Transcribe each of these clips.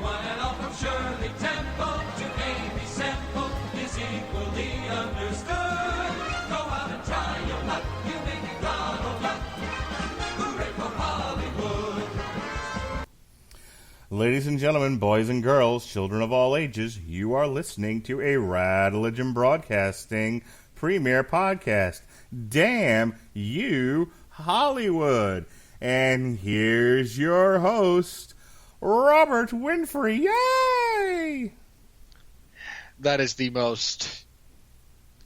And all from Shirley Temple to Amy Semple is equally understood. Go out and try your luck, you may be Donald Duck. Hooray for Hollywood. Ladies and gentlemen, boys and girls, children of all ages, you are listening to a Radulich Broadcasting premiere podcast. Damn you, Hollywood. And here's your host, Robert Winfree. Yay! That is the most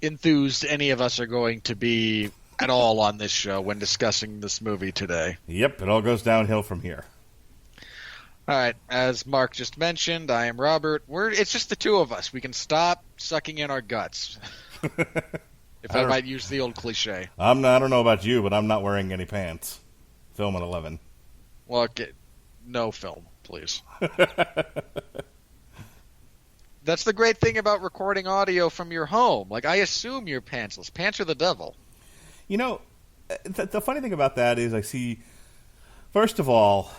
enthused any of us are going to be at all on this show when discussing this movie today. Yep, it all goes downhill from here. All right, as Mark just mentioned, I am Robert. It's just the two of us. We can stop sucking in our guts. If I might use the old cliche. I don't know about you, but I'm not wearing any pants. Film at 11. Well, no film, please. That's the great thing about recording audio from your home. Like, I assume you're pantsless. Pants are the devil. You know, the funny thing about that is I see, first of all,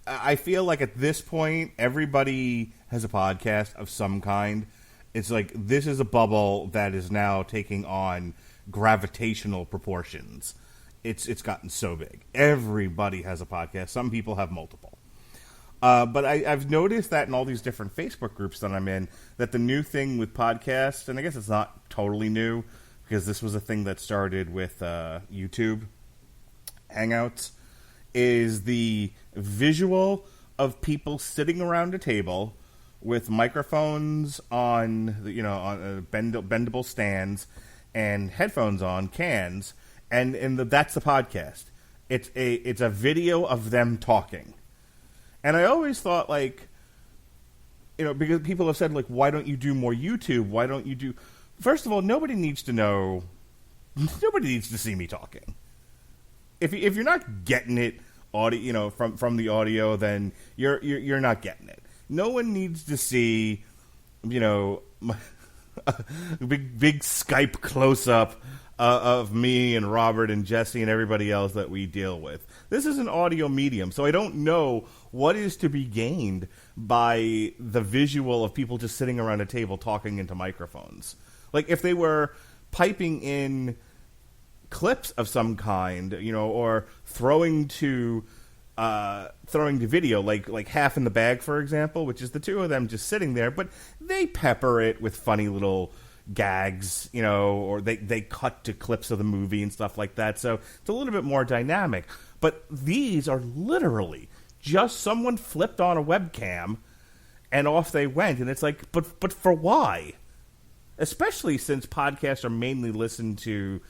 I feel like at this point, everybody has a podcast of some kind. It's like, this is a bubble that is now taking on gravitational proportions. It's gotten so big. Everybody has a podcast. Some people have multiple. But I've noticed that in all these different Facebook groups that I'm in, that the new thing with podcasts, and I guess it's not totally new, because this was a thing that started with YouTube Hangouts, is the visual of people sitting around a table with microphones on, on bendable stands and headphones on cans, and that's the podcast. It's a video of them talking, and I always thought, like, because people have said, like, why don't you do more YouTube? Why don't you do? First of all, nobody needs to know. Nobody needs to see me talking. If you're not getting it, audio, from the audio, then you're not getting it. No one needs to see, big Skype close up of me and Robert and Jesse and everybody else that we deal with. This is an audio medium, so I don't know what is to be gained by the visual of people just sitting around a table talking into microphones. Like, if they were piping in clips of some kind, or throwing to video, like Half in the Bag, for example, which is the two of them just sitting there, but they pepper it with funny little gags, or they cut to clips of the movie and stuff like that, so it's a little bit more dynamic. But these are literally just someone flipped on a webcam and off they went, and it's like, but for why? Especially since podcasts are mainly listened to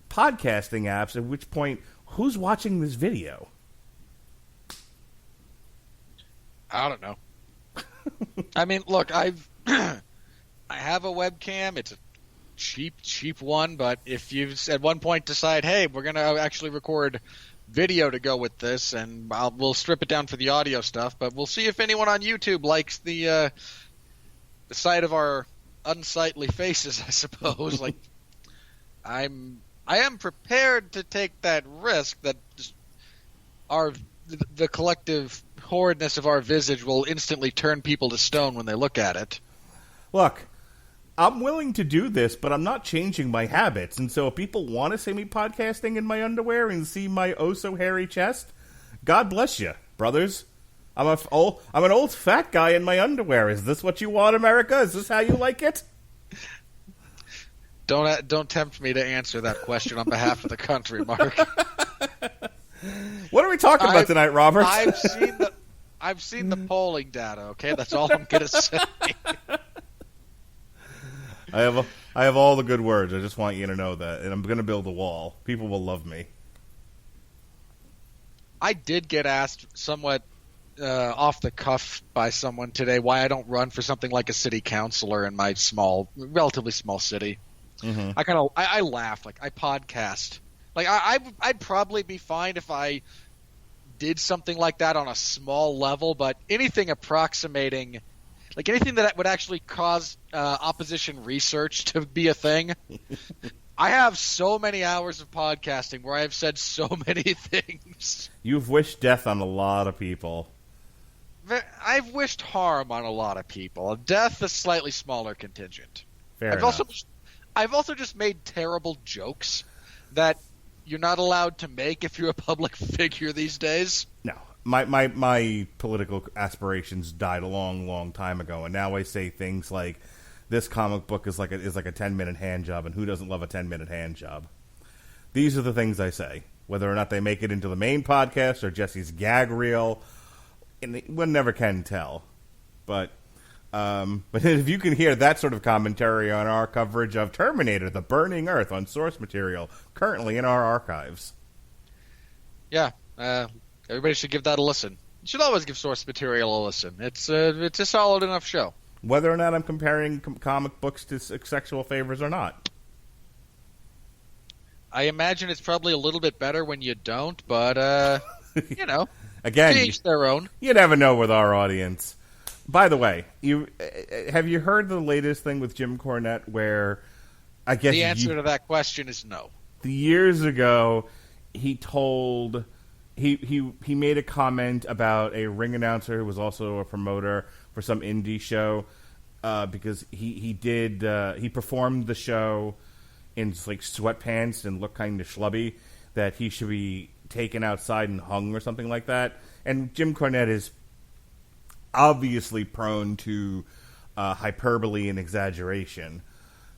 podcasting apps, at which point, who's watching this video? I don't know. I mean, look, I have a webcam. It's a cheap one, but if you at one point decide, hey, we're going to actually record video to go with this, and we'll strip it down for the audio stuff, but we'll see if anyone on YouTube likes the sight of our unsightly faces, I suppose. Like, I am prepared to take that risk that the collective horridness of our visage will instantly turn people to stone when they look at it. Look, I'm willing to do this, but I'm not changing my habits. And so if people want to see me podcasting in my underwear and see my oh-so-hairy chest, God bless you, brothers. I'm an old fat guy in my underwear. Is this what you want, America? Is this how you like it? Don't tempt me to answer that question on behalf of the country, Mark. What are we talking about tonight, Robert? I've seen the polling data. Okay, that's all I'm gonna say. I have all the good words. I just want you to know that, and I'm gonna build a wall. People will love me. I did get asked somewhat off the cuff by someone today why I don't run for something like a city councilor in my relatively small city. Mm-hmm. I laugh. Like, I podcast. Like, I'd probably be fine if I did something like that on a small level, but anything approximating, like anything that would actually cause opposition research to be a thing. I have so many hours of podcasting where I have said so many things. You've wished death on a lot of people. I I've wished harm on a lot of people. Death, a slightly smaller contingent. Fair I've enough. I've also just made terrible jokes that you're not allowed to make if you're a public figure these days. No, my political aspirations died a long time ago, and now I say things like, "This comic book is like a 10-minute hand job," and who doesn't love a 10-minute hand job? These are the things I say, whether or not they make it into the main podcast or Jesse's gag reel. And one never can tell, but if you can hear that sort of commentary on our coverage of Terminator: The Burning Earth on source material currently in our archives, yeah, everybody should give that a listen. You should always give source material a listen. It's a solid enough show. Whether or not I'm comparing comic books to sexual favors or not. I imagine it's probably a little bit better when you don't, but you know, again, each their own. You never know with our audience. By the way, have you heard the latest thing with Jim Cornette? Where I guess the answer to that question is no. Years ago, he told he made a comment about a ring announcer who was also a promoter for some indie show because he performed the show in like sweatpants and looked kind of schlubby, that he should be taken outside and hung or something like that. And Jim Cornette is obviously prone to hyperbole and exaggeration,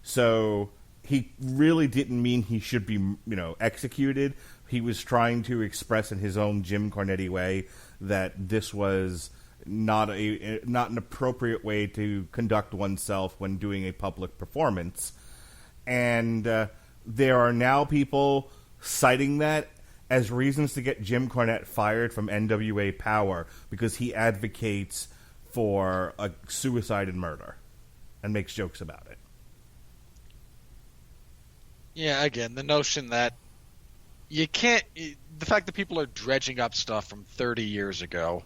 so he really didn't mean he should be, executed. He was trying to express in his own Jim Cornette way that this was not an appropriate way to conduct oneself when doing a public performance. And there are now people citing that as reasons to get Jim Cornette fired from NWA Power because he advocates for a suicide and murder and makes jokes about it. Yeah, again, the notion that you can't... The fact that people are dredging up stuff from 30 years ago,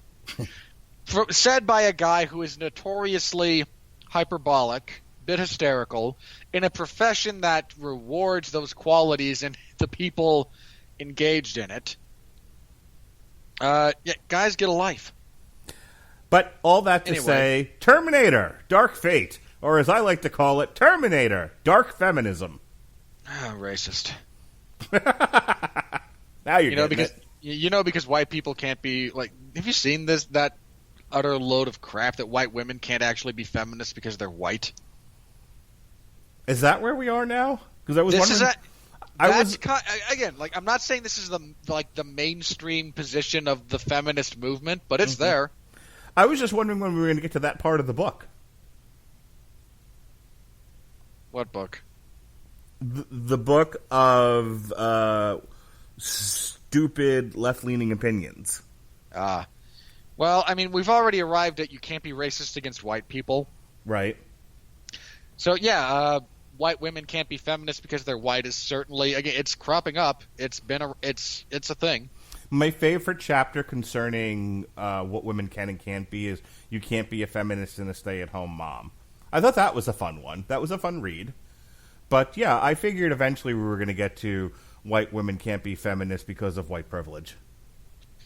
said by a guy who is notoriously hyperbolic, bit hysterical, in a profession that rewards those qualities and the people engaged in it. Guys, get a life. But all that to say, Terminator, Dark Fate, or as I like to call it, Terminator, Dark Feminism. Racist. Now you're because white people can't be like. Have you seen that utter load of crap that white women can't actually be feminists because they're white? Is that where we are now? Because I was again, like, I'm not saying this is the mainstream position of the feminist movement, but it's there. I was just wondering when we were going to get to that part of the book. What book? The book of stupid left-leaning opinions. Well, I mean, we've already arrived at you can't be racist against white people. Right. So, yeah, white women can't be feminists because they're white is certainly, again, it's cropping up. It's a thing. My favorite chapter concerning what women can and can't be is you can't be a feminist and a stay-at-home mom. I thought that was a fun one. That was a fun read. But, yeah, I figured eventually we were going to get to white women can't be feminists because of white privilege.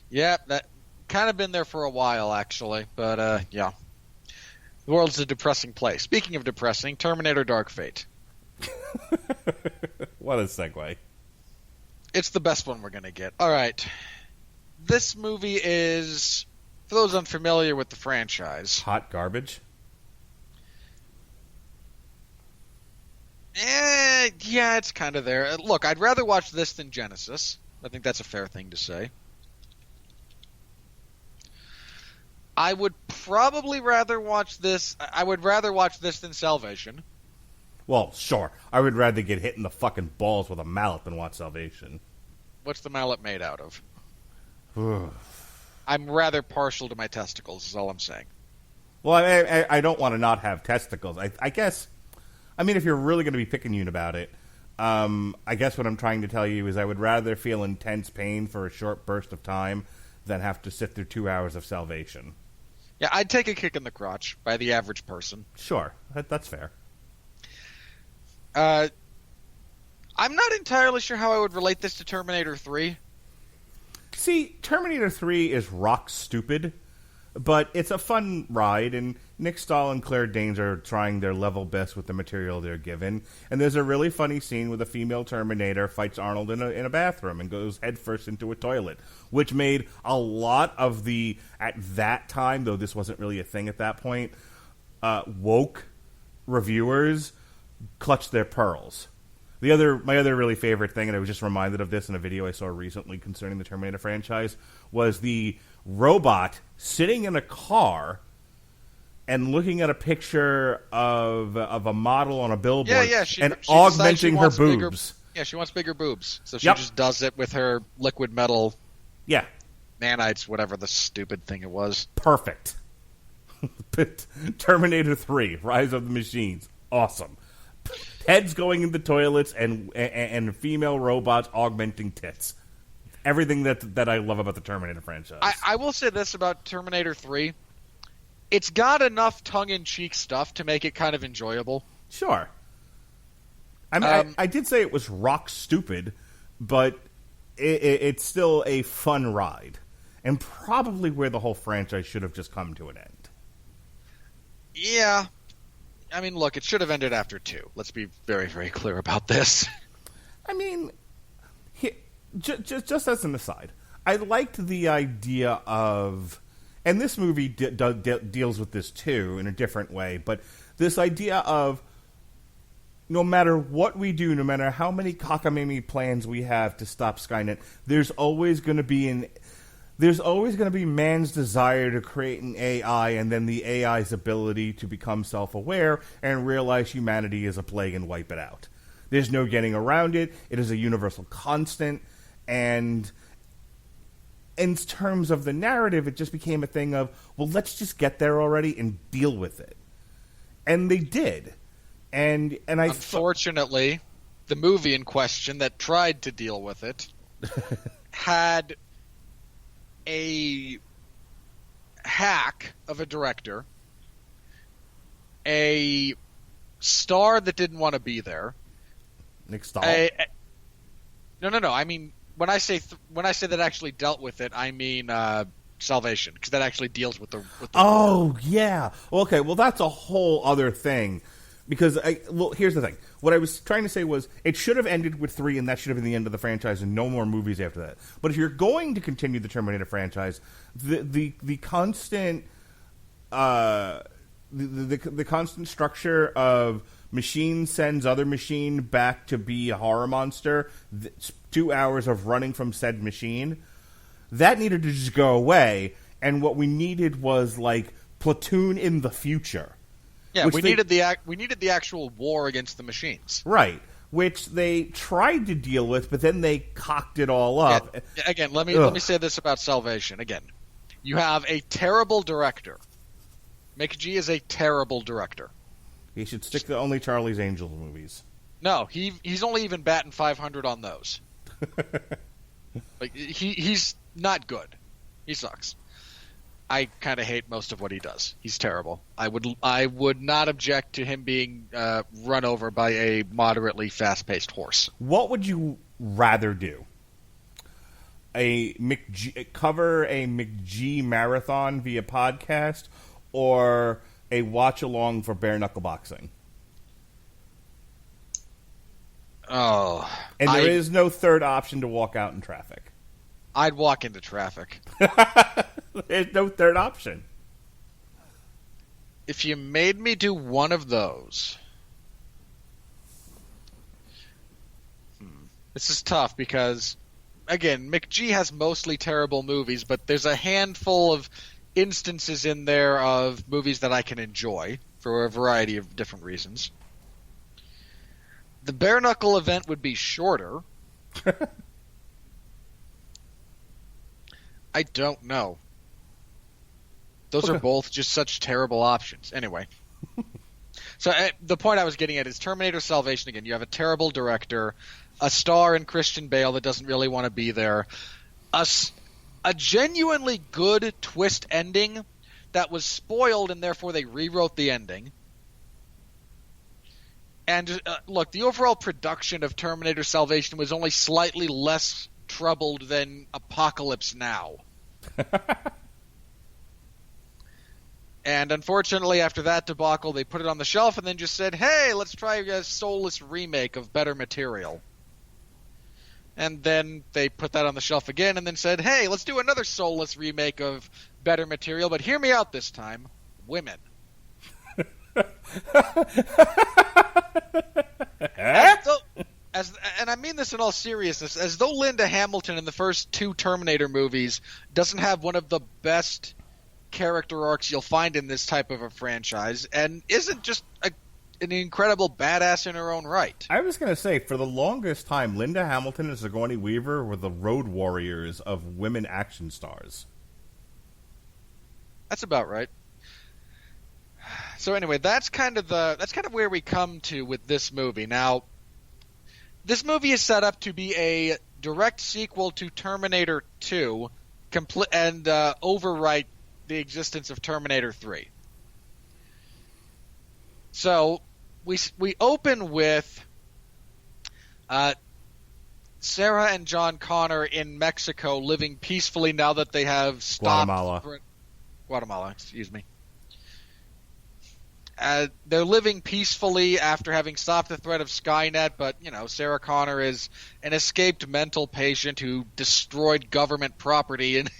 Yeah, that kind of been there for a while, actually. But, yeah. The world's a depressing place. Speaking of depressing, Terminator Dark Fate. What a segue. It's the best one we're going to get. All right. This movie is, for those unfamiliar with the franchise... Hot garbage? Yeah, it's kind of there. Look, I'd rather watch this than Genesis. I think that's a fair thing to say. I would probably rather watch this. I would rather watch this than Salvation. Well, sure. I would rather get hit in the fucking balls with a mallet than watch Salvation. What's the mallet made out of? I'm rather partial to my testicles, is all I'm saying. Well, I don't want to not have testicles. I guess... I mean, if you're really going to be picayune about it, I guess what I'm trying to tell you is I would rather feel intense pain for a short burst of time than have to sit through 2 hours of Salvation. Yeah, I'd take a kick in the crotch by the average person. Sure, that's fair. I'm not entirely sure how I would relate this to Terminator 3. See, Terminator 3 is rock stupid, But it's a fun ride, and Nick Stahl and Claire Danes are trying their level best with the material they're given. And there's a really funny scene where the female Terminator fights Arnold in a bathroom and goes headfirst into a toilet, which made a lot of the, at that time, though this wasn't really a thing at that point, woke reviewers clutch their pearls. My other really favorite thing, and I was just reminded of this in a video I saw recently concerning the Terminator franchise, was the robot sitting in a car and looking at a picture of a model on a billboard and augmenting her boobs. She wants bigger boobs. So she just does it with her liquid metal nanites, whatever the stupid thing it was. Perfect. Terminator 3, Rise of the Machines. Awesome. Heads going into toilets and female robots augmenting tits. Everything that I love about the Terminator franchise. I will say this about Terminator 3. It's got enough tongue-in-cheek stuff to make it kind of enjoyable. Sure. I mean, I did say it was rock stupid, but it's still a fun ride. And probably where the whole franchise should have just come to an end. Yeah. I mean, look, it should have ended after 2. Let's be very, very clear about this. I mean, just as an aside, I liked the idea of, and this movie deals with this too in a different way, but this idea of no matter what we do, no matter how many cockamamie plans we have to stop Skynet, there's always going to be man's desire to create an AI and then the AI's ability to become self-aware and realize humanity is a plague and wipe it out. There's no getting around it. It is a universal constant. And in terms of the narrative, it just became a thing of, well, let's just get there already and deal with it. And they did. And unfortunately, the movie in question that tried to deal with it had a hack of a director, a star that didn't want to be there. Nick Stahl? No. I mean, when I say that actually dealt with it, I mean Salvation, because that actually deals with the Oh, yeah. Okay, well, that's a whole other thing. Because, here's the thing. What I was trying to say was, it should have ended with 3, and that should have been the end of the franchise, and no more movies after that. But if you're going to continue the Terminator franchise, the constant the constant structure of machine sends other machine back to be a horror monster, 2 hours of running from said machine, that needed to just go away. And what we needed was like Platoon in the future. Yeah, we needed the actual war against the machines. Right, which they tried to deal with, but then they cocked it all up. Yeah, again, let me say this about Salvation. Again, you have a terrible director. McG is a terrible director. He should stick to only Charlie's Angels movies. No, he's only even batting 500 on those. Like he's not good. He sucks. I kind of hate most of what he does. He's terrible. I would not object to him being run over by a moderately fast-paced horse. What would you rather do? Cover a McG marathon via podcast, or a watch-along for bare-knuckle boxing? Oh. And there is no third option to walk out in traffic. I'd walk into traffic. There's no third option. If you made me do one of those... This is tough because, again, McG has mostly terrible movies, but there's a handful of instances in there of movies that I can enjoy for a variety of different reasons. The bare-knuckle event would be shorter. I don't know. Those are both just such terrible options. Anyway. So the point I was getting at is Terminator Salvation again. You have a terrible director, a star in Christian Bale that doesn't really want to be there, a genuinely good twist ending that was spoiled and therefore they rewrote the ending. And look, the overall production of Terminator Salvation was only slightly less troubled than Apocalypse Now. And unfortunately, after that debacle, they put it on the shelf and then just said, hey, let's try a soulless remake of better material. And then they put that on the shelf again and then said, hey, let's do another soulless remake of better material, but hear me out this time. Women. And I mean this in all seriousness, as though Linda Hamilton in the first 2 Terminator movies doesn't have one of the best character arcs you'll find in this type of a franchise, and isn't just an incredible badass in her own right. I was going to say, for the longest time, Linda Hamilton and Sigourney Weaver were the road warriors of women action stars. That's about right. So anyway, that's kind of where we come to with this movie. Now, this movie is set up to be a direct sequel to Terminator 2 and overwrite the existence of Terminator 3. So we open with Sarah and John Connor in Mexico living peacefully now that they have stopped Guatemala, excuse me. They're living peacefully after having stopped the threat of Skynet, but, Sarah Connor is an escaped mental patient who destroyed government property. And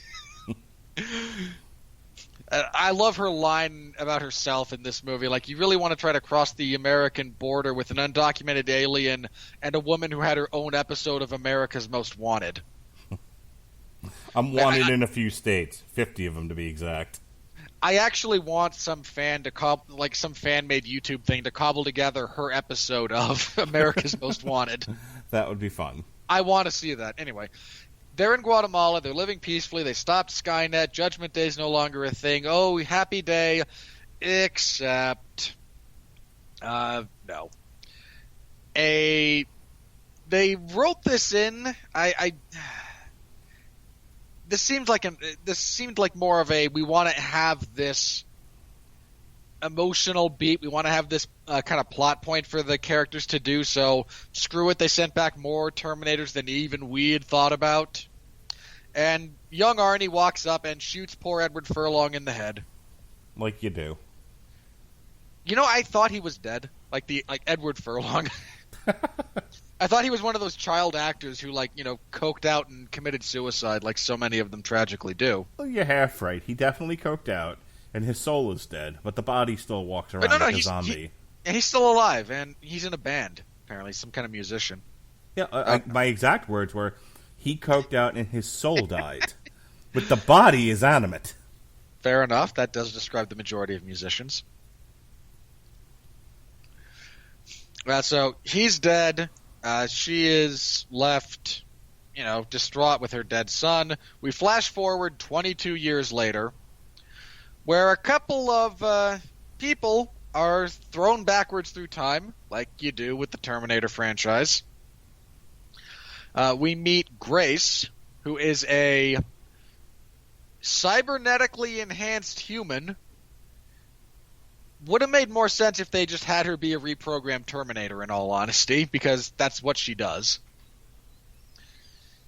I love her line about herself in this movie. Like, you really want to try to cross the American border with an undocumented alien and a woman who had her own episode of America's Most Wanted. I'm wanted in a few states, 50 of them to be exact. I actually want some fan made YouTube thing to cobble together her episode of America's Most Wanted. That would be fun. I want to see that. Anyway, they're in Guatemala. They're living peacefully. They stopped Skynet. Judgment Day is no longer a thing. Oh, happy day. Except, no. They wrote this in. This seemed like more of a, we want to have this emotional beat. We want to have this kind of plot point for the characters to do. So screw it. They sent back more Terminators than even we had thought about. And young Arnie walks up and shoots poor Edward Furlong in the head. Like you do. I thought he was dead. Like Edward Furlong. I thought he was one of those child actors who, coked out and committed suicide like so many of them tragically do. Well, you're half right. He definitely coked out, and his soul is dead, but the body still walks around like a zombie. He's still alive, and he's in a band, apparently, some kind of musician. Yeah, my exact words were, he coked out and his soul died, but the body is animate. Fair enough. That does describe the majority of musicians. So he's dead. She is left, distraught with her dead son. We flash forward 22 years later, where a couple of people are thrown backwards through time, like you do with the Terminator franchise. We meet Grace, who is a cybernetically enhanced human. Would have made more sense if they just had her be a reprogrammed Terminator, in all honesty, because that's what she does.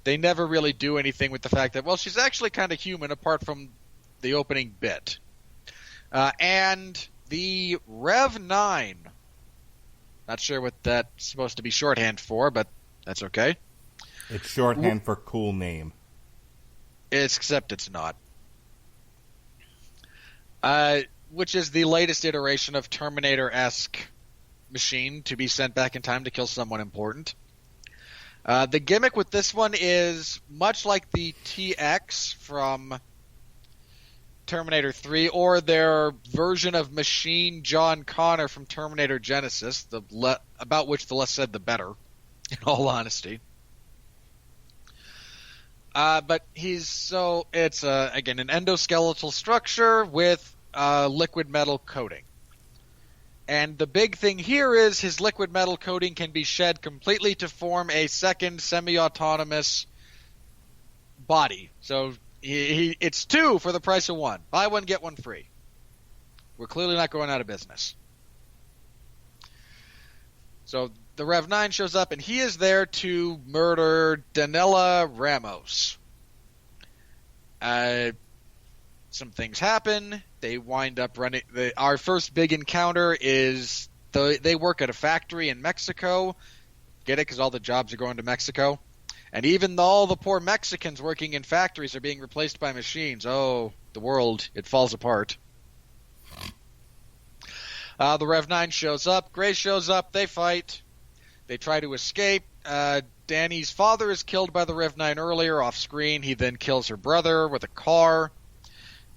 They never really do anything with the fact that, well, she's actually kind of human apart from the opening bit. And the Rev 9. Not sure what that's supposed to be shorthand for, but that's okay. It's shorthand for cool name. Except it's not. Which is the latest iteration of Terminator-esque machine to be sent back in time to kill someone important. The gimmick with this one is much like the TX from Terminator 3, or their version of Machine John Connor from Terminator Genesis, about which the less said the better, in all honesty. But it's again an endoskeletal structure with liquid metal coating. And the big thing here is his liquid metal coating can be shed completely to form a second semi-autonomous body. So it's 2 for the price of 1. Buy one, get one free. We're clearly not going out of business. So the Rev 9 shows up, and he is there to murder Danella Ramos. Some things happen. They wind up running. Our first big encounter is they work at a factory in Mexico. Get it? Because all the jobs are going to Mexico. And even though all the poor Mexicans working in factories are being replaced by machines, oh, the world, it falls apart. The Rev 9 shows up. Grace shows up. They fight. They try to escape. Danny's father is killed by the Rev 9 earlier off screen. He then kills her brother with a car.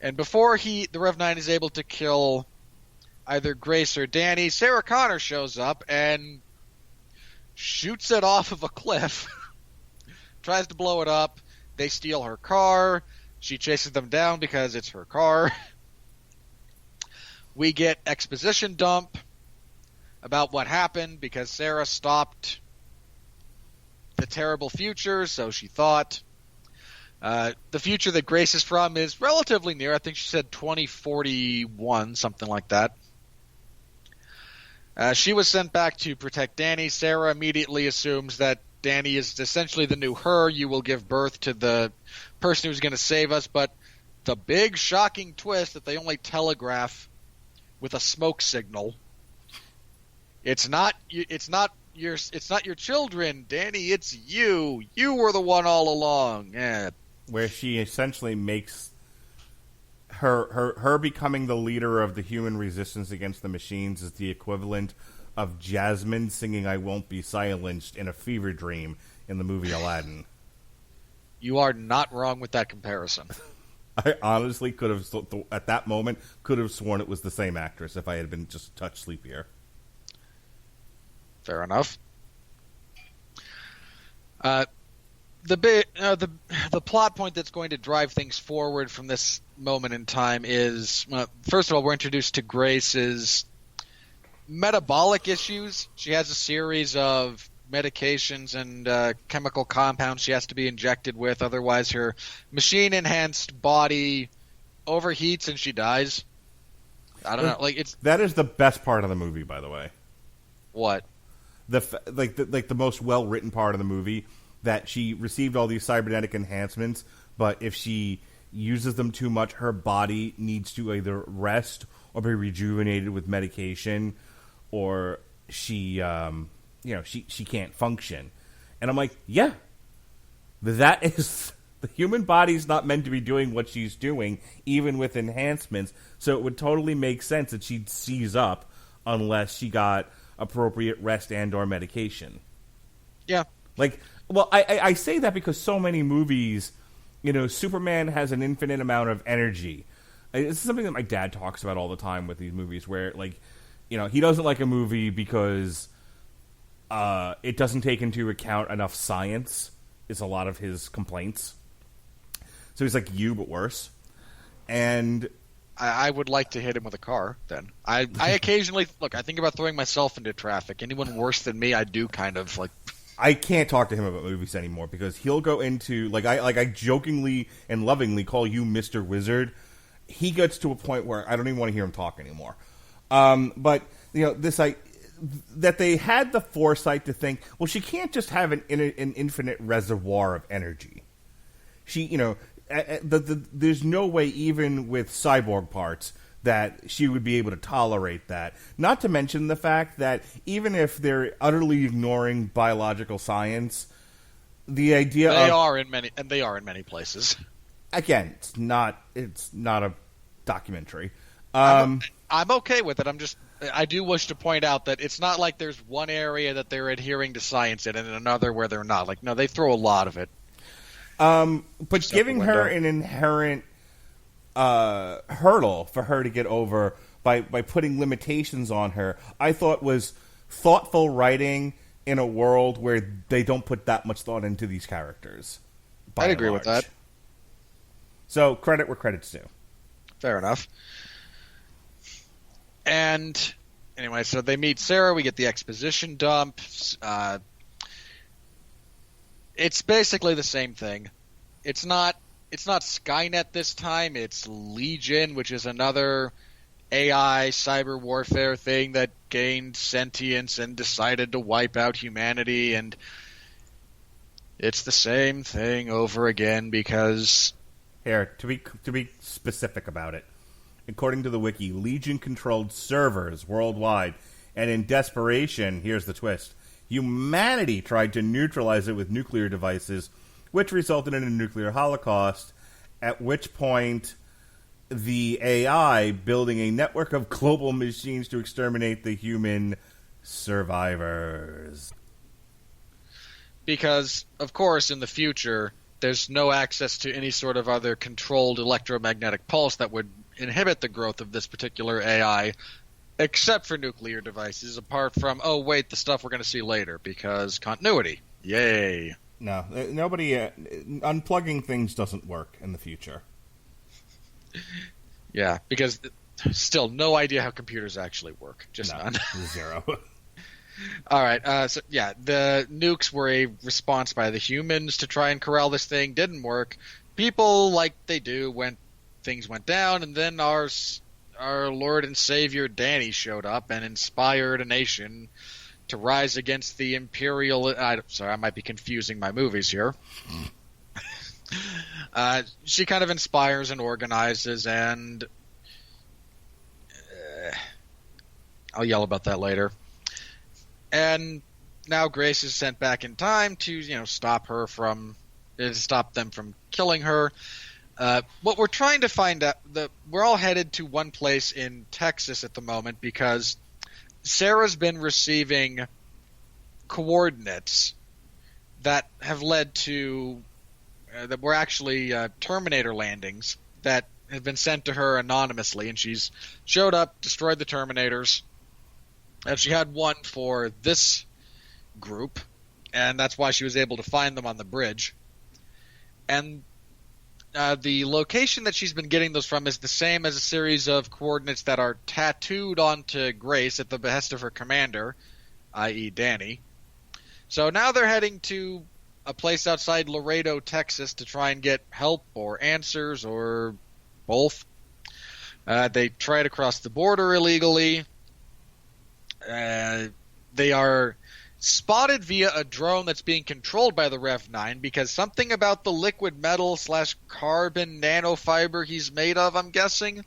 And before the Rev 9 is able to kill either Grace or Danny, Sarah Connor shows up and shoots it off of a cliff. Tries to blow it up. They steal her car. She chases them down because it's her car. We get exposition dump about what happened because Sarah stopped the terrible future, so she thought. The future that Grace is from is relatively near. I think she said 2041, something like that. She was sent back to protect Danny. Sarah immediately assumes that Danny is essentially the new her. You will give birth to the person who's going to save us. But the big shocking twist that they only telegraph with a smoke signal. It's not your children, Danny. It's you. You were the one all along. Yeah. Where she essentially makes her becoming the leader of the human resistance against the machines is the equivalent of Jasmine singing "I Won't Be Silenced" in a fever dream in the movie Aladdin. You are not wrong with that comparison. I honestly could have, at that moment, sworn it was the same actress if I had been just a touch sleepier. Fair enough. The plot point that's going to drive things forward from this moment in time is, first of all, we're introduced to Grace's metabolic issues. She has a series of medications and chemical compounds she has to be injected with, otherwise her machine-enhanced body overheats and she dies. I don't know. That is the best part of the movie, by the way. What? The most well-written part of the movie, that she received all these cybernetic enhancements, but if she uses them too much, her body needs to either rest or be rejuvenated with medication, or she can't function. And I'm like, yeah, that is... The human body's not meant to be doing what she's doing, even with enhancements, so it would totally make sense that she'd seize up unless she got appropriate rest and or medication. Yeah. I say that because so many movies, Superman has an infinite amount of energy. It's something that my dad talks about all the time with these movies, where, he doesn't like a movie because it doesn't take into account enough science, is a lot of his complaints. So he's like you, but worse. And I would like to hit him with a car, then. I occasionally, I think about throwing myself into traffic. Anyone worse than me, I do kind of, I can't talk to him about movies anymore because he'll go into, I jokingly and lovingly call you Mr. Wizard. He gets to a point where I don't even want to hear him talk anymore. But, that they had the foresight to think, well, she can't just have an infinite reservoir of energy. She, there's no way, even with cyborg parts, that she would be able to tolerate that. Not to mention the fact that even if they're utterly ignoring biological science, the idea they are in many places. Again, it's not a documentary. I'm okay with it. I do wish to point out that it's not like there's one area that they're adhering to science in and another where they're not. No, they throw a lot of it. But giving her an inherent hurdle for her to get over by putting limitations on her, I thought was thoughtful writing in a world where they don't put that much thought into these characters. I'd agree with that. So credit where credit's due. Fair enough. And anyway, so they meet Sarah. We get the exposition dump. It's basically the same thing. It's not Skynet this time. It's Legion, which is another AI cyber warfare thing that gained sentience and decided to wipe out humanity. And it's the same thing over again because... Here, to be specific about it, according to the wiki, Legion controlled servers worldwide, and in desperation, here's the twist, humanity tried to neutralize it with nuclear devices, which resulted in a nuclear holocaust, at which point the AI building a network of global machines to exterminate the human survivors. Because, of course, in the future, there's no access to any sort of other controlled electromagnetic pulse that would inhibit the growth of this particular AI, except for nuclear devices, apart from, oh, wait, the stuff we're going to see later, because continuity. Yay. No, nobody... unplugging things doesn't work in the future. Yeah, because still no idea how computers actually work. Just none. Zero. All right, so yeah, the nukes were a response by the humans to try and corral this thing. Didn't work. People, like they do when things went down, and then our Lord and Savior Danny showed up and inspired a nation to rise against the imperial... sorry, I might be confusing my movies here. She kind of inspires and organizes, and I'll yell about that later. And now Grace is sent back in time to, stop them from killing her. What we're trying to find out, we're all headed to one place in Texas at the moment because Sarah's been receiving coordinates that have led to that were actually Terminator landings that have been sent to her anonymously, and she's showed up, destroyed the Terminators, and she had one for this group, and that's why she was able to find them on the bridge. And the location that she's been getting those from is the same as a series of coordinates that are tattooed onto Grace at the behest of her commander, i.e. Danny. So now they're heading to a place outside Laredo, Texas, to try and get help or answers or both. They try to cross the border illegally. They are spotted via a drone that's being controlled by the Rev-9 because something about the liquid metal / carbon nanofiber he's made of, I'm guessing,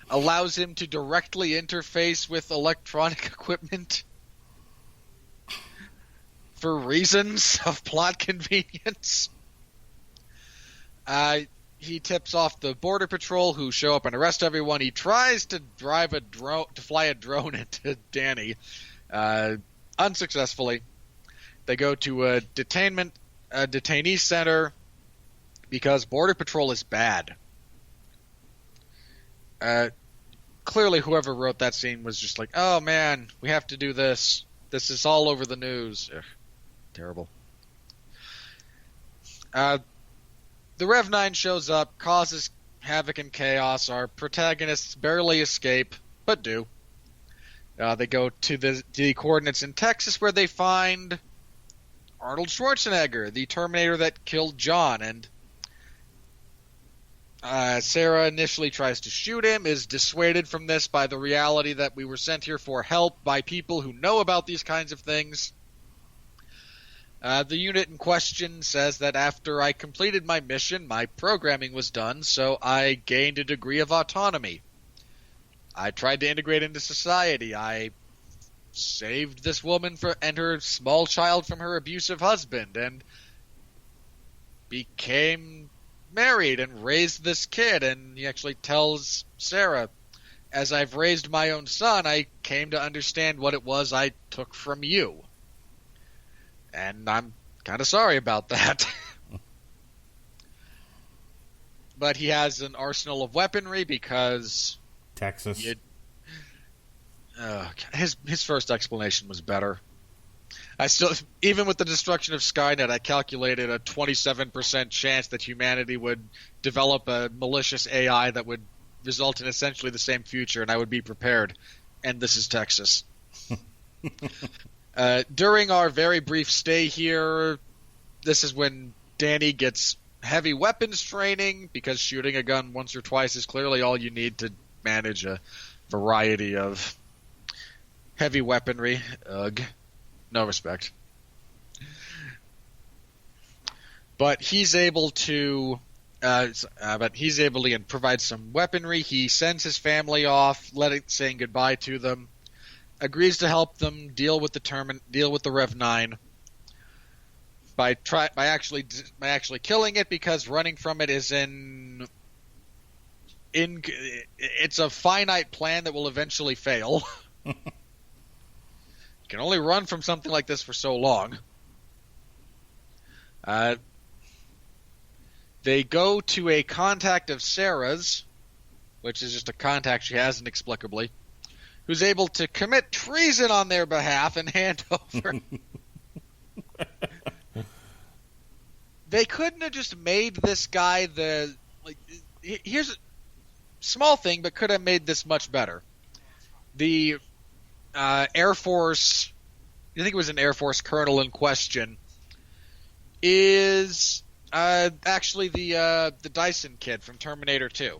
allows him to directly interface with electronic equipment for reasons of plot convenience. He tips off the Border Patrol, who show up and arrest everyone. He tries to fly a drone into Danny, unsuccessfully. They go to a detainee center because Border Patrol is bad. Clearly, whoever wrote that scene was just like, "Oh man, we have to do this. This is all over the news." Ugh, terrible. The Rev-9 shows up, causes havoc and chaos. Our protagonists barely escape, but do. They go to the coordinates in Texas where they find Arnold Schwarzenegger, the Terminator that killed John. And Sarah initially tries to shoot him, is dissuaded from this by the reality that we were sent here for help by people who know about these kinds of things. The unit in question says that after I completed my mission, my programming was done, so I gained a degree of autonomy. I tried to integrate into society. I saved this woman and her small child from her abusive husband, and became married and raised this kid. And he actually tells Sarah, as I've raised my own son, I came to understand what it was I took from you. And I'm kind of sorry about that. But he has an arsenal of weaponry because Texas. His first explanation was better. I still, even with the destruction of Skynet, I calculated a 27% chance that humanity would develop a malicious AI that would result in essentially the same future, and I would be prepared. And this is Texas. During our very brief stay here, this is when Danny gets heavy weapons training, because shooting a gun once or twice is clearly all you need to manage a variety of heavy weaponry. Ugh. No respect. But he's able to But he's able to provide some weaponry. He sends his family off, saying goodbye to them. Agrees to help them deal with the Rev 9 by actually killing it, because running from it is it's a finite plan that will eventually fail. You can only run from something like this for so long. They go to a contact of Sarah's, which is just a contact she has inexplicably, who's able to commit treason on their behalf and hand over. They couldn't have just made this guy here's a small thing, but could have made this much better. The Air Force, I think it was an Air Force colonel in question, is actually the Dyson kid from Terminator 2.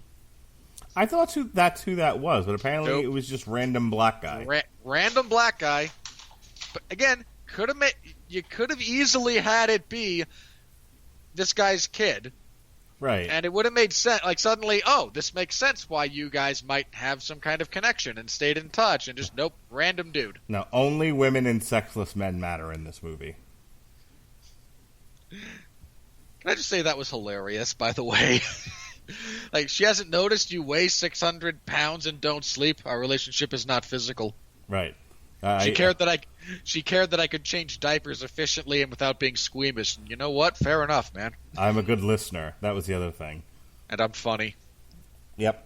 I thought that's who that was, but apparently It was just random black guy. Random black guy. But again, you could have easily had it be this guy's kid. Right. And it would have made sense. Like, suddenly, this makes sense why you guys might have some kind of connection and stayed in touch, and just, nope, random dude. No, only women and sexless men matter in this movie. Can I just say that was hilarious, by the way? Like, she hasn't noticed you weigh 600 pounds and don't sleep. Our relationship is not physical. Right. She cared that I could change diapers efficiently and without being squeamish. And you know what? Fair enough, man. I'm a good listener. That was the other thing. And I'm funny. Yep.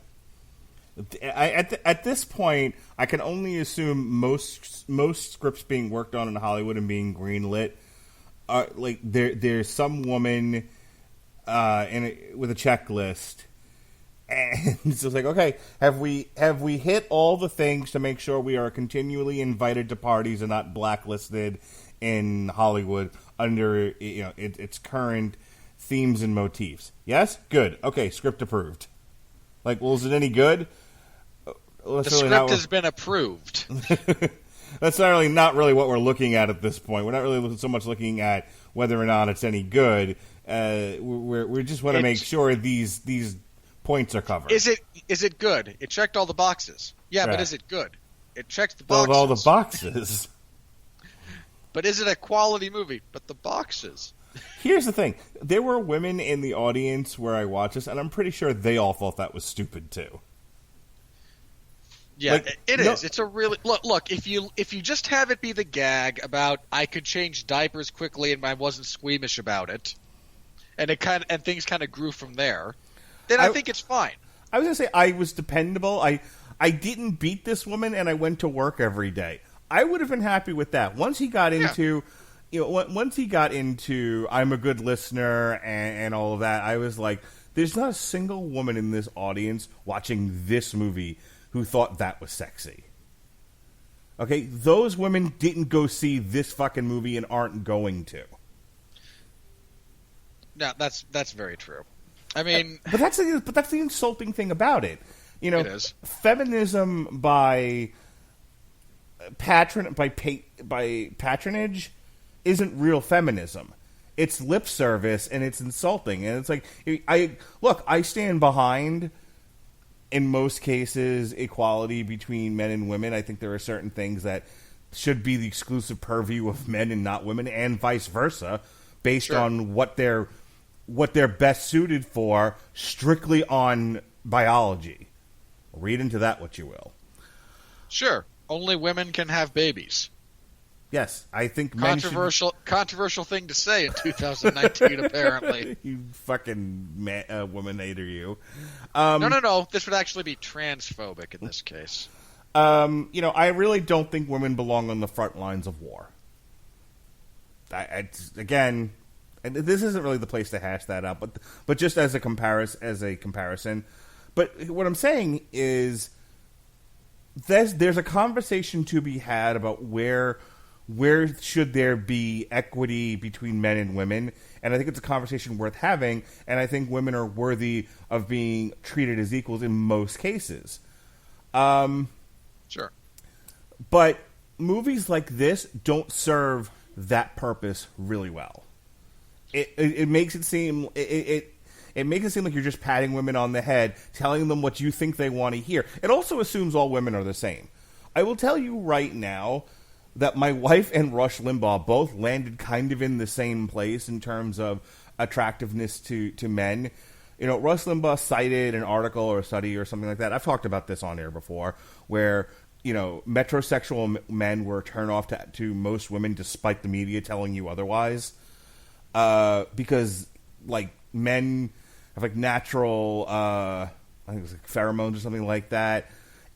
At this point, I can only assume most scripts being worked on in Hollywood and being greenlit are like there's some woman with a checklist. And it's just like, okay, have we hit all the things to make sure we are continually invited to parties and not blacklisted in Hollywood under its current themes and motifs? Yes, good. Okay, script approved. Like, well, is it any good? The script has been approved. That's not really what we're looking at this point. We're not really so much looking at whether or not it's any good. We just want to make sure these points are covered. Is it good? It checked all the boxes. Yeah, but is it good? It checked the boxes. All the boxes. But is it a quality movie? But the boxes. Here's the thing. There were women in the audience where I watched this, and I'm pretty sure they all thought that was stupid too. Yeah, it is. It's a really look. If you just have it be the gag about I could change diapers quickly and I wasn't squeamish about it, and things kind of grew from there, then I think it's fine. I was gonna say I was dependable. I didn't beat this woman, and I went to work every day. I would have been happy with that. Once he got into, I'm a good listener and all of that, I was like, there's not a single woman in this audience watching this movie who thought that was sexy. Okay, those women didn't go see this fucking movie and aren't going to. No, that's very true. I mean, but that's the insulting thing about it. It is. Feminism by patronage isn't real feminism. It's lip service and it's insulting. And it's like I stand behind, in most cases, equality between men and women. I think there are certain things that should be the exclusive purview of men and not women, and vice versa, based on what they're best suited for, strictly on biology. Read into that what you will. Sure. Only women can have babies. Yes, I think controversial thing to say in 2019. Apparently, you fucking woman hater, you. No. This would actually be transphobic in this case. I really don't think women belong on the front lines of war. Again, and this isn't really the place to hash that out, but just as a comparison. But what I'm saying is, there's a conversation to be had about where should there be equity between men and women, and I think it's a conversation worth having, and I think women are worthy of being treated as equals in most cases. Sure. But movies like this don't serve that purpose really well. It makes it seem It makes it seem like you're just patting women on the head, telling them what you think they want to hear. It also assumes all women are the same. I will tell you right now that my wife and Rush Limbaugh both landed kind of in the same place in terms of attractiveness to men. You know, Rush Limbaugh cited an article or a study or something like that. I've talked about this on air before, where, you know, metrosexual men were a turnoff to most women despite the media telling you otherwise. Because, like, men have, like, natural, I think it was like pheromones or something like that.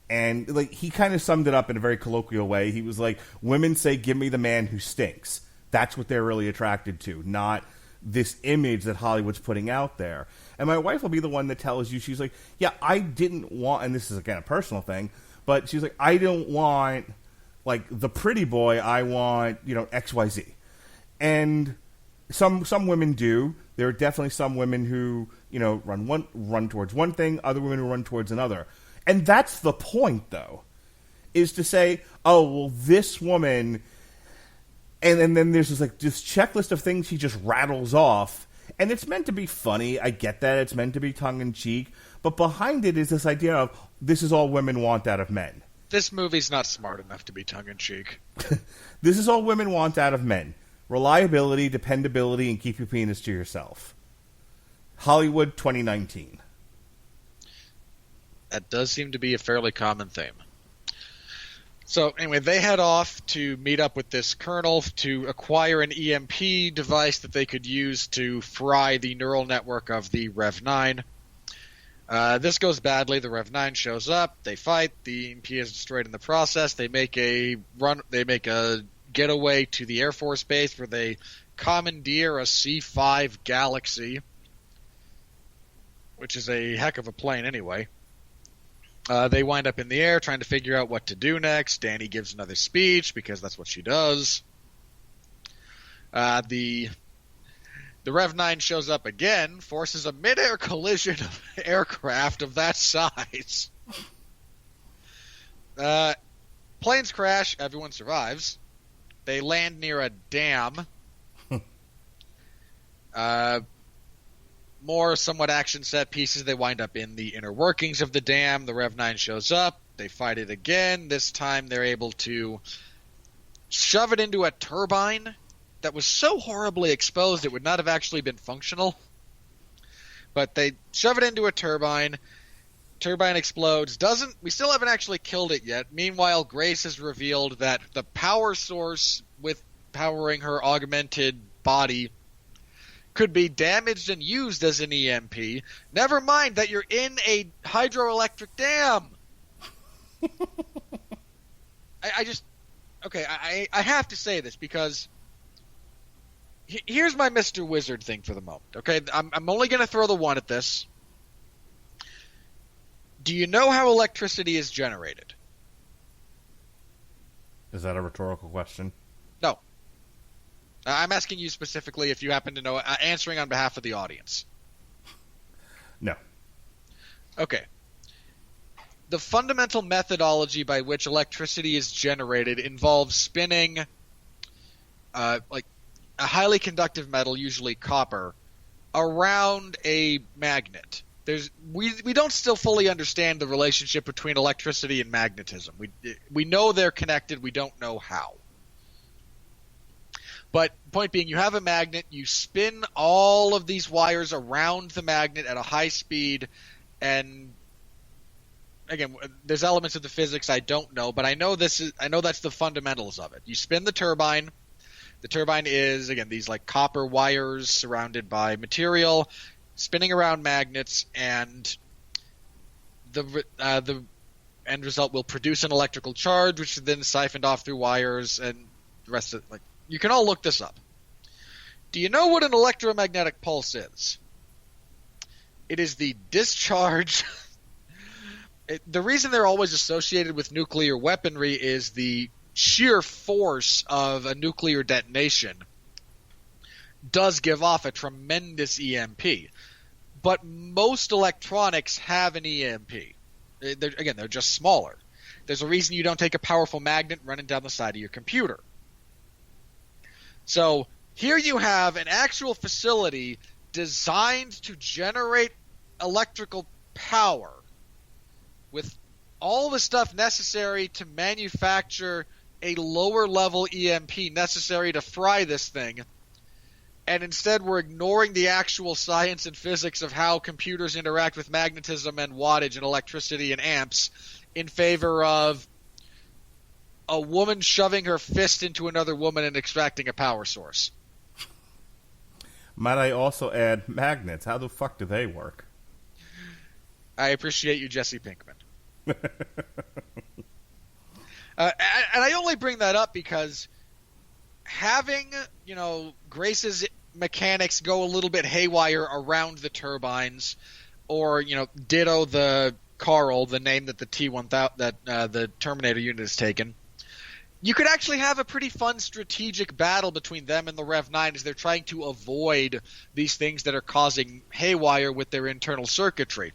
And, like, he kind of summed it up in a very colloquial way. He was like, women say, give me the man who stinks. That's what they're really attracted to, not this image that Hollywood's putting out there. And my wife will be the one that tells you, she's like, yeah, I didn't want, and this is, again, a personal thing, but she's like, I don't want, like, the pretty boy. I want, you know, XYZ. And some women do. There are definitely some women who, you know, run towards one thing, other women who run towards another. And that's the point, though, is to say, oh, well, this woman, and then there's this checklist of things he just rattles off, and it's meant to be funny. I get that. It's meant to be tongue-in-cheek. But behind it is this idea of this is all women want out of men. This movie's not smart enough to be tongue-in-cheek. This is all women want out of men. Reliability, dependability, and keep your penis to yourself. Hollywood 2019. That does seem to be a fairly common theme. So anyway, they head off to meet up with this colonel to acquire an EMP device that they could use to fry the neural network of the Rev 9. This goes badly. The Rev 9 shows up. They fight. The EMP is destroyed in the process. They make a getaway to the Air Force Base where they commandeer a C-5 Galaxy, which is a heck of a plane anyway. They wind up in the air trying to figure out what to do next. Danny gives another speech because that's what she does. The Rev 9 shows up again, forces a mid-air collision of aircraft of that size. Planes crash, everyone survives. They land near a dam. More somewhat action set pieces. They wind up in the inner workings of the dam. The Rev 9 shows up. They fight it again. This time they're able to shove it into a turbine that was so horribly exposed it would not have actually been functional. But they shove it into a turbine. Turbine explodes. We still haven't actually killed it yet. Meanwhile, Grace has revealed that the power source with powering her augmented body could be damaged and used as an EMP. Never mind that you're in a hydroelectric dam. I have to say this because here's my Mr. Wizard thing for the moment. Okay, I'm only going to throw the one at this. Do you know how electricity is generated? Is that a rhetorical question? No. I'm asking you specifically if you happen to know, answering on behalf of the audience. No. Okay. The fundamental methodology by which electricity is generated involves spinning like a highly conductive metal, usually copper, around a magnet. We don't still fully understand the relationship between electricity and magnetism. We know they're connected. We don't know how. But point being, you have a magnet. You spin all of these wires around the magnet at a high speed, and again, there's elements of the physics I don't know, but I know that's the fundamentals of it. You spin the turbine. The turbine is, again, these like copper wires surrounded by material, spinning around magnets, and the end result will produce an electrical charge, which is then siphoned off through wires, and the rest of it. You can all look this up. Do you know what an electromagnetic pulse is? It is the discharge. The reason they're always associated with nuclear weaponry is the sheer force of a nuclear detonation does give off a tremendous EMP. But most electronics have an EMP. They're just smaller. There's a reason you don't take a powerful magnet running down the side of your computer. So here you have an actual facility designed to generate electrical power with all the stuff necessary to manufacture a lower level EMP necessary to fry this thing, and instead we're ignoring the actual science and physics of how computers interact with magnetism and wattage and electricity and amps in favor of a woman shoving her fist into another woman and extracting a power source. Might I also add magnets? How the fuck do they work? I appreciate you, Jesse Pinkman. And I only bring that up because having, Grace's mechanics go a little bit haywire around the turbines, or, ditto the Carl, the name that the T-1000, the Terminator unit has taken, you could actually have a pretty fun strategic battle between them and the Rev-9 as they're trying to avoid these things that are causing haywire with their internal circuitry.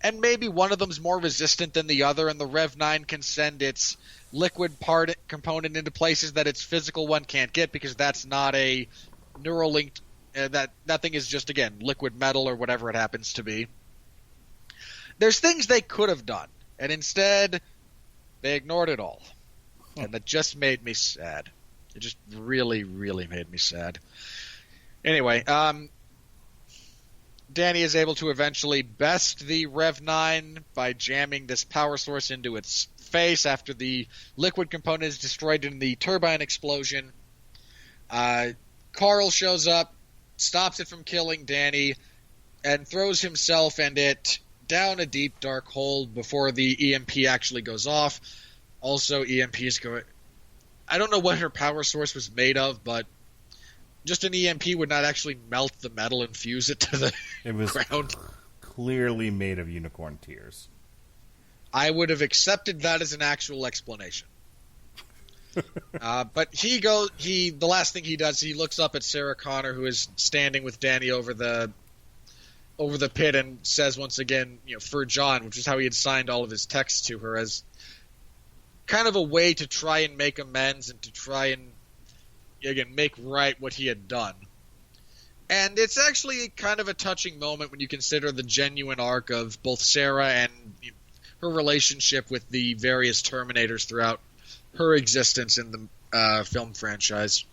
And maybe one of them's more resistant than the other, and the Rev-9 can send its liquid part component into places that its physical one can't get, because that's not a neural linked. That thing is just, again, liquid metal or whatever it happens to be. There's things they could have done, and instead they ignored it all. And that just made me sad. It just really, really made me sad. Anyway, Danny is able to eventually best the Rev-9 by jamming this power source into its face after the liquid component is destroyed in the turbine explosion. Carl shows up, stops it from killing Danny, and throws himself and it down a deep, dark hole before the EMP actually goes off. Also, EMPs go... I don't know what her power source was made of, but just an EMP would not actually melt the metal and fuse it to the ground. Clearly made of unicorn tears. I would have accepted that as an actual explanation. But the last thing he does, he looks up at Sarah Connor, who is standing with Danny over the pit, and says once again, for John, which is how he had signed all of his texts to her, as kind of a way to try and make amends and to try and, again, make right what he had done. And it's actually kind of a touching moment when you consider the genuine arc of both Sarah and her relationship with the various Terminators throughout her existence in the film franchise.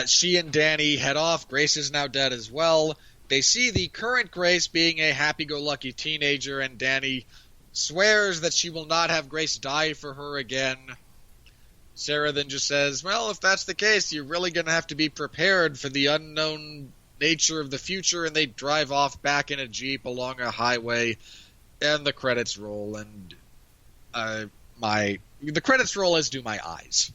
She and Danny head off. Grace is now dead as well. They see the current Grace being a happy-go-lucky teenager, and Danny swears that she will not have Grace die for her again. Sarah then just says, well, if that's the case, you're really going to have to be prepared for the unknown nature of the future, and they drive off back in a Jeep along a highway, and the credits roll, and the credits roll as do my eyes.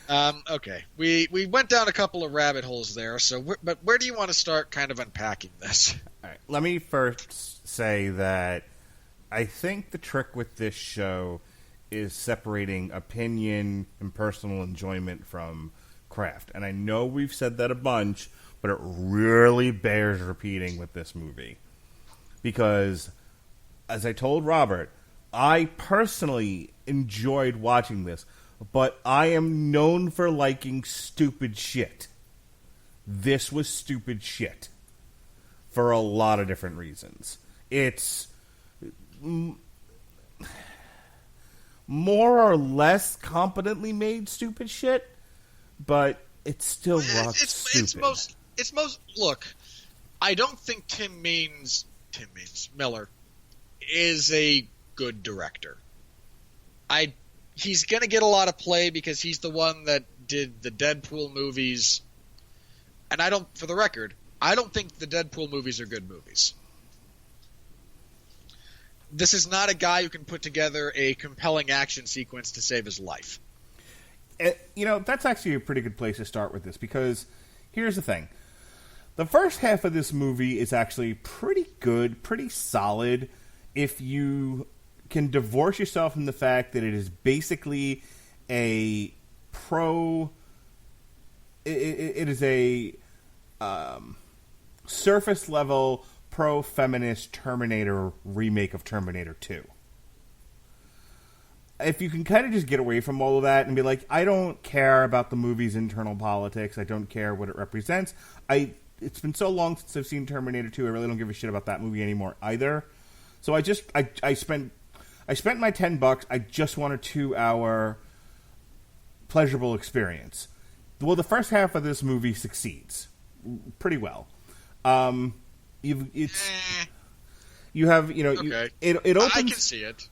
Okay, we went down a couple of rabbit holes there, but where do you want to start kind of unpacking this? All right, let me first say that I think the trick with this show is separating opinion and personal enjoyment from craft. And I know we've said that a bunch, but it really bears repeating with this movie. Because, as I told Robert, I personally enjoyed watching this, but I am known for liking stupid shit. This was stupid shit. For a lot of different reasons. It's more or less competently made stupid shit, but it's still stupid. It's most look. I don't think Tim Means Miller is a good director. He's gonna get a lot of play because he's the one that did the Deadpool movies, and for the record, I don't think the Deadpool movies are good movies. This is not a guy who can put together a compelling action sequence to save his life. That's actually a pretty good place to start with this, because here's the thing. The first half of this movie is actually pretty good, pretty solid, if you can divorce yourself from the fact that it is basically a it is a surface level pro-feminist Terminator remake of Terminator 2. if you can kind of just get away from all of that and be like, I don't care about the movie's internal politics. I don't care what it represents. It's been so long since I've seen Terminator 2. I really don't give a shit about that movie anymore either. So I spent my $10. I just want a 2-hour pleasurable experience. Well, the first half of this movie succeeds pretty well. You have okay. It opens. I can see it.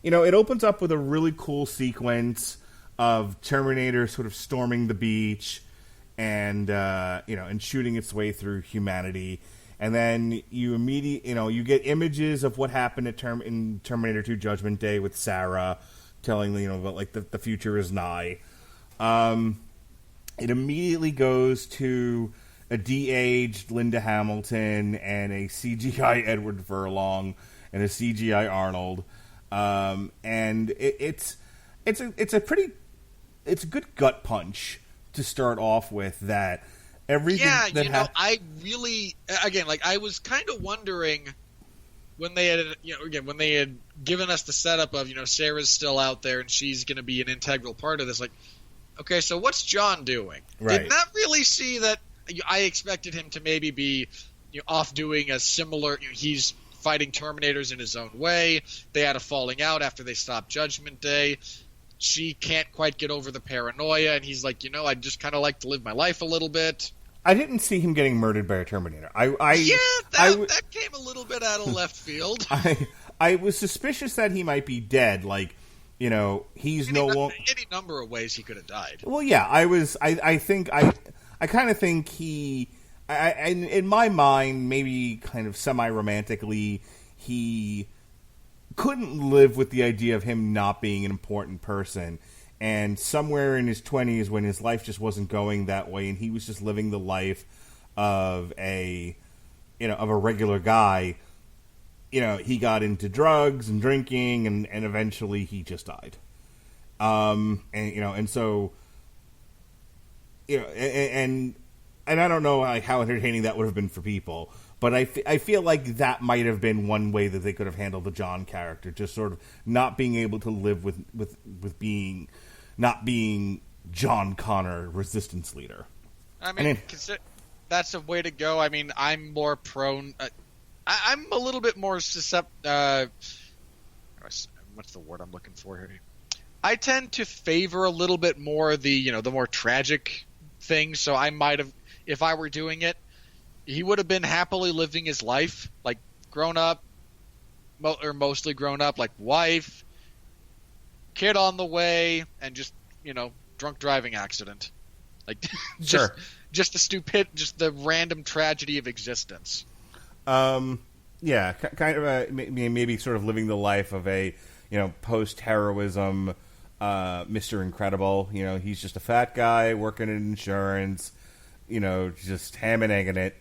It opens up with a really cool sequence of Terminator sort of storming the beach and and shooting its way through humanity. And then you you get images of what happened in Terminator 2 Judgment Day with Sarah telling about like the future is nigh. It immediately goes to a de-aged Linda Hamilton and a CGI Edward Furlong and a CGI Arnold. And it's a good gut punch to start off with that. Everything I really, again, like I was kind of wondering when they had given us the setup of, Sarah's still out there and she's going to be an integral part of this. Like, okay, so what's John doing? Right. Did not really see that. I expected him to maybe be off doing a similar. He's fighting Terminators in his own way. They had a falling out after they stopped Judgment Day. She can't quite get over the paranoia, and he's like, I'd just kind of like to live my life a little bit. I didn't see him getting murdered by a Terminator. That came a little bit out of left field. I was suspicious that he might be dead. Like, he's no longer any number of ways he could have died. Well, yeah, I kind of think he, in my mind, maybe kind of semi-romantically, he couldn't live with the idea of him not being an important person. And somewhere in his 20s, when his life just wasn't going that way, and he was just living the life of a regular guy, he got into drugs and drinking, and eventually he just died. And so. And I don't know how entertaining that would have been for people, but I feel like that might have been one way that they could have handled the John character, just sort of not being able to live with not being John Connor, resistance leader. I mean, that's a way to go. I mean, I'm more prone. I'm a little bit more susceptible. What's the word I'm looking for here? I tend to favor a little bit more the more tragic things. So I might have, if I were doing it, he would have been happily living his life, like grown up, or mostly grown up, like wife, kid on the way, and just drunk driving accident, like just the random tragedy of existence. Yeah, kind of maybe sort of living the life of a post heroism. Mr. Incredible, he's just a fat guy working in insurance, just ham and egging it.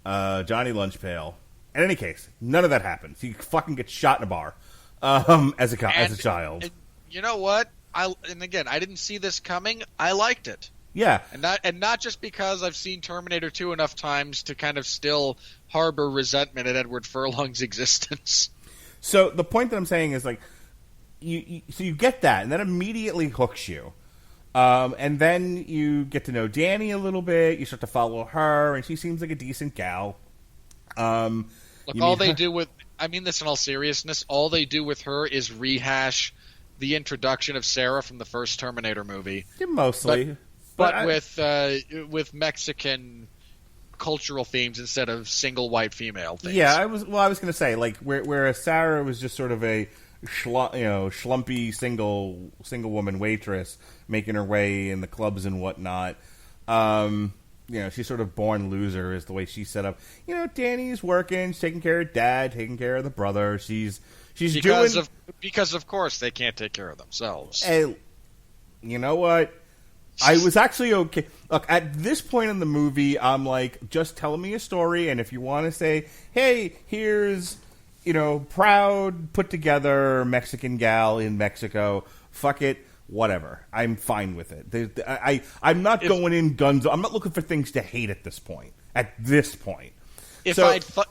Johnny Lunchpail. In any case, none of that happens. He fucking gets shot in a bar as a child. And you know what? I didn't see this coming. I liked it. Yeah, and not just because I've seen Terminator 2 enough times to kind of still harbor resentment at Edward Furlong's existence. So the point that I'm saying is like. So you get that, and that immediately hooks you. And then you get to know Danny a little bit. You start to follow her, and she seems like a decent gal. Look, all they do with... I mean this in all seriousness. All they do with her is rehash the introduction of Sarah from the first Terminator movie. Yeah, mostly. But with Mexican cultural themes instead of single white female themes. Yeah, I was going to say, like, whereas Sarah was just sort of a... schlumpy single woman waitress making her way in the clubs and whatnot. She's sort of born loser is the way she's set up. Danny's working, she's taking care of dad, taking care of the brother. She's because of course they can't take care of themselves. Hey, you know what? I was actually okay. Look, at this point in the movie, I'm like, just tell me a story, and if you want to say, hey, here's proud, put-together Mexican gal in Mexico. Fuck it. Whatever. I'm fine with it. I'm not going in guns. I'm not looking for things to hate at this point. If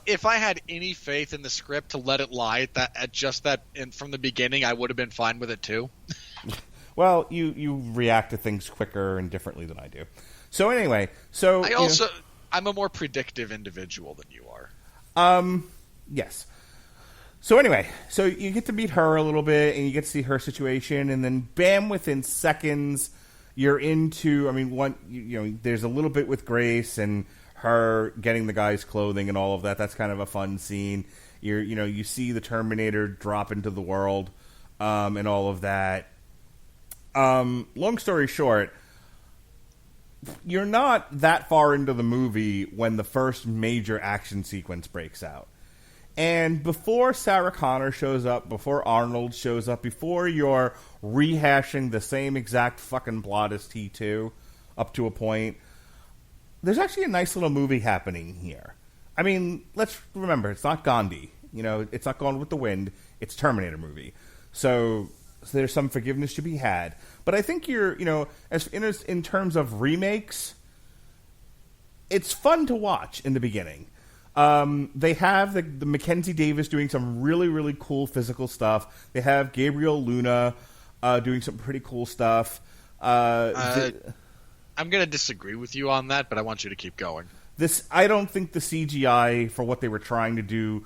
if I had any faith in the script to let it lie at just that and from the beginning, I would have been fine with it too. Well, you react to things quicker and differently than I do. So anyway, I'm a more predictive individual than you are. Yes. So anyway, so you get to meet her a little bit, and you get to see her situation, and then bam, within seconds, you're into. I mean, there's a little bit with Grace and her getting the guy's clothing and all of that. That's kind of a fun scene. You see the Terminator drop into the world, and all of that. Long story short, you're not that far into the movie when the first major action sequence breaks out. And before Sarah Connor shows up, before Arnold shows up, before you're rehashing the same exact fucking plot as T2 up to a point, there's actually a nice little movie happening here. I mean, let's remember, it's not Gandhi. It's not Gone with the Wind. It's Terminator movie. So there's some forgiveness to be had. But I think as in terms of remakes, it's fun to watch in the beginning. They have the Mackenzie Davis doing some really, really cool physical stuff. They have Gabriel Luna doing some pretty cool stuff. I'm going to disagree with you on that, but I want you to keep going. I don't think the CGI for what they were trying to do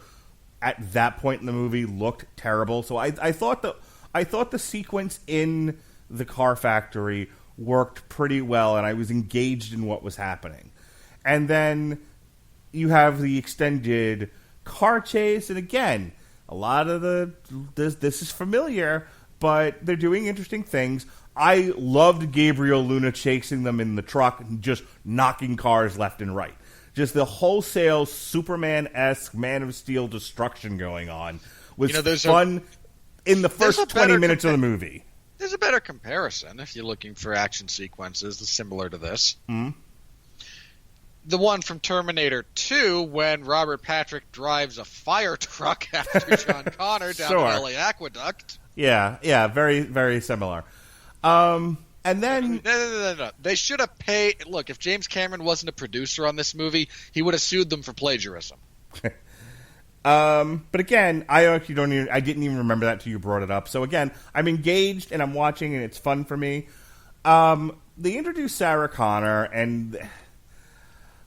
at that point in the movie looked terrible. So I thought the sequence in the car factory worked pretty well, and I was engaged in what was happening. And then you have the extended car chase, and again, a lot of this is familiar, but they're doing interesting things. I loved Gabriel Luna chasing them in the truck and just knocking cars left and right. Just the wholesale Superman-esque Man of Steel destruction going on was fun in the first 20 minutes of the movie. There's a better comparison if you're looking for action sequences similar to this. Mm-hmm. The one from Terminator 2 when Robert Patrick drives a fire truck after John Connor down the LA Aqueduct. Yeah, very, very similar. And then... No. They should have paid... Look, if James Cameron wasn't a producer on this movie, he would have sued them for plagiarism. But again, I didn't even remember that till you brought it up. So again, I'm engaged and I'm watching and it's fun for me. They introduced Sarah Connor and...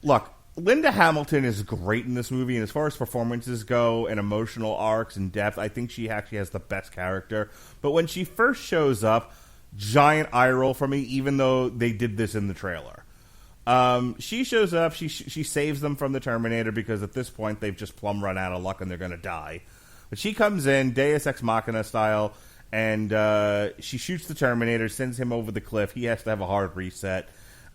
Look, Linda Hamilton is great in this movie, and as far as performances go and emotional arcs and depth, I think she actually has the best character. But when she first shows up, giant eye roll for me, even though they did this in the trailer. She shows up, she saves them from the Terminator because at this point they've just plumb run out of luck and they're going to die. But she comes in, Deus Ex Machina style, and she shoots the Terminator, sends him over the cliff. He has to have a hard reset.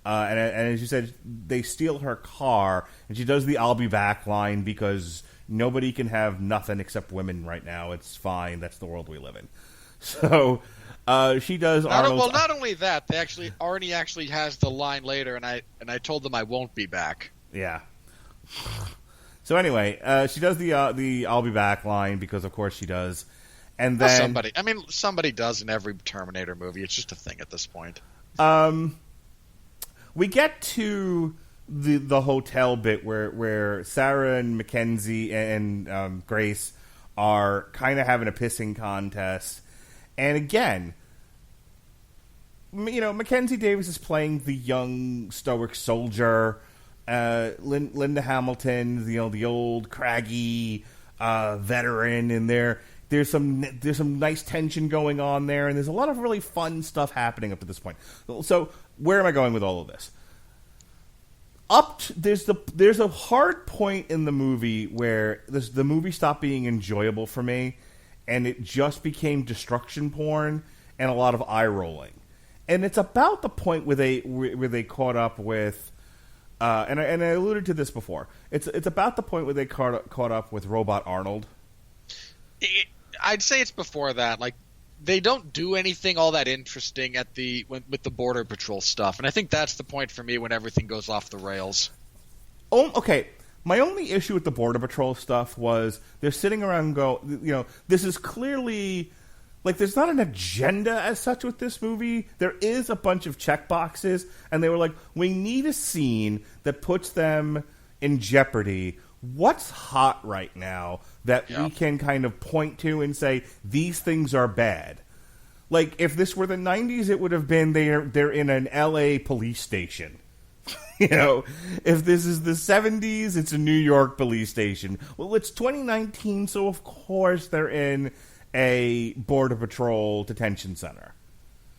And as you said, they steal her car, and she does the "I'll be back" line because nobody can have nothing except women right now. It's fine. That's the world we live in. So she does. Not only that, Arnie actually has the line later, and I told them I won't be back. Yeah. So anyway, she does the "I'll be back" line because of course she does, and then somebody does in every Terminator movie. It's just a thing at this point. We get to the hotel bit where Sarah and Mackenzie and Grace are kind of having a pissing contest. And again, Mackenzie Davis is playing the young stoic soldier. Linda Hamilton, the old craggy veteran, and there's some nice tension going on there, and there's a lot of really fun stuff happening up to this point. So where am I going with all of this? There's a hard point in the movie where the movie stopped being enjoyable for me, and it just became destruction porn and a lot of eye rolling. And it's about the point where they caught up with, and I alluded to this before. It's about the point where they caught up with Robot Arnold. I'd say it's before that. Like, they don't do anything all that interesting with the Border Patrol stuff, and I think that's the point for me when everything goes off the rails. Oh, okay. My only issue with the Border Patrol stuff was they're sitting around and this is clearly, like, there's not an agenda as such with this movie. There is a bunch of checkboxes, and they were like, we need a scene that puts them in jeopardy. what's hot right now that we can kind of point to and say, these things are bad. Like, if this were the 90s, it would have been they're in an LA police station. You know, if this is the 70s, it's a New York police station. Well, it's 2019, so of course they're in a Border Patrol detention center.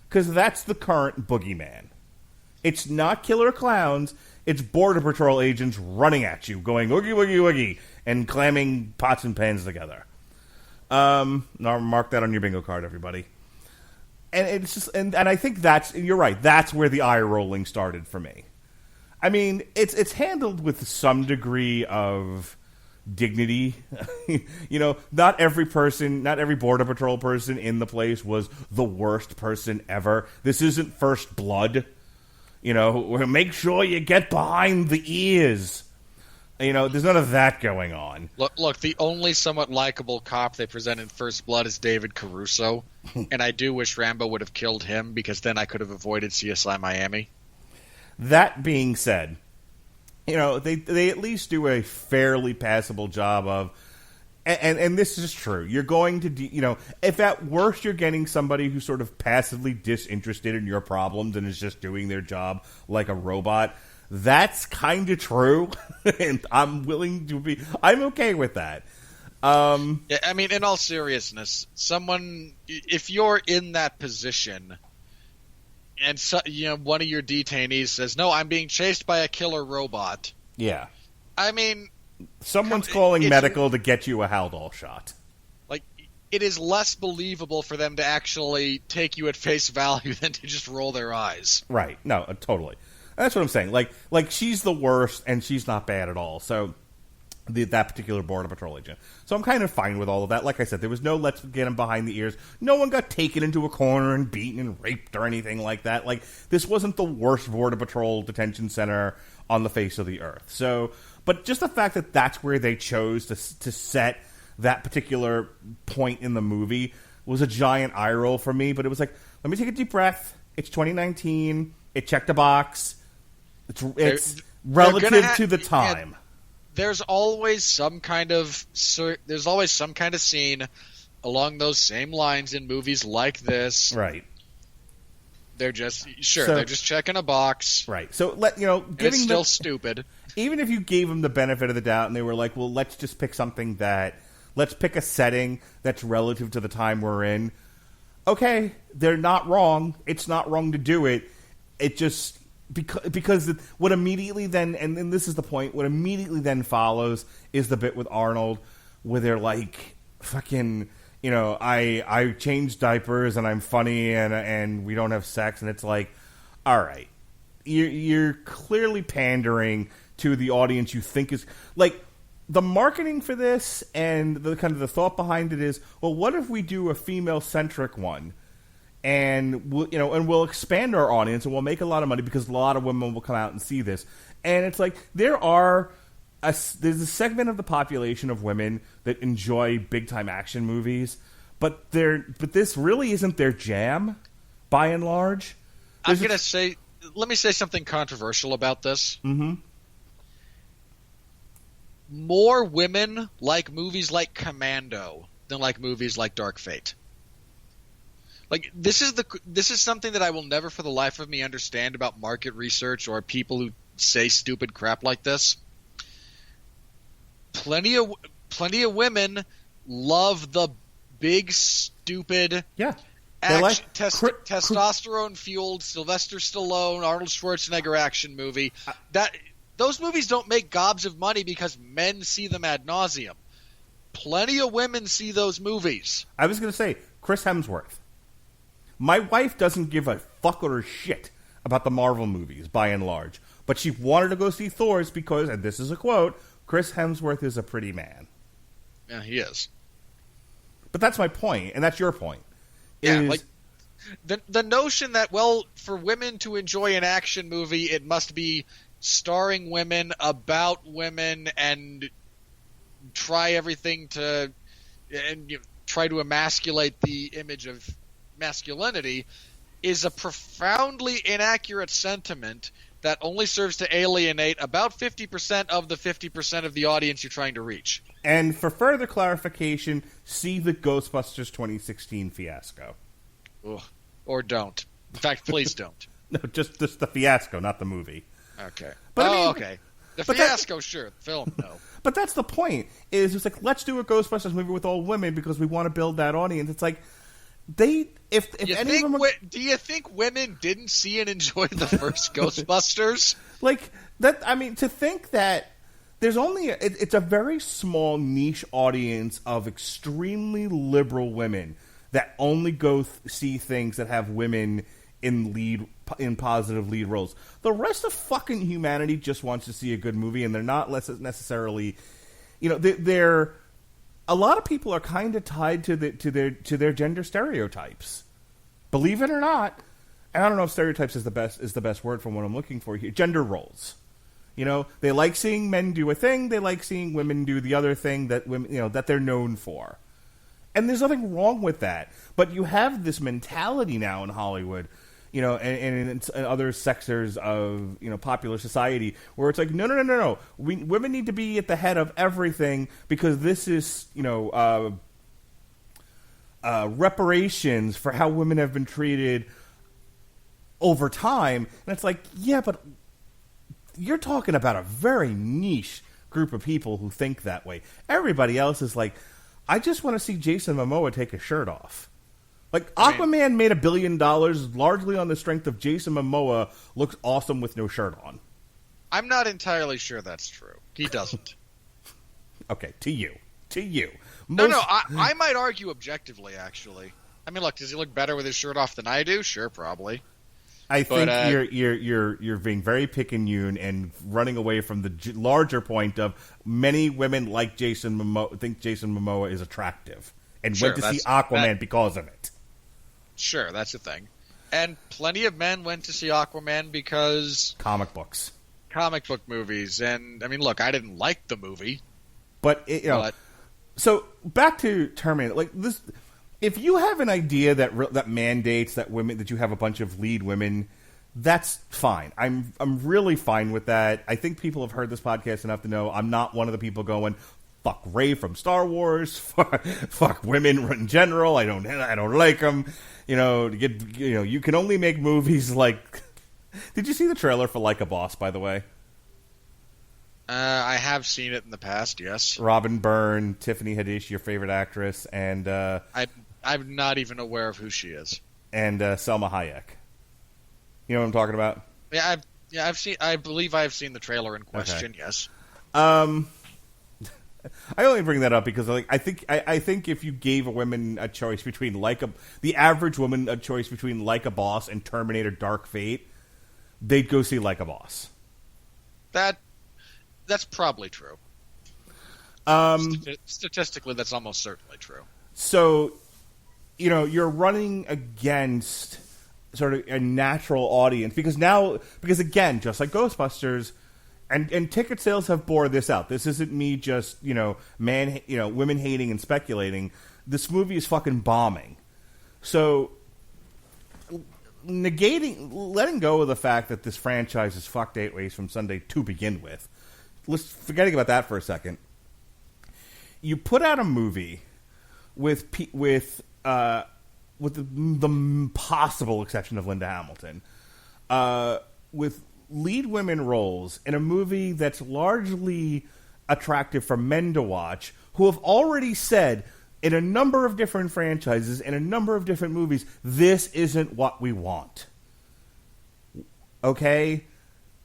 Because that's the current boogeyman. It's not killer clowns, it's Border Patrol agents running at you, going oogie woogie woogie, and clamming pots and pans together. Now mark that on your bingo card, everybody. And it's just, and I think you're right, that's where the eye rolling started for me. I mean, it's handled with some degree of dignity. You know, not every Border Patrol person in the place was the worst person ever. This isn't First Blood. You know, make sure you get behind the ears. You know, there's none of that going on. Look, the only somewhat likable cop they present in First Blood is David Caruso, and I do wish Rambo would have killed him, because then I could have avoided CSI Miami. That being said, you know, they at least do a fairly passable job of, and this is true, you're going to, you know, if at worst you're getting somebody who's sort of passively disinterested in your problems and is just doing their job like a robot, that's kind of true, and I'm okay with that. Yeah, I mean, in all seriousness, if you're in that position, and one of your detainees says, "No, I'm being chased by a killer robot." Yeah, I mean, someone's calling medical to get you a Haldol shot. Like, it is less believable for them to actually take you at face value than to just roll their eyes. Right? No, totally. That's what I'm saying. Like she's the worst, and she's not bad at all. So that particular Border Patrol agent. So I'm kind of fine with all of that. Like I said, there was no let's get him behind the ears. No one got taken into a corner and beaten and raped or anything like that. Like, this wasn't the worst Border Patrol detention center on the face of the earth. So, but just the fact that that's where they chose to set that particular point in the movie was a giant eye roll for me. But it was like, let me take a deep breath. It's 2019. It checked a box. It's relative to the time. There's always some kind of scene along those same lines in movies like this. Right. They're just they're just checking a box. Right. So it's still stupid. Even if you gave them the benefit of the doubt and they were like, well, let's just pick let's pick a setting that's relative to the time we're in. Okay, they're not wrong. It's not wrong to do it. It just because what immediately then, and this is the point, what immediately then follows is the bit with Arnold where they're like, fucking, you know, I changed diapers and I'm funny and we don't have sex, and it's like, all right, you're clearly pandering to the audience you think is like. The marketing for this and the kind of the thought behind it is, well, what if we do a female-centric one, and we'll expand our audience and we'll make a lot of money because a lot of women will come out and see this. And it's like there's a segment of the population of women that enjoy big-time action movies, but this really isn't their jam, by and large. Let me say something controversial about this. Mm-hmm. More women like movies like Commando than like movies like Dark Fate. Like, this is something that I will never for the life of me understand about market research or people who say stupid crap like this. Plenty of women love the big, stupid, testosterone-fueled Sylvester Stallone, Arnold Schwarzenegger action movie. Those movies don't make gobs of money because men see them ad nauseum. Plenty of women see those movies. I was going to say, Chris Hemsworth. My wife doesn't give a fuck or shit about the Marvel movies, by and large. But she wanted to go see Thor's because, and this is a quote, Chris Hemsworth is a pretty man. Yeah, he is. But that's my point, and that's your point. Like, the notion that, well, for women to enjoy an action movie, it must be starring women, about women, and try everything to try to emasculate the image of masculinity is a profoundly inaccurate sentiment that only serves to alienate about 50% of the 50% of the audience you're trying to reach. And for further clarification, see the Ghostbusters 2016 fiasco. Ugh. Or don't. In fact, please don't. No, just the fiasco, not the movie. Okay. But okay. The fiasco, sure. The film, no. But that's the point. Is it's like, let's do a Ghostbusters movie with all women because we want to build that audience. It's like if any of them were, do you think women didn't see and enjoy the first Ghostbusters? Like that, I mean, to think that there's only it's a very small niche audience of extremely liberal women that only go see things that have women in positive lead roles. The rest of fucking humanity just wants to see a good movie, and they're not necessarily, they're a lot of people are kind of tied to their gender stereotypes. Believe it or not, and I don't know if stereotypes is the best word for what I'm looking for here. Gender roles. They like seeing men do a thing. They like seeing women do the other thing that women, that they're known for. And there's nothing wrong with that. But you have this mentality now in Hollywood, and in other sectors of popular society where it's like, no. Women need to be at the head of everything because this is reparations for how women have been treated over time. And it's like, yeah, but you're talking about a very niche group of people who think that way. Everybody else is like, I just want to see Jason Momoa take his shirt off. Like, Aquaman made $1 billion largely on the strength of Jason Momoa looks awesome with no shirt on. I'm not entirely sure that's true. He doesn't. Okay, to you. No, I might argue objectively, actually. I mean, look, does he look better with his shirt off than I do? Sure, probably. I think you're being very picayune and running away from the larger point of many women like Jason Momoa think Jason Momoa is attractive and went to see Aquaman because of it. Sure, that's the thing. And plenty of men went to see Aquaman because comic book movies. And I mean, look, I didn't like the movie, but so back to Terminator, like this. If you have an idea that mandates that you have a bunch of lead women, that's fine. I'm really fine with that. I think people have heard this podcast enough to know I'm not one of the people going, fuck Rey from Star Wars, fuck women in general. I don't like them. You can only make movies like. Did you see the trailer for Like a Boss, by the way? I have seen it in the past, yes. Robin Byrne, Tiffany Haddish, your favorite actress, and I'm not even aware of who she is. And Selma Hayek. You know what I'm talking about? I've seen. I believe I have seen the trailer in question. Okay. Yes. I only bring that up because I think if you gave a woman a choice between the average woman a choice between Like a Boss and Terminator: Dark Fate, they'd go see Like a Boss. That's probably true. Statistically, that's almost certainly true. So, you're running against sort of a natural audience because again, just like Ghostbusters, and ticket sales have bore this out. This isn't me just women hating and speculating. This movie is fucking bombing. So, letting go of the fact that this franchise is fucked 8 ways from Sunday to begin with. Forgetting about that for a second. You put out a movie with the possible exception of Linda Hamilton, with lead women roles in a movie that's largely attractive for men to watch, who have already said in a number of different franchises, in a number of different movies, this isn't what we want. Okay?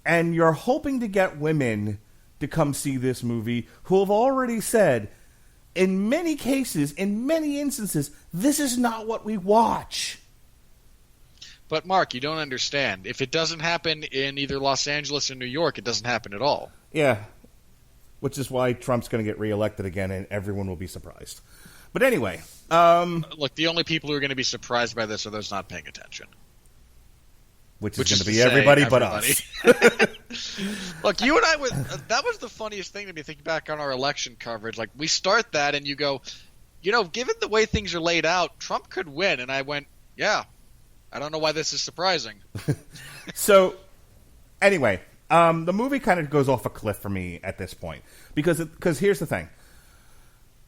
And you're hoping to get women to come see this movie who have already said, in many cases, in many instances, this is not what we watch. But Mark, you don't understand. If it doesn't happen in either Los Angeles or New York, it doesn't happen at all. Yeah. Which is why Trump's going to get reelected again, and everyone will be surprised. But anyway. Look, the only people who are going to be surprised by this are those not paying attention. Which is going to be everybody but us. Look, you and I that was the funniest thing to me thinking back on our election coverage. Like, we start that and you go, given the way things are laid out, Trump could win. And I went, yeah, I don't know why this is surprising. So, Anyway, the movie kind of goes off a cliff for me at this point because here's the thing: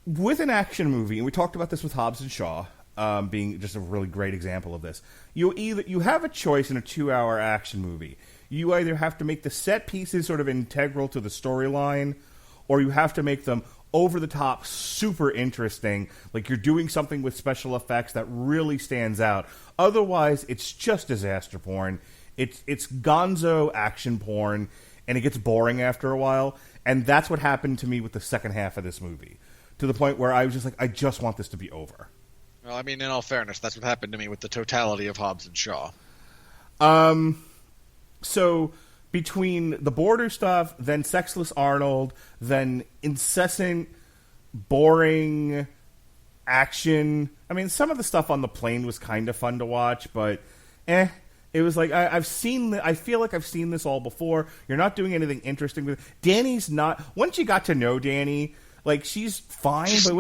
with an action movie, and we talked about this with Hobbs and Shaw, being just a really great example of this. You have a choice in a 2-hour action movie. You either have to make the set pieces sort of integral to the storyline, or you have to make them over the top, super interesting, like you're doing something with special effects that really stands out. Otherwise, it's just disaster porn. It's gonzo action porn, and it gets boring after a while. And that's what happened to me with the second half of this movie, to the point where I was just like, I just want this to be over. Well, I mean, in all fairness, that's what happened to me with the totality of Hobbs and Shaw. So between the border stuff, then Sexless Arnold, then incessant, boring action. I mean, some of the stuff on the plane was kind of fun to watch, but it was like I feel like I've seen this all before. You're not doing anything interesting with it. Danny's not. Once you got to know Danny, like, she's fine, but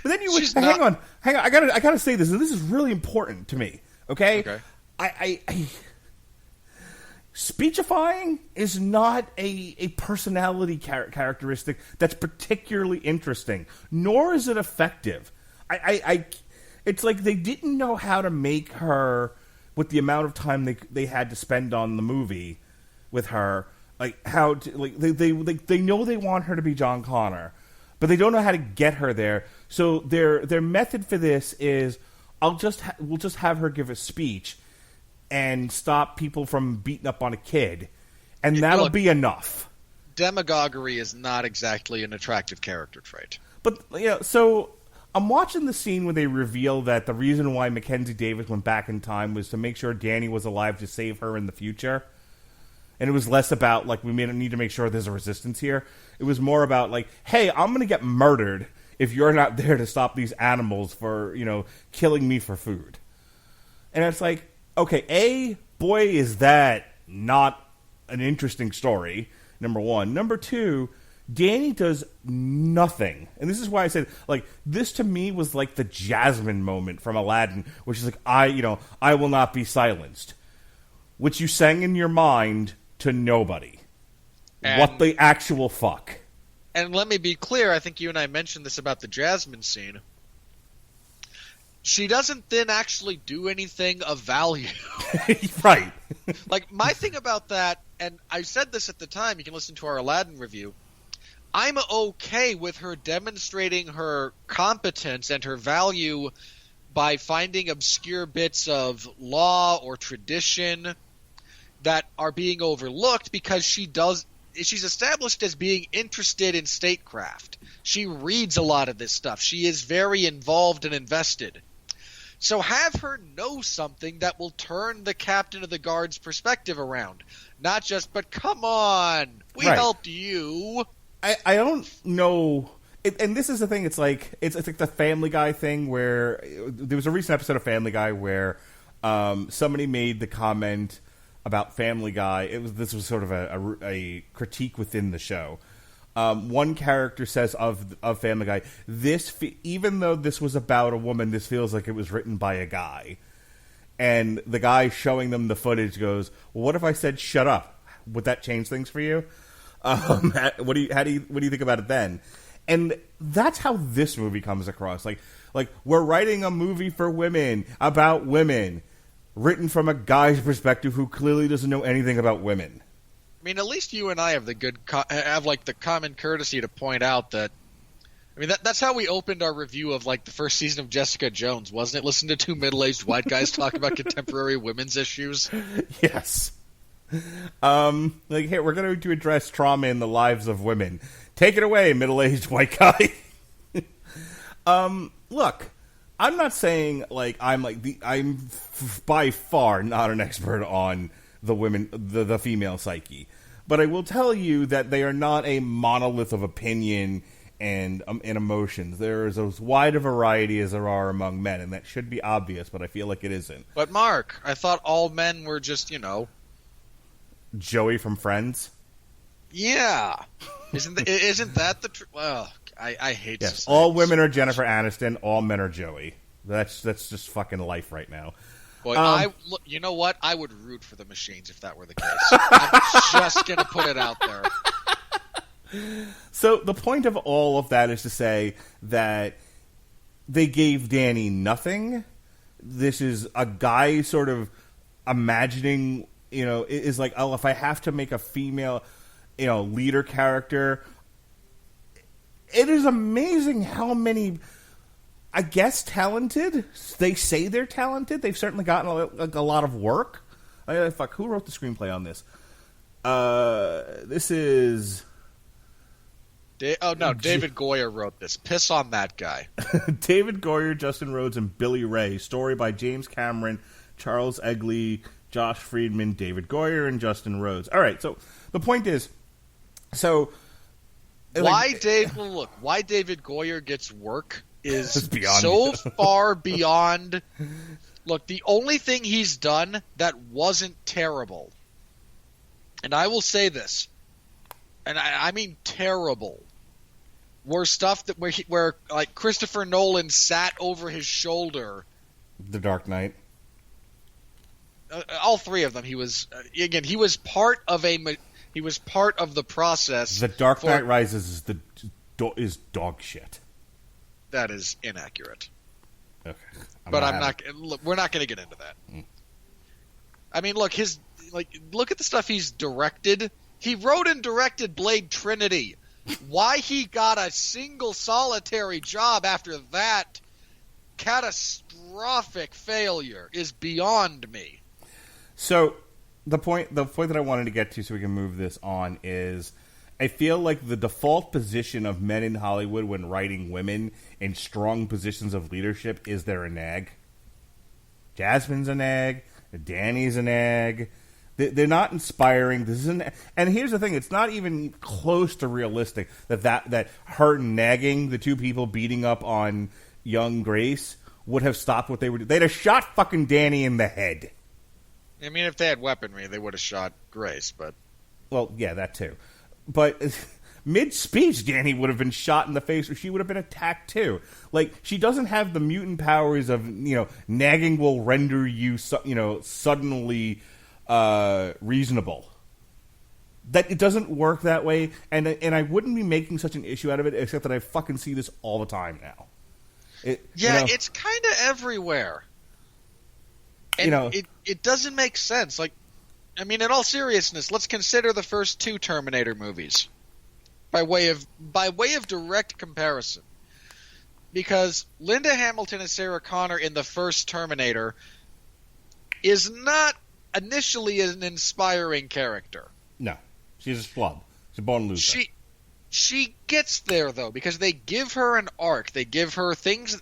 then you would hang on. I gotta say this, and this is really important to me. Okay. I speechifying is not a personality characteristic that's particularly interesting, nor is it effective. It's like they didn't know how to make her, with the amount of time they had to spend on the movie with her, like how to, like they know they want her to be John Connor, but they don't know how to get her there. So their method for this is we'll just have her give a speech and stop people from beating up on a kid, and that'll be enough. Demagoguery is not exactly an attractive character trait. But so I'm watching the scene where they reveal that the reason why Mackenzie Davis went back in time was to make sure Danny was alive to save her in the future. And it was less about, like, we need to make sure there's a resistance here. It was more about, like, hey, I'm going to get murdered if you're not there to stop these animals for, killing me for food. And it's like, okay, boy, is that not an interesting story, number one. Number two, Danny does nothing. And this is why I said, like, this to me was like the Jasmine moment from Aladdin, which is like, I will not be silenced. Which you sang in your mind to nobody. And what the actual fuck? And let me be clear, I think you and I mentioned this about the Jasmine scene. She doesn't then actually do anything of value. Right. Like, my thing about that, and I said this at the time, you can listen to our Aladdin review, I'm okay with her demonstrating her competence and her value by finding obscure bits of law or tradition that are being overlooked because she's established as being interested in statecraft. She reads a lot of this stuff. She is very involved and invested. So have her know something that will turn the captain of the guard's perspective around. Not just, but come on, we helped you. I don't know. And this is the thing. It's like the Family Guy thing where there was a recent episode of Family Guy where somebody made the comment about Family Guy. This was sort of a critique within the show. One character says of Family Guy, even though this was about a woman, this feels like it was written by a guy. And the guy showing them the footage goes, well, "What if I said shut up? Would that change things for you?" What do you think about it then? And that's how this movie comes across. Like we're writing a movie for women about women, written from a guy's perspective who clearly doesn't know anything about women. I mean, at least you and I have the common courtesy to point out that. I mean, that's how we opened our review of like the first season of Jessica Jones, wasn't it? Listen to two middle-aged white guys talk about contemporary women's issues. Yes. Hey, we're going to address trauma in the lives of women. Take it away, middle-aged white guy. Look, I'm not saying I'm by far not an expert on the female psyche, but I will tell you that they are not a monolith of opinion and emotions. There is as wide a variety as there are among men, and that should be obvious, but I feel like it isn't. But Mark, I thought all men were just, Joey from Friends? Yeah. Isn't that the truth? Well, I hate society. All women are Jennifer Aniston, all men are Joey. That's just fucking life right now. Boy, look, you know what? I would root for the machines if that were the case. I'm just going to put it out there. So the point of all of that is to say that they gave Danny nothing. This is a guy sort of imagining, is like, oh, if I have to make a female, leader character. It is amazing how many, I guess, talented. They say they're talented. They've certainly gotten a lot of work. Who wrote the screenplay on this? This is... David Goyer wrote this. Piss on that guy. David Goyer, Justin Rhodes, and Billy Ray. Story by James Cameron, Charles Egley, Josh Friedman, David Goyer, and Justin Rhodes. All right, so the point is, why David Goyer gets work is beyond so far beyond. Look, the only thing he's done that wasn't terrible, and I will say this, and I mean terrible, were stuff that where like Christopher Nolan sat over his shoulder. The Dark Knight. All three of them. He was part of the process. The Dark Knight Rises is dog shit. That is inaccurate. Okay, we're not going to get into that. I mean, look at the stuff he's directed. He wrote and directed Blade Trinity. Why he got a single solitary job after that catastrophic failure is beyond me. So the point that I wanted to get to so we can move this on is I feel like the default position of men in Hollywood when writing women in strong positions of leadership is they're a nag. Jasmine's a nag. Danny's a nag. They're not inspiring. And here's the thing: it's not even close to realistic that her nagging the two people beating up on young Grace would have stopped what they were doing. They'd have shot fucking Danny in the head. I mean, if they had weaponry, they would have shot Grace. But well, yeah, that too. But mid-speech, Danny would have been shot in the face, or she would have been attacked too. Like, she doesn't have the mutant powers of nagging will render you suddenly. Reasonable. That it doesn't work that way, and I wouldn't be making such an issue out of it, except that I fucking see this all the time now. It's kind of everywhere, and it doesn't make sense. Like, I mean, in all seriousness, let's consider the first two Terminator movies by way of direct comparison, because Linda Hamilton and Sarah Connor in the first Terminator is not initially an inspiring character. No. She's a schlub. She's a born loser. She gets there, though, because they give her an arc. They give her things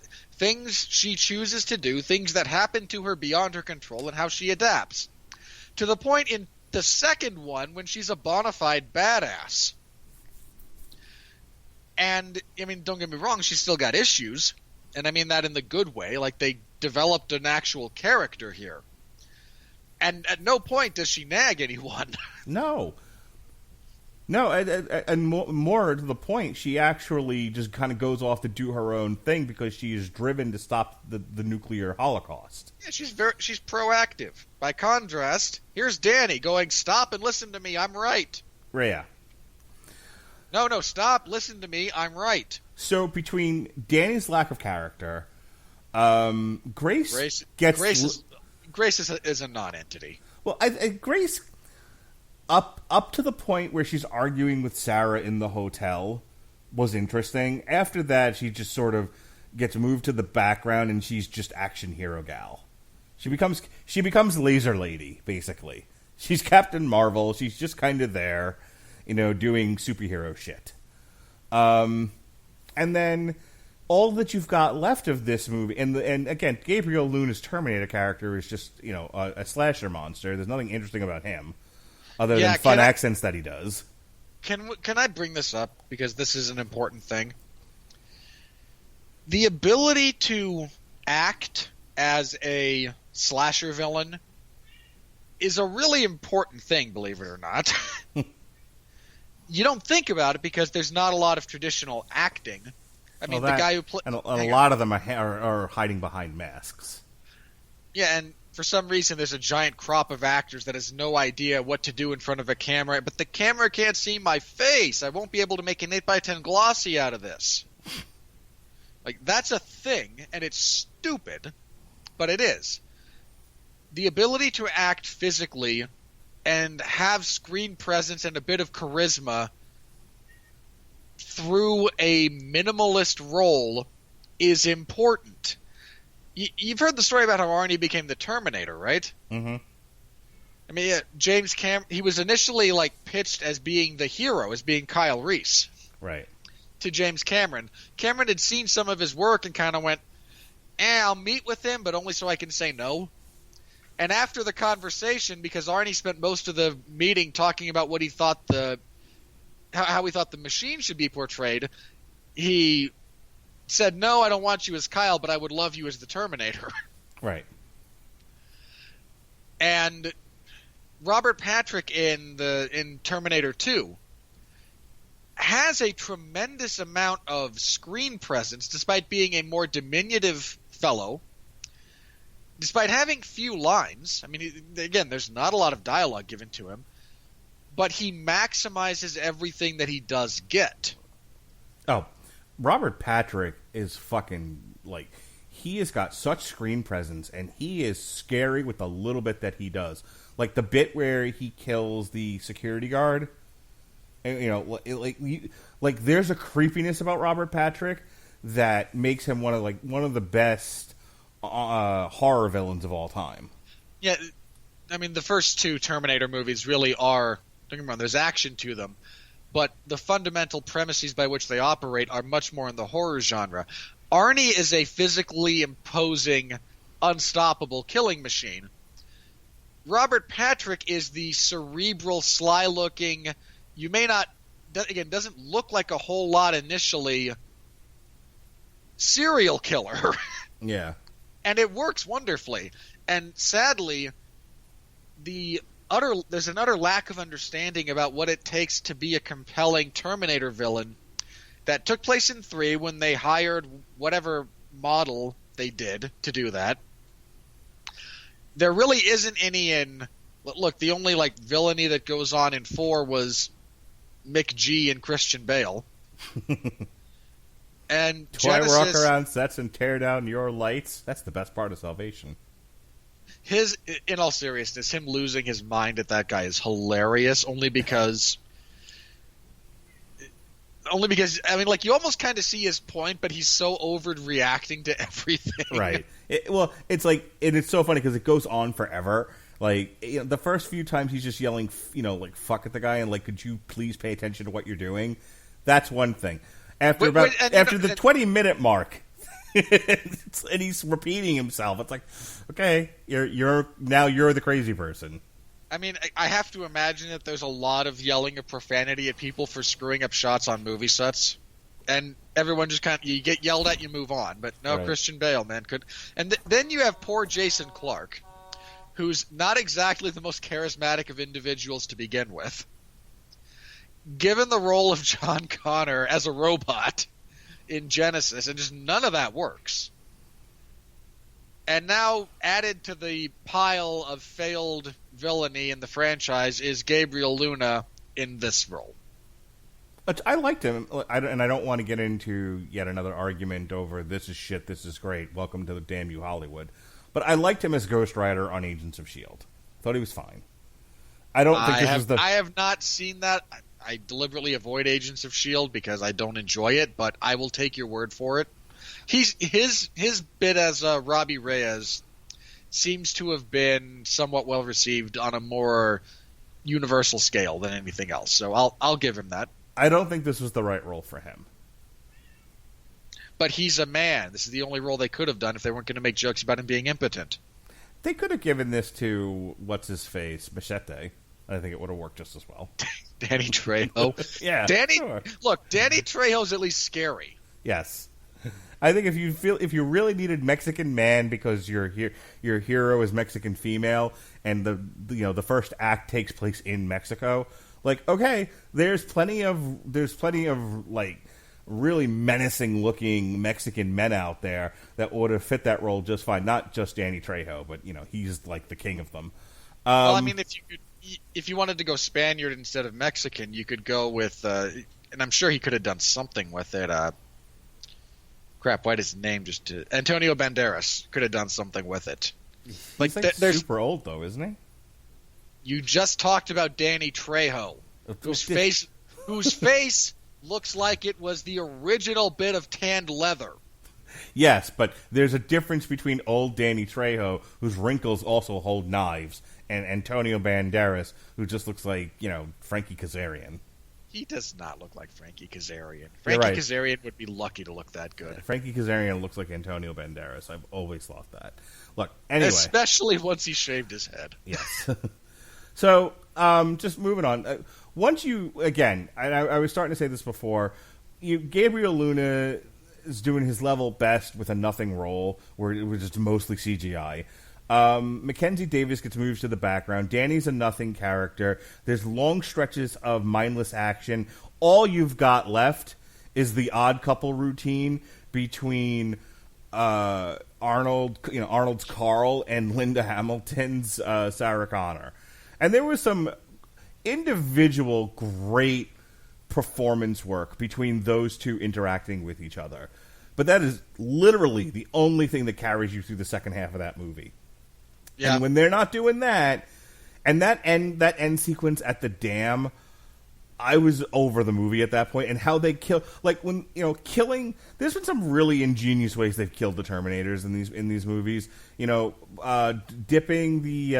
she chooses to do, things that happen to her beyond her control, and how she adapts. To the point in the second one when she's a bona fide badass. And, I mean, don't get me wrong, she's still got issues. And I mean that in the good way. Like, they developed an actual character here. And at no point does she nag anyone. No, and more to the point, she actually just kind of goes off to do her own thing because she is driven to stop the nuclear holocaust. Yeah, she's proactive. By contrast, here's Danny going, "Stop and listen to me. I'm right." Yeah. No, stop. Listen to me. I'm right. So between Danny's lack of character, Grace is a non-entity. Well, Grace, up to the point where she's arguing with Sarah in the hotel, was interesting. After that, she just sort of gets moved to the background, and she's just action hero gal. She becomes Laser Lady, basically. She's Captain Marvel. She's just kind of there, doing superhero shit. And then all that you've got left of this movie, and again, Gabriel Luna's Terminator character is just a slasher monster. There's nothing interesting about him, other than fun accents that he does. Can I bring this up because this is an important thing? The ability to act as a slasher villain is a really important thing, believe it or not. You don't think about it because there's not a lot of traditional acting. I mean, the guy who plays... And a lot of them are hiding behind masks. Yeah, and for some reason there's a giant crop of actors that has no idea what to do in front of a camera, but the camera can't see my face. I won't be able to make an 8x10 glossy out of this. Like, that's a thing, and it's stupid, but it is. The ability to act physically and have screen presence and a bit of charisma through a minimalist role is important. You've heard the story about how Arnie became the Terminator, right? Mm-hmm. I mean, James Cameron, he was initially pitched as being the hero, as being Kyle Reese. Right. To James Cameron. Cameron had seen some of his work and kind of went, I'll meet with him, but only so I can say no. And after the conversation, because Arnie spent most of the meeting talking about what he thought how he thought the machine should be portrayed, he said, no, I don't want you as Kyle, but I would love you as the Terminator. Right. And Robert Patrick in Terminator 2 has a tremendous amount of screen presence, despite being a more diminutive fellow, despite having few lines. I mean, again, there's not a lot of dialogue given to him, but he maximizes everything that he does get. Oh, Robert Patrick is fucking, he has got such screen presence, and he is scary with the little bit that he does. Like the bit where he kills the security guard. And, there's a creepiness about Robert Patrick that makes him one of the best horror villains of all time. Yeah, I mean, the first two Terminator movies really are, don't get me wrong, there's action to them, but the fundamental premises by which they operate are much more in the horror genre. Arnie is a physically imposing, unstoppable killing machine. Robert Patrick is the cerebral, sly-looking, you may not, again, doesn't look like a whole lot initially, serial killer. Yeah. And it works wonderfully. And sadly, there's an utter lack of understanding about what it takes to be a compelling Terminator villain that took place in 3 when they hired whatever model they did to do that. There really isn't any in... Look, the only villainy that goes on in 4 was Mick G and Christian Bale. And walk around sets and tear down your lights. That's the best part of Salvation. In all seriousness, him losing his mind at that guy is hilarious. Only because I mean, you almost kind of see his point, but he's so overreacting to everything. Right. It's and it's so funny because it goes on forever. The first few times he's just yelling, fuck at the guy and could you please pay attention to what you're doing? That's one thing. After the 20-minute mark, and he's repeating himself. It's okay, you're the crazy person. I mean, I have to imagine that there's a lot of yelling of profanity at people for screwing up shots on movie sets, and everyone just you get yelled at, you move on. But no, right. Christian Bale, man, could. And then you have poor Jason Clarke, who's not exactly the most charismatic of individuals to begin with. Given the role of John Connor as a robot in Genesis, and just none of that works. And now added to the pile of failed villainy in the franchise is Gabriel Luna in this role. I liked him, and I don't want to get into yet another argument over this is shit, this is great, welcome to the damn you Hollywood. But I liked him as Ghost Rider on Agents of S.H.I.E.L.D. Thought he was fine. I have not seen that. I deliberately avoid Agents of S.H.I.E.L.D. because I don't enjoy it, but I will take your word for it. His bit as Robbie Reyes seems to have been somewhat well received on a more universal scale than anything else. So I'll give him that. I don't think this was the right role for him. But he's a man. This is the only role they could have done if they weren't going to make jokes about him being impotent. They could have given this to what's-his-face, Machete. I think it would have worked just as well. Danny Trejo. Yeah, sure. Look, Danny Trejo's at least scary. Yes. I think if you really needed Mexican man because your hero is Mexican female and the first act takes place in Mexico, okay, there's plenty of really menacing-looking Mexican men out there that would have fit that role just fine. Not just Danny Trejo, but he's like the king of them. Well, I mean, if you wanted to go Spaniard instead of Mexican, you could go with, and I'm sure he could have done something with it. Crap, why is his name just Antonio Banderas could have done something with it. He's like super old though, isn't he? You just talked about Danny Trejo, whose face looks like it was the original bit of tanned leather. Yes, but there's a difference between old Danny Trejo, whose wrinkles also hold knives, and Antonio Banderas, who just looks like, Frankie Kazarian. He does not look like Frankie Kazarian. Right. Kazarian would be lucky to look that good. Frankie Kazarian looks like Antonio Banderas. I've always thought that. Look, anyway. Especially once he shaved his head. Yes. So, just moving on. Once you, again, I was starting to say this before, Gabriel Luna is doing his level best with a nothing role, where it was just mostly CGI. Mackenzie Davis gets moved to the background. Danny's a nothing character. There's long stretches of mindless action. All you've got left is the odd couple routine between Arnold's Carl and Linda Hamilton's Sarah Connor. And there was some individual great performance work between those two interacting with each other. But that is literally the only thing that carries you through the second half of that movie. Yeah. And when they're not doing that, and that end sequence at the dam, I was over the movie at that point. And how they kill, like when killing. There's been some really ingenious ways they've killed the Terminators in these movies. Dipping the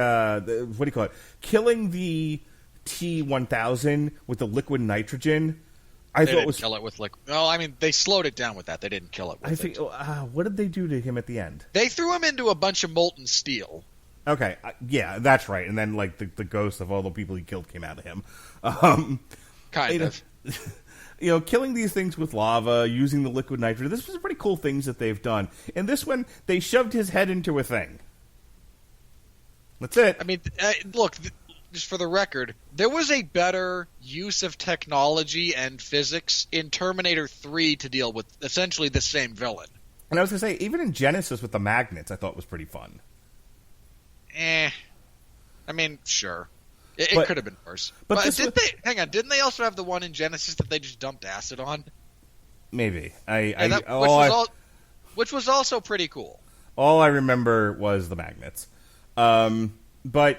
what do you call it? Killing the T-1000 with the liquid nitrogen. They didn't kill it with liquid. Well, I mean, they slowed it down with that. They didn't kill it with it. What did they do to him at the end? They threw him into a bunch of molten steel. Okay, yeah, that's right. And then, like, the ghost of all the people he killed came out of him. Kind of. Killing these things with lava, using the liquid nitrogen. This was pretty cool things that they've done. In this one, they shoved his head into a thing. That's it. I mean, look, just for the record, there was a better use of technology and physics in Terminator 3 to deal with essentially the same villain. And I was going to say, even in Genesis with the magnets, I thought was pretty fun. I mean, sure. It could have been worse. But didn't they also have the one in Genesis that they just dumped acid on? Maybe. Which was also pretty cool. All I remember was the magnets. But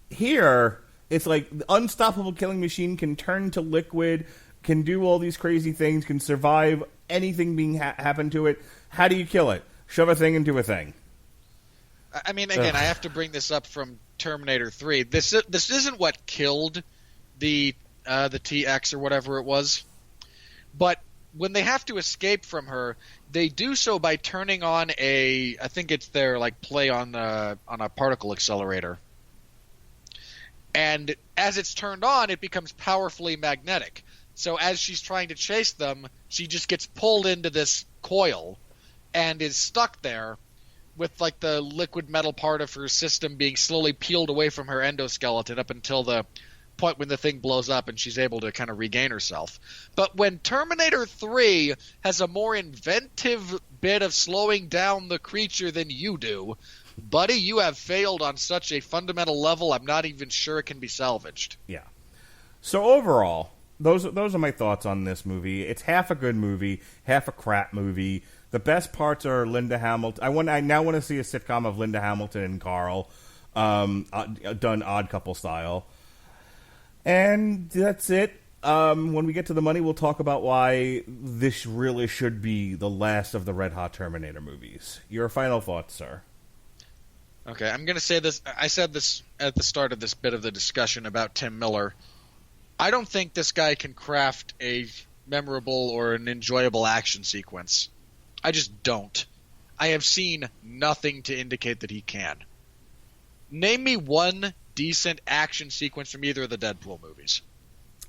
here, it's like the unstoppable killing machine can turn to liquid, can do all these crazy things, can survive anything being happen to it. How do you kill it? Shove a thing into a thing. I mean, again, I have to bring this up from Terminator 3. This isn't what killed the TX or whatever it was, but when they have to escape from her, they do so by turning on I think it's their play on a particle accelerator, and as it's turned on, it becomes powerfully magnetic. So as she's trying to chase them, she just gets pulled into this coil and is stuck there, with the liquid metal part of her system being slowly peeled away from her endoskeleton up until the point when the thing blows up and she's able to kind of regain herself. But when Terminator 3 has a more inventive bit of slowing down the creature than you do, buddy, you have failed on such a fundamental level, I'm not even sure it can be salvaged. Yeah. So overall, those are my thoughts on this movie. It's half a good movie, half a crap movie. The best parts are Linda Hamilton. I now want to see a sitcom of Linda Hamilton and Carl, done Odd Couple style. And that's it. When we get to the money, we'll talk about why this really should be the last of the Red Hot Terminator movies. Your final thoughts, sir? Okay, I'm going to say this. I said this at the start of this bit of the discussion about Tim Miller. I don't think this guy can craft a memorable or an enjoyable action sequence. I just don't. I have seen nothing to indicate that he can. Name me one decent action sequence from either of the Deadpool movies.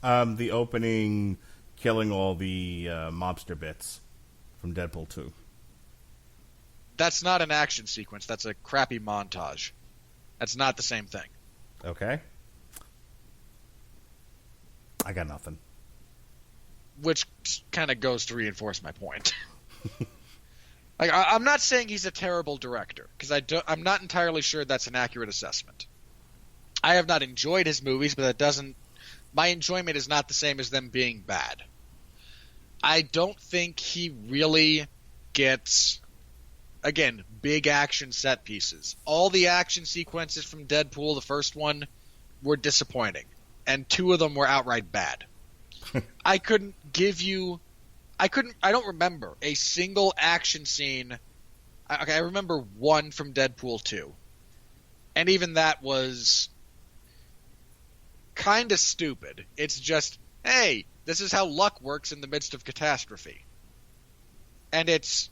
The opening, killing all the mobster bits from Deadpool 2. That's not an action sequence. That's a crappy montage. That's not the same thing. Okay. I got nothing. which kind of goes to reinforce my point. Like, I'm not saying he's a terrible director, because I'm not entirely sure that's an accurate assessment. I have not enjoyed his movies, but my enjoyment is not the same as them being bad. I don't think he really gets, again, big action set pieces. All the action sequences from Deadpool, the first one, were disappointing, and 2 of them were outright bad. I don't remember a single action scene. Okay, I remember one from Deadpool 2. And even that was kind of stupid. It's just, hey, this is how luck works in the midst of catastrophe. And it's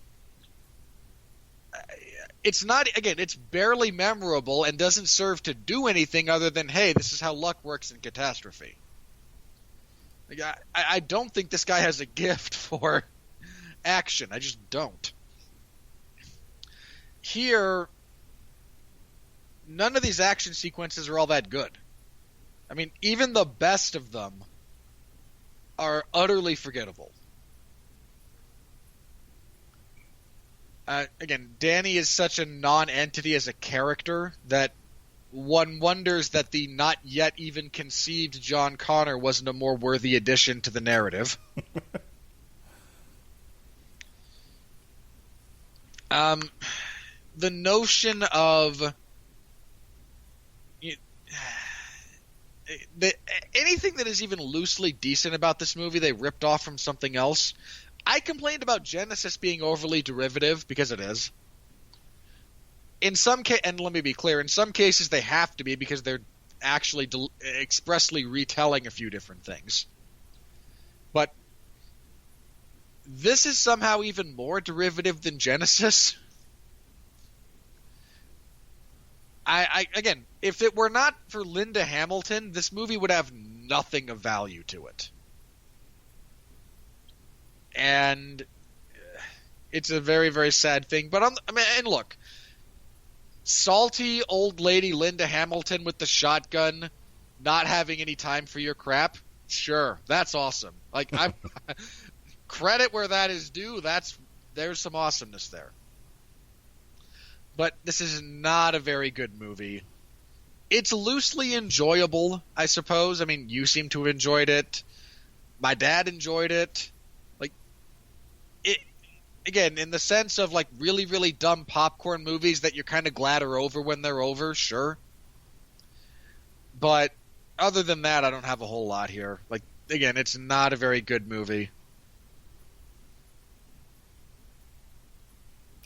not, again, it's barely memorable and doesn't serve to do anything other than, hey, this is how luck works in catastrophe. Like, I don't think this guy has a gift for action. I just don't. Here, none of these action sequences are all that good. I mean, even the best of them are utterly forgettable. Again, Danny is such a non-entity as a character that one wonders that the not yet even conceived John Connor wasn't a more worthy addition to the narrative. The notion of anything that is even loosely decent about this movie, they ripped off from something else. I complained about Genesis being overly derivative, because it is. In some and let me be clear, in some cases they have to be, because they're actually expressly retelling a few different things. But this is somehow even more derivative than Genesis. Again, if it were not for Linda Hamilton, this movie would have nothing of value to it. And it's a very, very sad thing. But and look, salty old lady Linda Hamilton with the shotgun, not having any time for your crap. Sure, that's awesome. Like, I'm credit where that is due. There's some awesomeness there. But this is not a very good movie. It's loosely enjoyable, I suppose. I mean, you seem to have enjoyed it. My dad enjoyed it. Like, it again, in the sense of, like, really, really dumb popcorn movies that you're kind of glad are over when they're over, sure. But other than that, I don't have a whole lot here. Like, again, it's not a very good movie.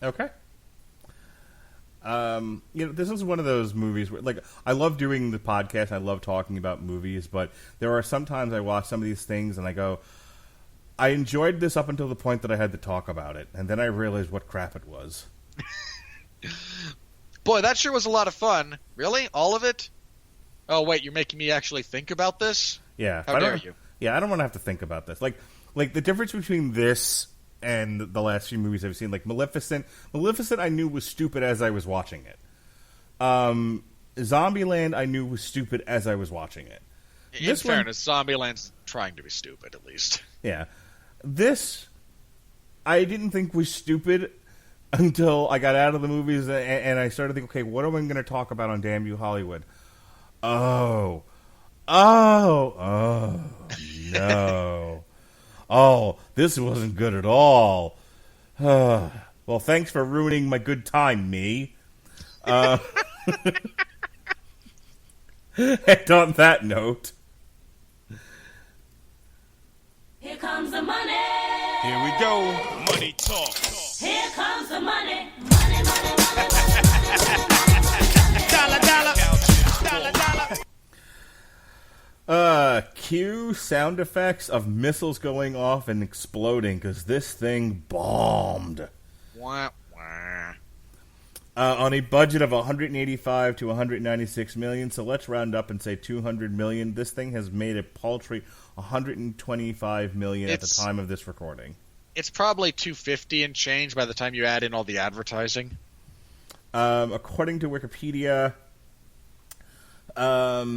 Okay. This is one of those movies where, like, I love doing the podcast. I love talking about movies, but there are sometimes I watch some of these things and I go, I enjoyed this up until the point that I had to talk about it, and then I realized what crap it was. Boy, that sure was a lot of fun. Really? All of it? Oh, wait, you're making me actually think about this? Yeah. How dare you? Yeah, I don't want to have to think about this. Like the difference between this and the last few movies I've seen, like Maleficent. Maleficent I knew was stupid as I was watching it. Zombieland I knew was stupid as I was watching it. In fairness, Zombieland's trying to be stupid, at least. Yeah. This, I didn't think was stupid until I got out of the movies and I started thinking, okay, what am I going to talk about on Damn You Hollywood? Oh, no. Oh, this wasn't good at all. Well, thanks for ruining my good time, me. And on that note, here comes the money. Here we go. Money talk. Here comes the money. Money, money, money, money. Dollar, dollar. Dollar, dollar. Cue sound effects of missiles going off and exploding, because this thing bombed. Wah, wah. On a budget of 185 to 196 million, so let's round up and say 200 million. This thing has made a paltry 125 million at the time of this recording. It's probably 250 and change by the time you add in all the advertising. According to Wikipedia, Yes,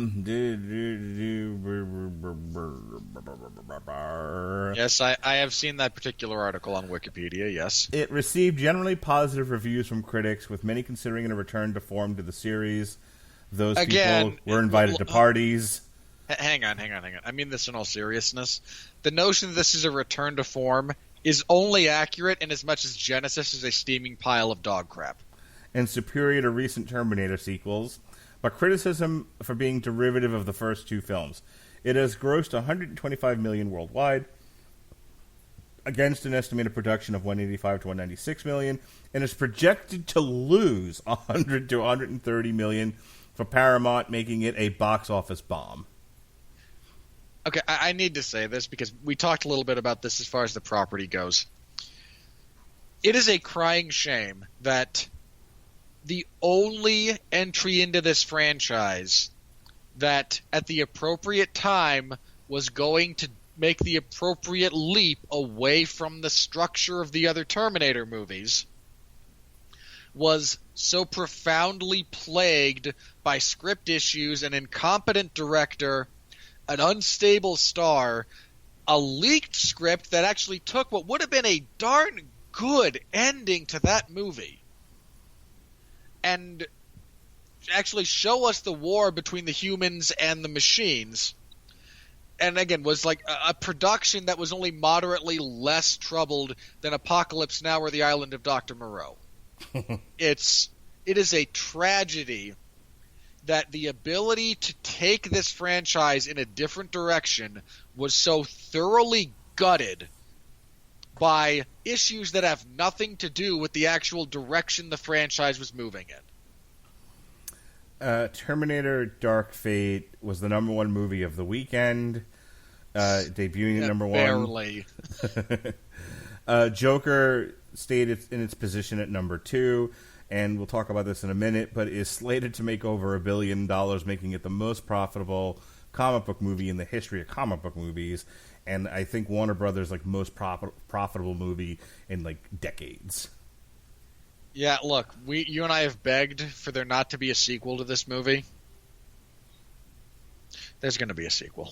I have seen that particular article on Wikipedia, yes. It received generally positive reviews from critics, with many considering it a return to form to the series. Those Again, people were invited to parties. Hang on. I mean this in all seriousness. The notion that this is a return to form is only accurate in as much as Genesis is a steaming pile of dog crap. And superior to recent Terminator sequels, but criticism for being derivative of the first two films. It has grossed $125 million worldwide, against an estimated production of $185 to $196 million, and is projected to lose $100 to $130 million for Paramount, making it a box office bomb. Okay, I need to say this because we talked a little bit about this as far as the property goes. It is a crying shame that the only entry into this franchise that at the appropriate time was going to make the appropriate leap away from the structure of the other Terminator movies was so profoundly plagued by script issues, an incompetent director, an unstable star, a leaked script that actually took what would have been a darn good ending to that movie and actually show us the war between the humans and the machines. And again, was like a production that was only moderately less troubled than Apocalypse Now or The Island of Dr. Moreau. It is a tragedy that the ability to take this franchise in a different direction was so thoroughly gutted by issues that have nothing to do with the actual direction the franchise was moving in. Terminator Dark Fate was the number one movie of the weekend, debuting at number Barely. one. Joker stayed in its position at number 2, and we'll talk about this in a minute, but is slated to make over $1 billion, making it the most profitable comic book movie in the history of comic book movies, and I think Warner Brothers' most profitable movie in decades. Yeah, look, you and I have begged for there not to be a sequel to this movie. There's going to be a sequel.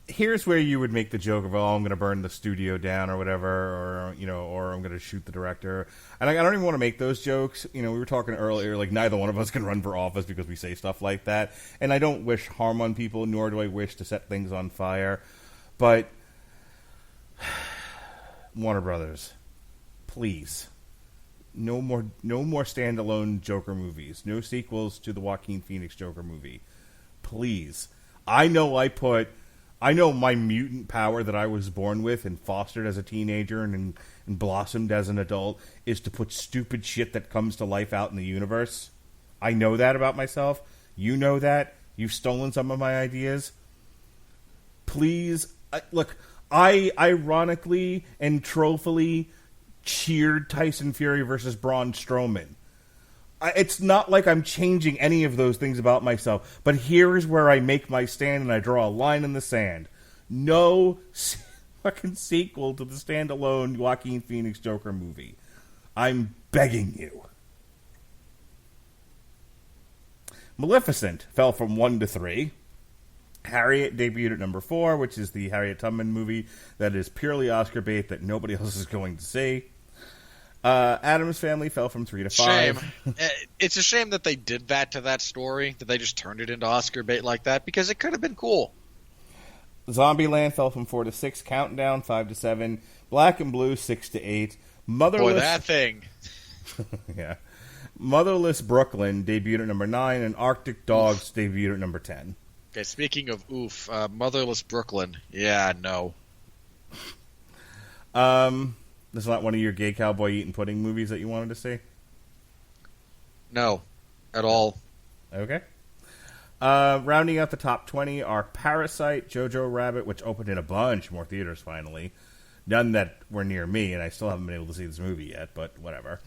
Here's where you would make the joke of, I'm going to burn the studio down or whatever, or I'm going to shoot the director. And I don't even want to make those jokes. We were talking earlier, neither one of us can run for office because we say stuff like that. And I don't wish harm on people, nor do I wish to set things on fire. But Warner Brothers, please, no more standalone Joker movies. No sequels to the Joaquin Phoenix Joker movie. Please. I know my mutant power that I was born with and fostered as a teenager and blossomed as an adult is to put stupid shit that comes to life out in the universe. I know that about myself. You know that. You've stolen some of my ideas. Please, I ironically and trollfully cheered Tyson Fury versus Braun Strowman. It's not like I'm changing any of those things about myself, but here is where I make my stand and I draw a line in the sand. No fucking sequel to the standalone Joaquin Phoenix Joker movie. I'm begging you. Maleficent fell from 1 to 3. Harriet debuted at number 4, which is the Harriet Tubman movie that is purely Oscar bait that nobody else is going to see. Addams Family fell from 3 to 5. Shame. It's a shame that they did that to that story, that they just turned it into Oscar bait like that, because it could have been cool. Zombieland fell from 4 to 6. Countdown 5 to 7. Black and Blue 6 to 8. Motherless. Boy, that thing. Yeah. Motherless Brooklyn debuted at number 9, and Arctic Dogs debuted at number 10. Okay, speaking of Motherless Brooklyn. Yeah, no. This is not one of your gay cowboy eating pudding movies that you wanted to see? No, at all. Okay. Rounding out the top 20 are Parasite, Jojo Rabbit, which opened in a bunch more theaters finally. None that were near me, and I still haven't been able to see this movie yet, but whatever.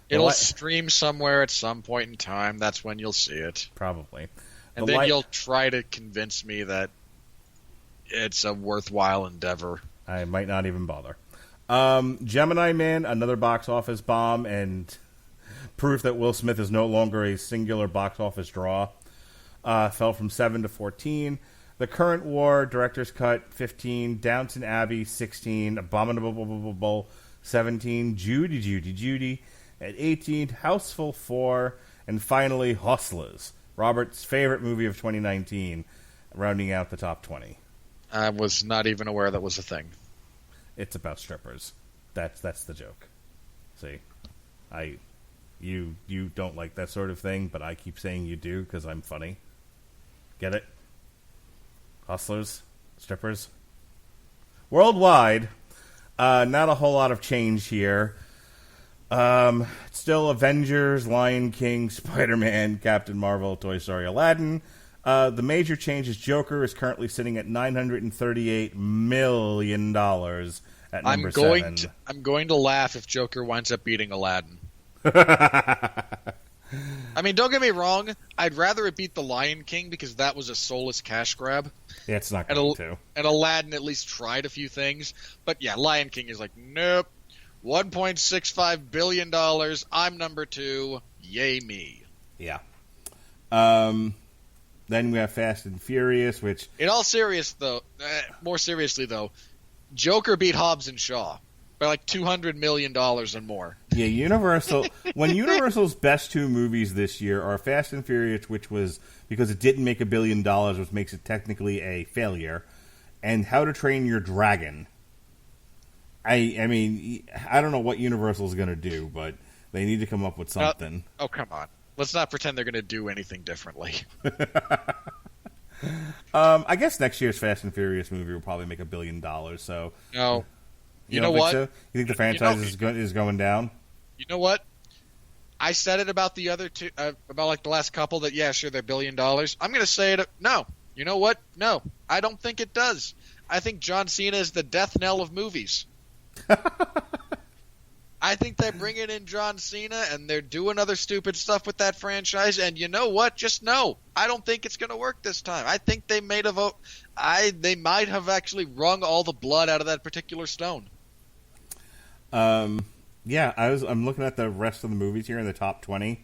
It'll stream somewhere at some point in time. That's when you'll see it. Probably. And then you'll try to convince me that it's a worthwhile endeavor. I might not even bother. Gemini Man, another box office bomb, and proof that Will Smith is no longer a singular box office draw. Fell from 7 to 14. The Current War, Director's Cut, 15. Downton Abbey, 16. Abominable, 17. Judy, at 18. Houseful, 4. And finally, Hustlers, Robert's favorite movie of 2019, rounding out the top 20. I was not even aware that was a thing. It's about strippers. That's the joke. See, you don't like that sort of thing, but I keep saying you do because I'm funny. Get it? Hustlers, strippers. Worldwide, not a whole lot of change here. Still Avengers, Lion King, Spider-Man, Captain Marvel, Toy Story, Aladdin. The major change is Joker is currently sitting at $938 million at number 7. I'm going to laugh if Joker winds up beating Aladdin. I mean, don't get me wrong. I'd rather it beat The Lion King because that was a soulless cash grab. Yeah, it's not going to. And Aladdin at least tried a few things. But yeah, Lion King is like, nope. $1.65 billion. I'm number 2. Yay me. Yeah. Then we have Fast and Furious, which... In all more seriously though, Joker beat Hobbs and Shaw by like $200 million and more. Yeah, Universal... when Universal's best 2 movies this year are Fast and Furious, which was because it didn't make $1 billion, which makes it technically a failure, and How to Train Your Dragon. I mean, I don't know what Universal's going to do, but they need to come up with something. Oh, come on. Let's not pretend they're going to do anything differently. I guess next year's Fast and Furious movie will probably make $1 billion. So no, you know what? So? You think the franchise is going down? You know what? I said it about the other 2, about like the last couple. That yeah, sure, they're $1 billion. I'm going to say it. No, you know what? No, I don't think it does. I think John Cena is the death knell of movies. I think they're bringing in John Cena and they're doing other stupid stuff with that franchise. And you know what? Just know, I don't think it's going to work this time. I think they made a vote. They might have actually wrung all the blood out of that particular stone. Yeah, I'm looking at the rest of the movies here in the top 20.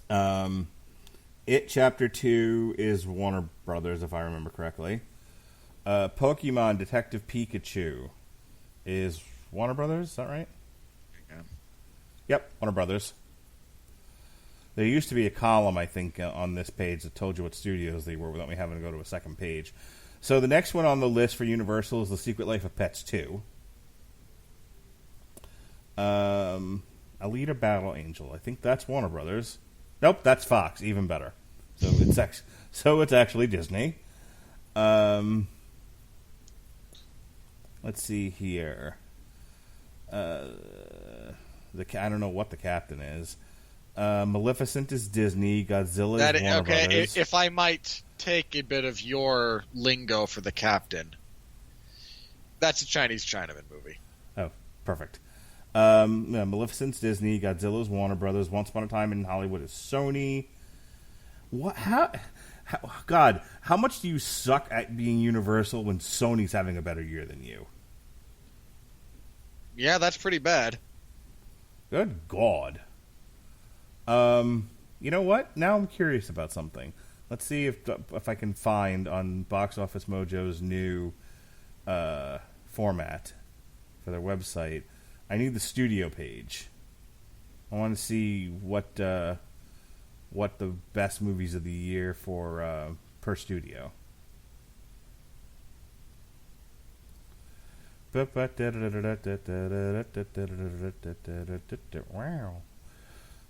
It Chapter 2 is Warner Brothers, if I remember correctly. Pokemon Detective Pikachu is Warner Brothers, is that right? Yeah. Yep, Warner Brothers. There used to be a column, I think, on this page that told you what studios they were without me having to go to a second page. So the next one on the list for Universal is The Secret Life of Pets 2. Alita Battle Angel. I think that's Warner Brothers. Nope, that's Fox. Even better. So it's actually Disney. Let's see here. I don't know what the captain is. Maleficent is Disney. Godzilla is Warner Brothers. If I might take a bit of your lingo for the captain, that's a Chinese Chinaman movie. Oh, perfect. Maleficent's Disney. Godzilla's Warner Brothers. Once Upon a Time in Hollywood is Sony. What? God, how much do you suck at being Universal when Sony's having a better year than you? Yeah, that's pretty bad. Good God. You know what? Now I'm curious about something. Let's see if I can find on Box Office Mojo's new format for their website. I need the studio page. I want to see what the best movies of the year for per studio. Wow.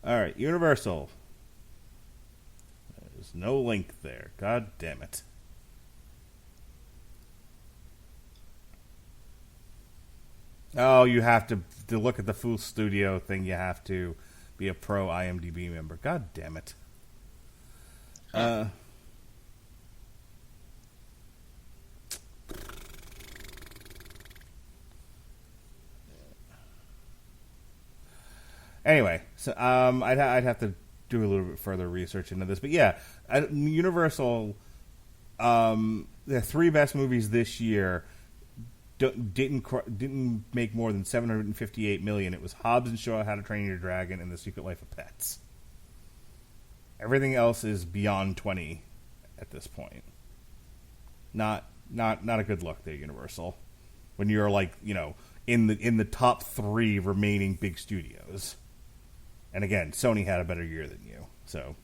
All right, Universal. There's no link there. God damn it. Oh, you have to look at the full studio thing. You have to be a pro IMDb member. God damn it. Anyway, so I'd have to do a little bit further research into this, but yeah, Universal, the 3 best movies this year didn't make more than $758 million. It was Hobbs and Shaw, How to Train Your Dragon, and The Secret Life of Pets. Everything else is beyond 20 at this point. Not a good look there, Universal. When you're like, in the top 3 remaining big studios. And again, Sony had a better year than you. So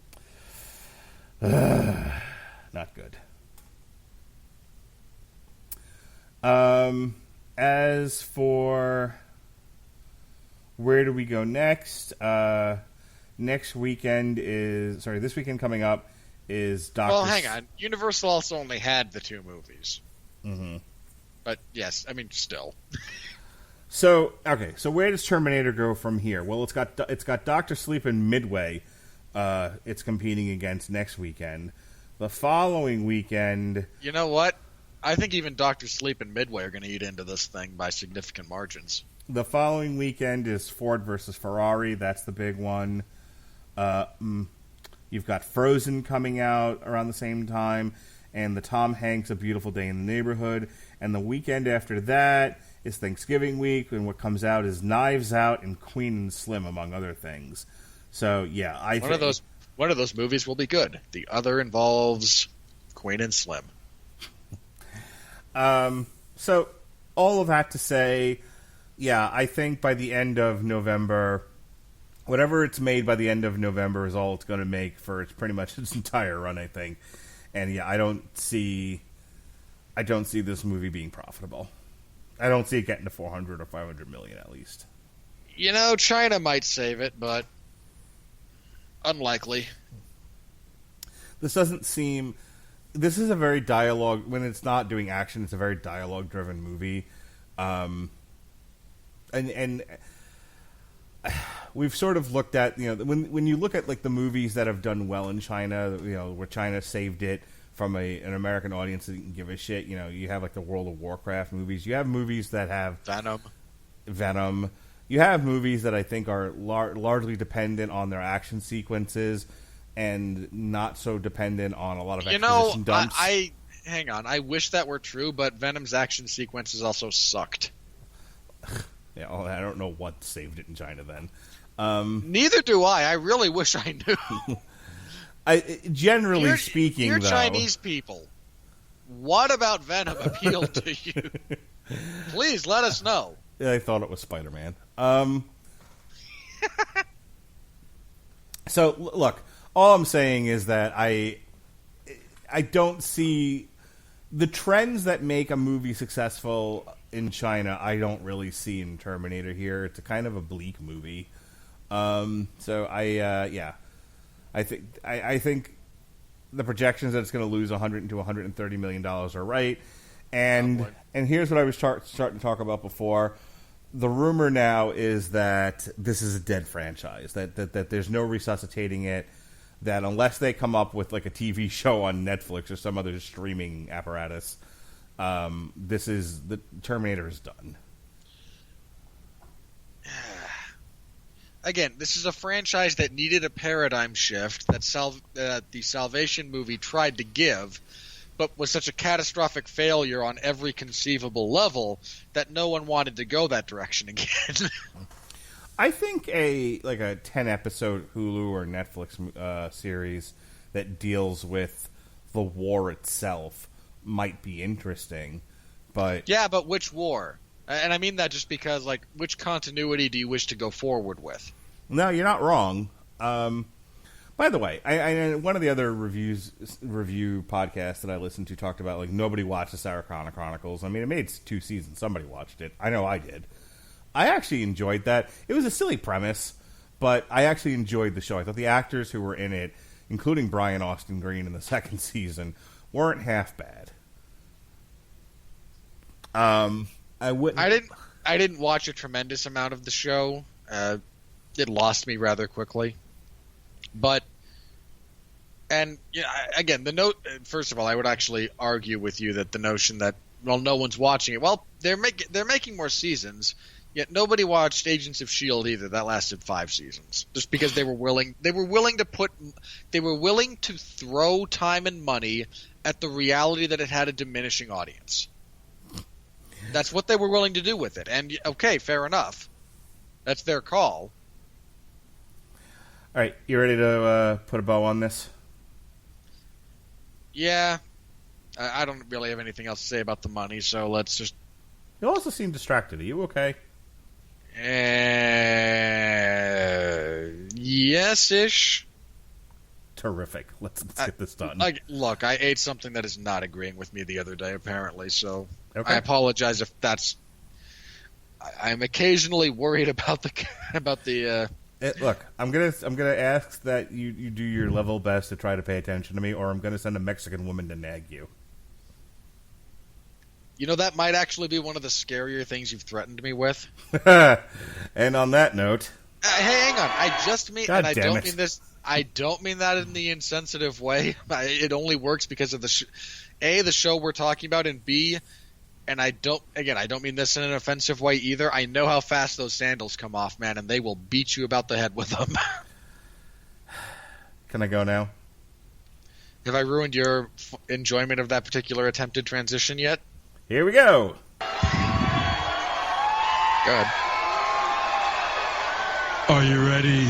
not good. As for where do we go next? This weekend coming up is Doctor. Well, hang on. Universal also only had the 2 movies. Mm-hmm. But yes, I mean, still. So where does Terminator go from here? Well, it's got Doctor Sleep and Midway. It's competing against next weekend. The following weekend, you know what? I think even Doctor Sleep and Midway are going to eat into this thing by significant margins. The following weekend is Ford versus Ferrari. That's the big one. You've got Frozen coming out around the same time, and the Tom Hanks A Beautiful Day in the Neighborhood. And the weekend after that is Thanksgiving week, and what comes out is Knives Out and Queen and Slim, among other things. So yeah, one of those movies will be good. The other involves Queen and Slim. So all of that to say, yeah, I think by the end of November, whatever it's made by the end of November is all it's going to make for pretty much its entire run, I think. And yeah, I don't see this movie being profitable. I don't see it getting to 400 or 500 million at least. China might save it, but unlikely. This is a very dialogue, when it's not doing action, it's a very dialogue driven movie. And we've sort of looked at, when you look at like the movies that have done well in China, where China saved it from an American audience that didn't give a shit. You have like the World of Warcraft movies. You have movies that have Venom. You have movies that I think are largely dependent on their action sequences and not so dependent on a lot of exposition dumps. Hang on. I wish that were true, but Venom's action sequences also sucked. Yeah, I don't know what saved it in China then. Neither do I. I really wish I knew. Generally speaking, you're though, Chinese people. What about Venom appealed to you? Please let us know. Yeah, I thought it was Spider-Man. So look, all I'm saying is that I don't see the trends that make a movie successful in China. I don't really see in Terminator here. It's a kind of a bleak movie. So I think the projections that it's going to lose $100 to $130 million are right. And here's what I was starting to talk about before. The rumor now is that this is a dead franchise, that there's no resuscitating it, that unless they come up with like a TV show on Netflix or some other streaming apparatus, the Terminator is done. Again, this is a franchise that needed a paradigm shift that the Salvation movie tried to give, but was such a catastrophic failure on every conceivable level that no one wanted to go that direction again. I think a 10-episode Hulu or Netflix series that deals with the war itself might be interesting, but yeah, but which war? And I mean that just because, like, which continuity do you wish to go forward with? No, you're not wrong. By the way, I one of the other review podcasts that I listened to talked about, like, nobody watched the Sarah Connor Chronicles. I mean, it made 2 seasons. Somebody watched it. I know I did. I actually enjoyed that. It was a silly premise, but I actually enjoyed the show. I thought the actors who were in it, including Brian Austin Green in the second season, weren't half bad. I didn't watch a tremendous amount of the show. It lost me rather quickly. But, and again, first of all, I would actually argue with you that the notion that, well, no one's watching it. Well, they're making more seasons, yet nobody watched Agents of S.H.I.E.L.D. either. That lasted 5 seasons, just because they were willing to throw time and money at the reality that it had a diminishing audience. That's what they were willing to do with it. And, okay, fair enough. That's their call. All right, you ready to put a bow on this? Yeah. I don't really have anything else to say about the money, so let's just... You also seem distracted. Are you okay? Yes-ish. Terrific. Let's get this done. Look, I ate something that is not agreeing with me the other day, apparently, so Okay. I apologize if that's... I'm occasionally worried about the Look, I'm gonna ask that you do your level best to try to pay attention to me, or I'm gonna send a Mexican woman to nag you. You know, that might actually be one of the scarier things you've threatened me with. And on that note, Hey, hang on. I just mean, God and I damn don't it. mean this. I don't mean that in the insensitive way. It only works because of the show we're talking about, and B, and I don't mean this in an offensive way either. I know how fast those sandals come off, man, and they will beat you about the head with them. can I go now? Have I ruined your enjoyment of that particular attempted transition yet? Here we go. Good. Are you ready?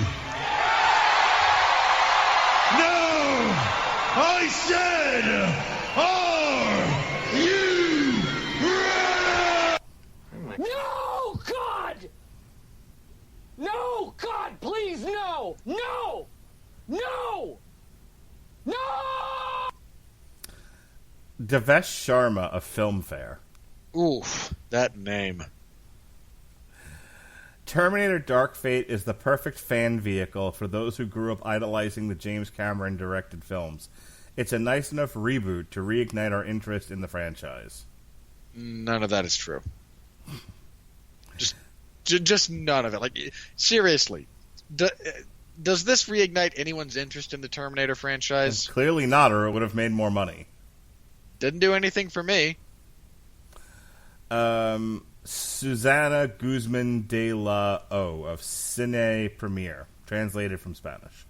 No! I said, are you ready? No, God! No, God, please, no! No! No! No! Devesh Sharma of Filmfare. Oof, that name. Terminator Dark Fate is the perfect fan vehicle for those who grew up idolizing the James Cameron directed films. It's a nice enough reboot to reignite our interest in the franchise. None of that is true. Just none of it. Like, seriously, does this reignite anyone's interest in the Terminator franchise? Clearly not, or it would have made more money. Didn't do anything for me. Susana Guzman de la O of Cine Premier, translated from Spanish.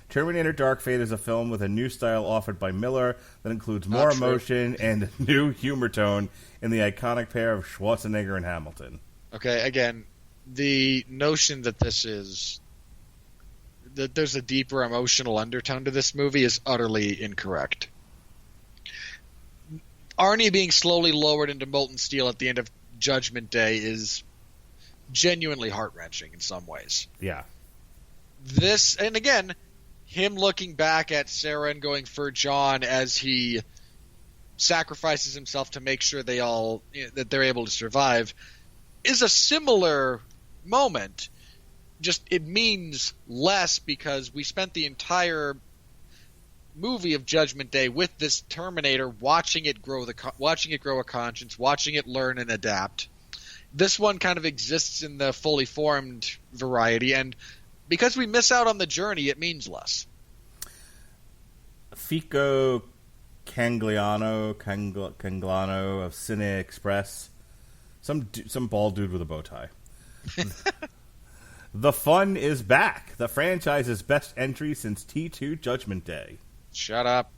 Terminator Dark Fate is a film with a new style offered by Miller that includes more Not true. emotion and a new humor tone in the iconic pair of Schwarzenegger and Hamilton. Okay, again, the notion that there's a deeper emotional undertone to this movie is utterly incorrect. Arnie being slowly lowered into molten steel at the end of Judgment Day is genuinely heart-wrenching in some ways. Yeah. This, and again, him looking back at Sarah and going for John as he sacrifices himself to make sure that they're able to survive, is a similar moment. Just it means less because we spent the entire movie of Judgment Day with this Terminator, watching it grow a conscience, watching it learn and adapt. This one kind of exists in the fully formed variety, and because we miss out on the journey, it means less. Fico Cangliano of Cine Express, some bald dude with a bow tie. The fun is back. The franchise's best entry since T2 Judgment Day. Shut up.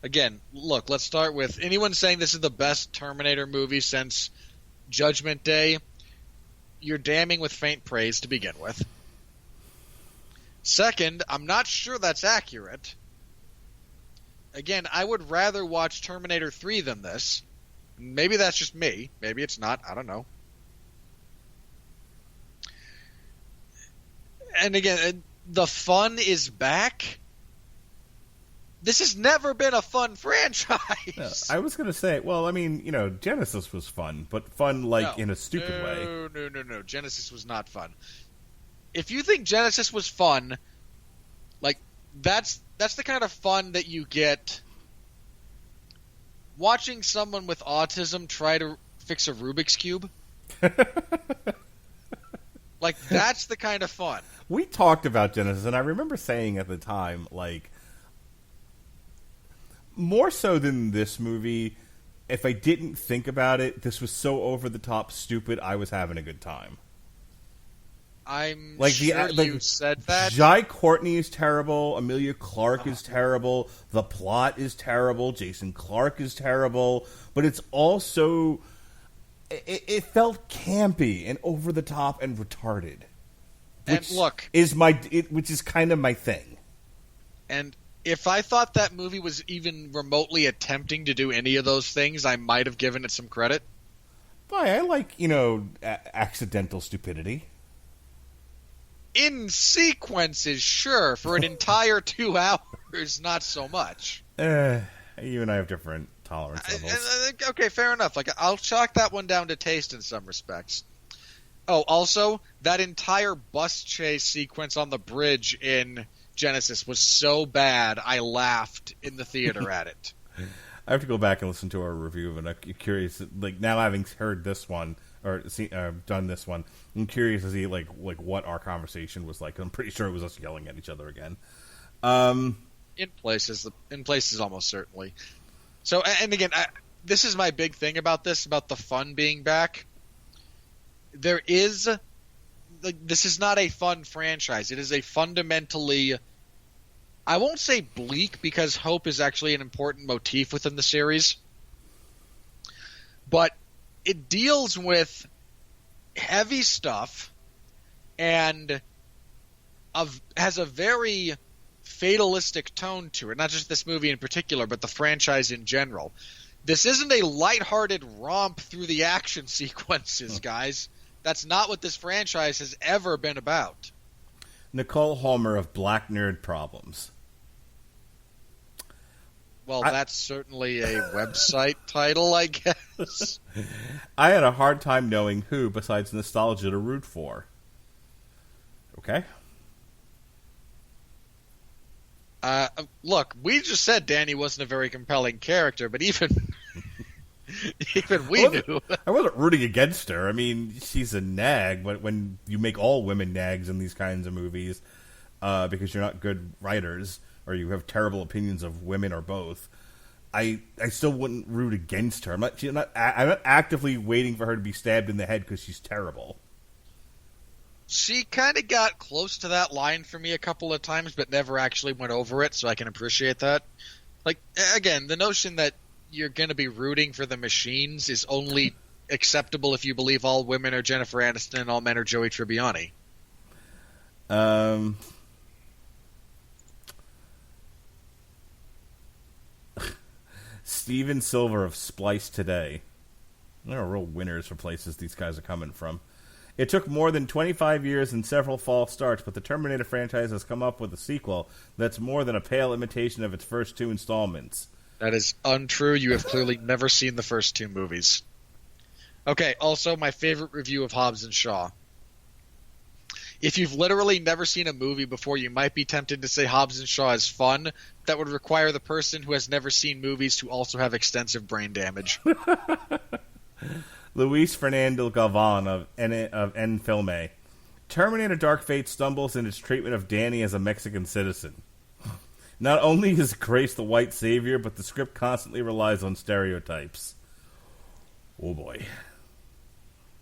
Again, look, let's start with anyone saying this is the best Terminator movie since Judgment Day. You're damning with faint praise to begin with. Second, I'm not sure that's accurate. Again, I would rather watch Terminator 3 than this. Maybe that's just me. Maybe it's not. I don't know. And again, the fun is back. This has never been a fun franchise. I was going to say, well, I mean, Genesis was fun, but fun in a stupid way. No. Genesis was not fun. If you think Genesis was fun, that's the kind of fun that you get watching someone with autism try to fix a Rubik's Cube. That's the kind of fun. We talked about Genesis, and I remember saying at the time, more so than this movie, if I didn't think about it, this was so over-the-top stupid, I was having a good time. I'm Like sure you said that. Jai Courtney is terrible. Amelia Clarke is terrible. The plot is terrible. Jason Clarke is terrible. But it's also... It felt campy and over the top and retarded. Which which is kind of my thing. And if I thought that movie was even remotely attempting to do any of those things, I might have given it some credit. I like, accidental stupidity. In sequences, sure. For an entire 2 hours, not so much. You and I have different tolerance levels. Okay, fair enough. Like, I'll chalk that one down to taste in some respects. Oh, also, that entire bus chase sequence on the bridge in Genesis was so bad, I laughed in the theater at it. I have to go back and listen to our review of it. I'm curious, like, now having heard this one, or done this one, I'm curious to see, like what our conversation was like. I'm pretty sure it was us yelling at each other again. In places, almost certainly. So, and again, this is my big thing about this, about the fun being back. There is, this is not a fun franchise. It is a fundamentally, I won't say bleak, because hope is actually an important motif within the series, but it deals with heavy stuff and has a very fatalistic tone to it. Not just this movie in particular, but the franchise in general. This isn't a lighthearted romp through the action sequences, guys. That's not what this franchise has ever been about. Nicole Homer of Black Nerd Problems. Well, that's certainly a website title, I guess. I had a hard time knowing who, besides nostalgia, to root for. Okay. Look, we just said Danny wasn't a very compelling character, but even we knew. I wasn't rooting against her. I mean, she's a nag, but when you make all women nags in these kinds of movies, because you're not good writers, or you have terrible opinions of women or both, I still wouldn't root against her. I'm not actively waiting for her to be stabbed in the head because she's terrible. She kind of got close to that line for me a couple of times, but never actually went over it, so I can appreciate that. Like, again, the notion that you're going to be rooting for the machines is only acceptable if you believe all women are Jennifer Aniston and all men are Joey Tribbiani. Steven Silver of Splice Today. There are real winners for places these guys are coming from. It took more than 25 years and several false starts, but the Terminator franchise has come up with a sequel that's more than a pale imitation of its first 2 installments. That is untrue. You have clearly never seen the first 2 movies. Okay, also my favorite review of Hobbs and Shaw. If you've literally never seen a movie before, you might be tempted to say Hobbs and Shaw is fun. That would require the person who has never seen movies to also have extensive brain damage. Luis Fernando Galvan of N Filme. Terminator Dark Fate stumbles in its treatment of Danny as a Mexican citizen. Not only is Grace the white savior, but the script constantly relies on stereotypes. Oh boy.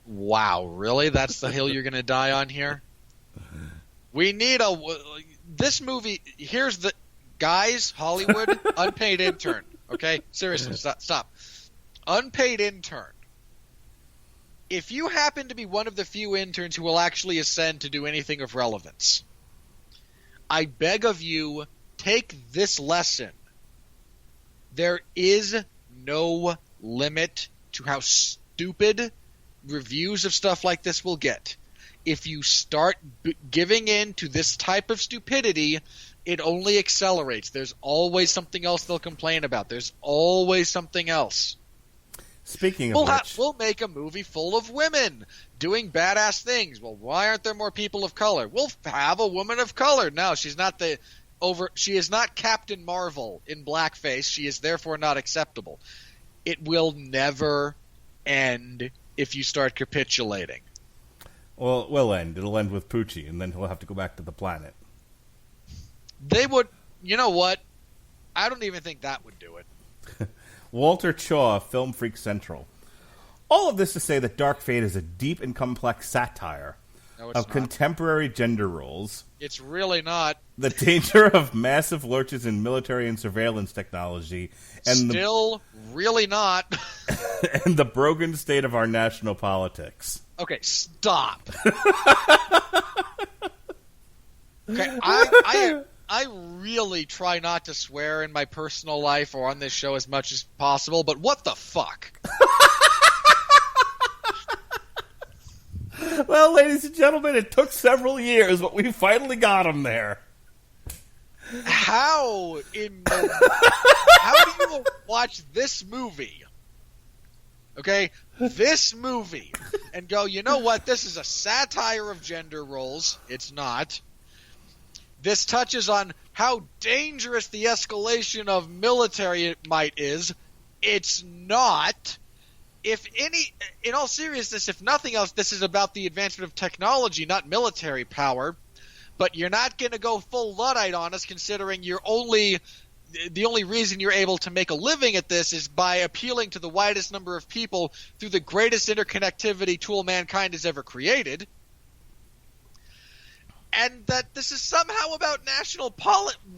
Wow, really? That's the hill you're going to die on here? We need this movie, here's the, guys, Hollywood, unpaid intern, okay? Seriously, stop. Unpaid intern. If you happen to be one of the few interns who will actually ascend to do anything of relevance, I beg of you, take this lesson. There is no limit to how stupid reviews of stuff like this will get. If you start giving in to this type of stupidity, it only accelerates. There's always something else they'll complain about. There's always something else. Speaking of which, we'll make a movie full of women doing badass things. Well, why aren't there more people of color? We'll have a woman of color. No, she is not Captain Marvel in blackface. She is therefore not acceptable. It will never end if you start capitulating. Well, it will end. It'll end with Poochie, and then he'll have to go back to the planet. They would, you know what? I don't even think that would do it. Walter Chaw, Film Freak Central. All of this to say that Dark Fate is a deep and complex satire. No, it's of not. contemporary gender roles, It's really not. the danger of massive lurches in military and surveillance technology, and Still really not. and the broken state of our national politics. Okay, stop. Okay, I really try not to swear in my personal life or on this show as much as possible, but what the fuck? Well, ladies and gentlemen, it took several years, but we finally got him there. How do you watch this movie? Okay, this movie, and go, you know what? This is a satire of gender roles. It's not. This touches on how dangerous the escalation of military might is. It's not. In all seriousness, if nothing else, this is about the advancement of technology, not military power. But you're not going to go full Luddite on us, considering the only reason you're able to make a living at this is by appealing to the widest number of people through the greatest interconnectivity tool mankind has ever created. And that this is somehow about national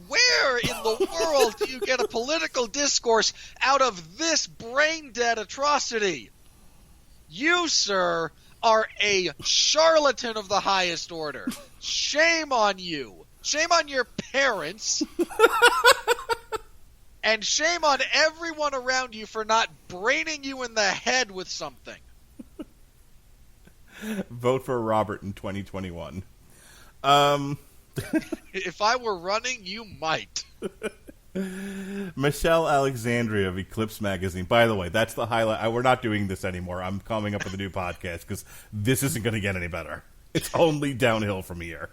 Where in the world do you get a political discourse out of this brain-dead atrocity? You, sir, are a charlatan of the highest order. Shame on you. Shame on your parents. And shame on everyone around you for not braining you in the head with something. Vote for Robert in 2021. If I were running, you might. Michelle Alexandria of Eclipse Magazine. By the way, that's the highlight. We're not doing this anymore. I'm coming up with a new podcast because this isn't going to get any better. It's only downhill from here.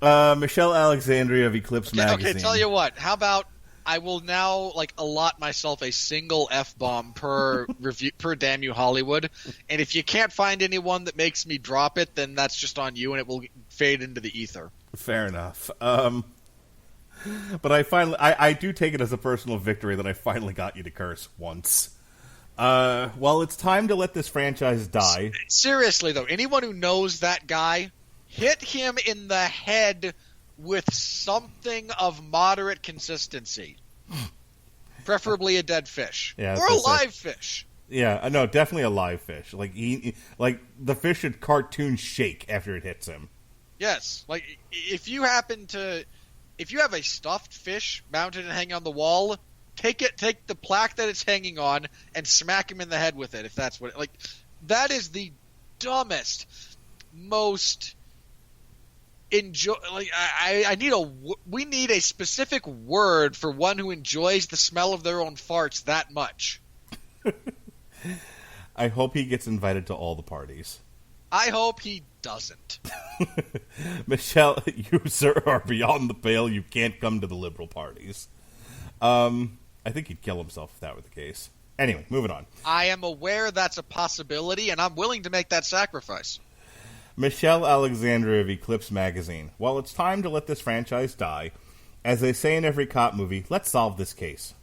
Michelle Alexandria of Eclipse Magazine. Okay, tell you what. How about I will now allot myself a single F-bomb per review per Damn You Hollywood, and if you can't find anyone that makes me drop it, then that's just on you, and it will fade into the ether. Fair enough. But I do take it as a personal victory that I finally got you to curse once. Well, it's time to let this franchise die. Seriously, though, anyone who knows that guy, hit him in the head with something of moderate consistency. Preferably a dead fish. Yeah, or a live fish. Yeah, no, definitely a live fish. Like the fish should cartoon shake after it hits him. Yes. If you have a stuffed fish mounted and hanging on the wall, take the plaque that it's hanging on and smack him in the head with it, if that's what that is the dumbest, most enjoy. We need a specific word for one who enjoys the smell of their own farts that much. I hope he gets invited to all the parties. I hope he doesn't. Michelle, you, sir, are beyond the pale. You can't come to the liberal parties. I think he'd kill himself if that were the case. Anyway, moving on. I am aware that's a possibility, and I'm willing to make that sacrifice. Michelle Alexandria of Eclipse Magazine. Well, it's time to let this franchise die. As they say in every cop movie, let's solve this case.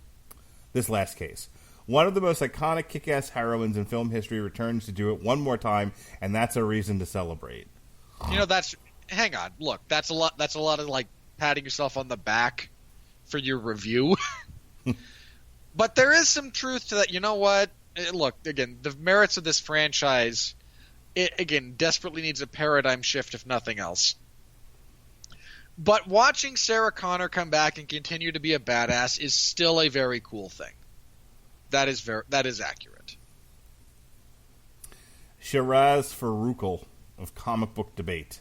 This last case. One of the most iconic kick-ass heroines in film history returns to do it one more time, and that's a reason to celebrate. Hang on. Look, that's a lot of patting yourself on the back for your review. But there is some truth to that. You know what? Look, again, the merits of this franchise, it, again, desperately needs a paradigm shift, if nothing else. But watching Sarah Connor come back and continue to be a badass is still a very cool thing. That is accurate. Shiraz Faroukal of Comic Book Debate.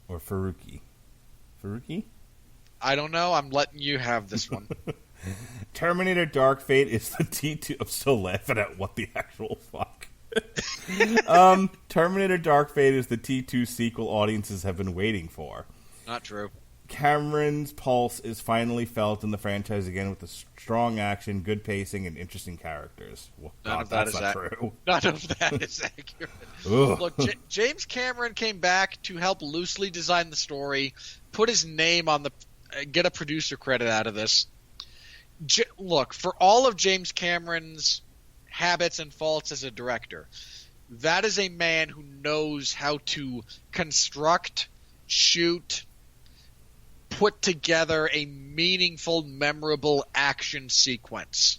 Or Faruqi. Faruqi? I don't know. I'm letting you have this one. Terminator Dark Fate is the T2... I'm still laughing at what the actual fuck. Terminator Dark Fate is the T2 sequel audiences have been waiting for. Not true. Cameron's pulse is finally felt in the franchise again with the strong action, good pacing, and interesting characters. Well, None of that's not true. None of that is accurate. Look, James Cameron came back to help loosely design the story, put his name on the... get a producer credit out of this. Look, for all of James Cameron's habits and faults as a director, That is a man who knows how to construct, shoot, put together a meaningful, memorable action sequence.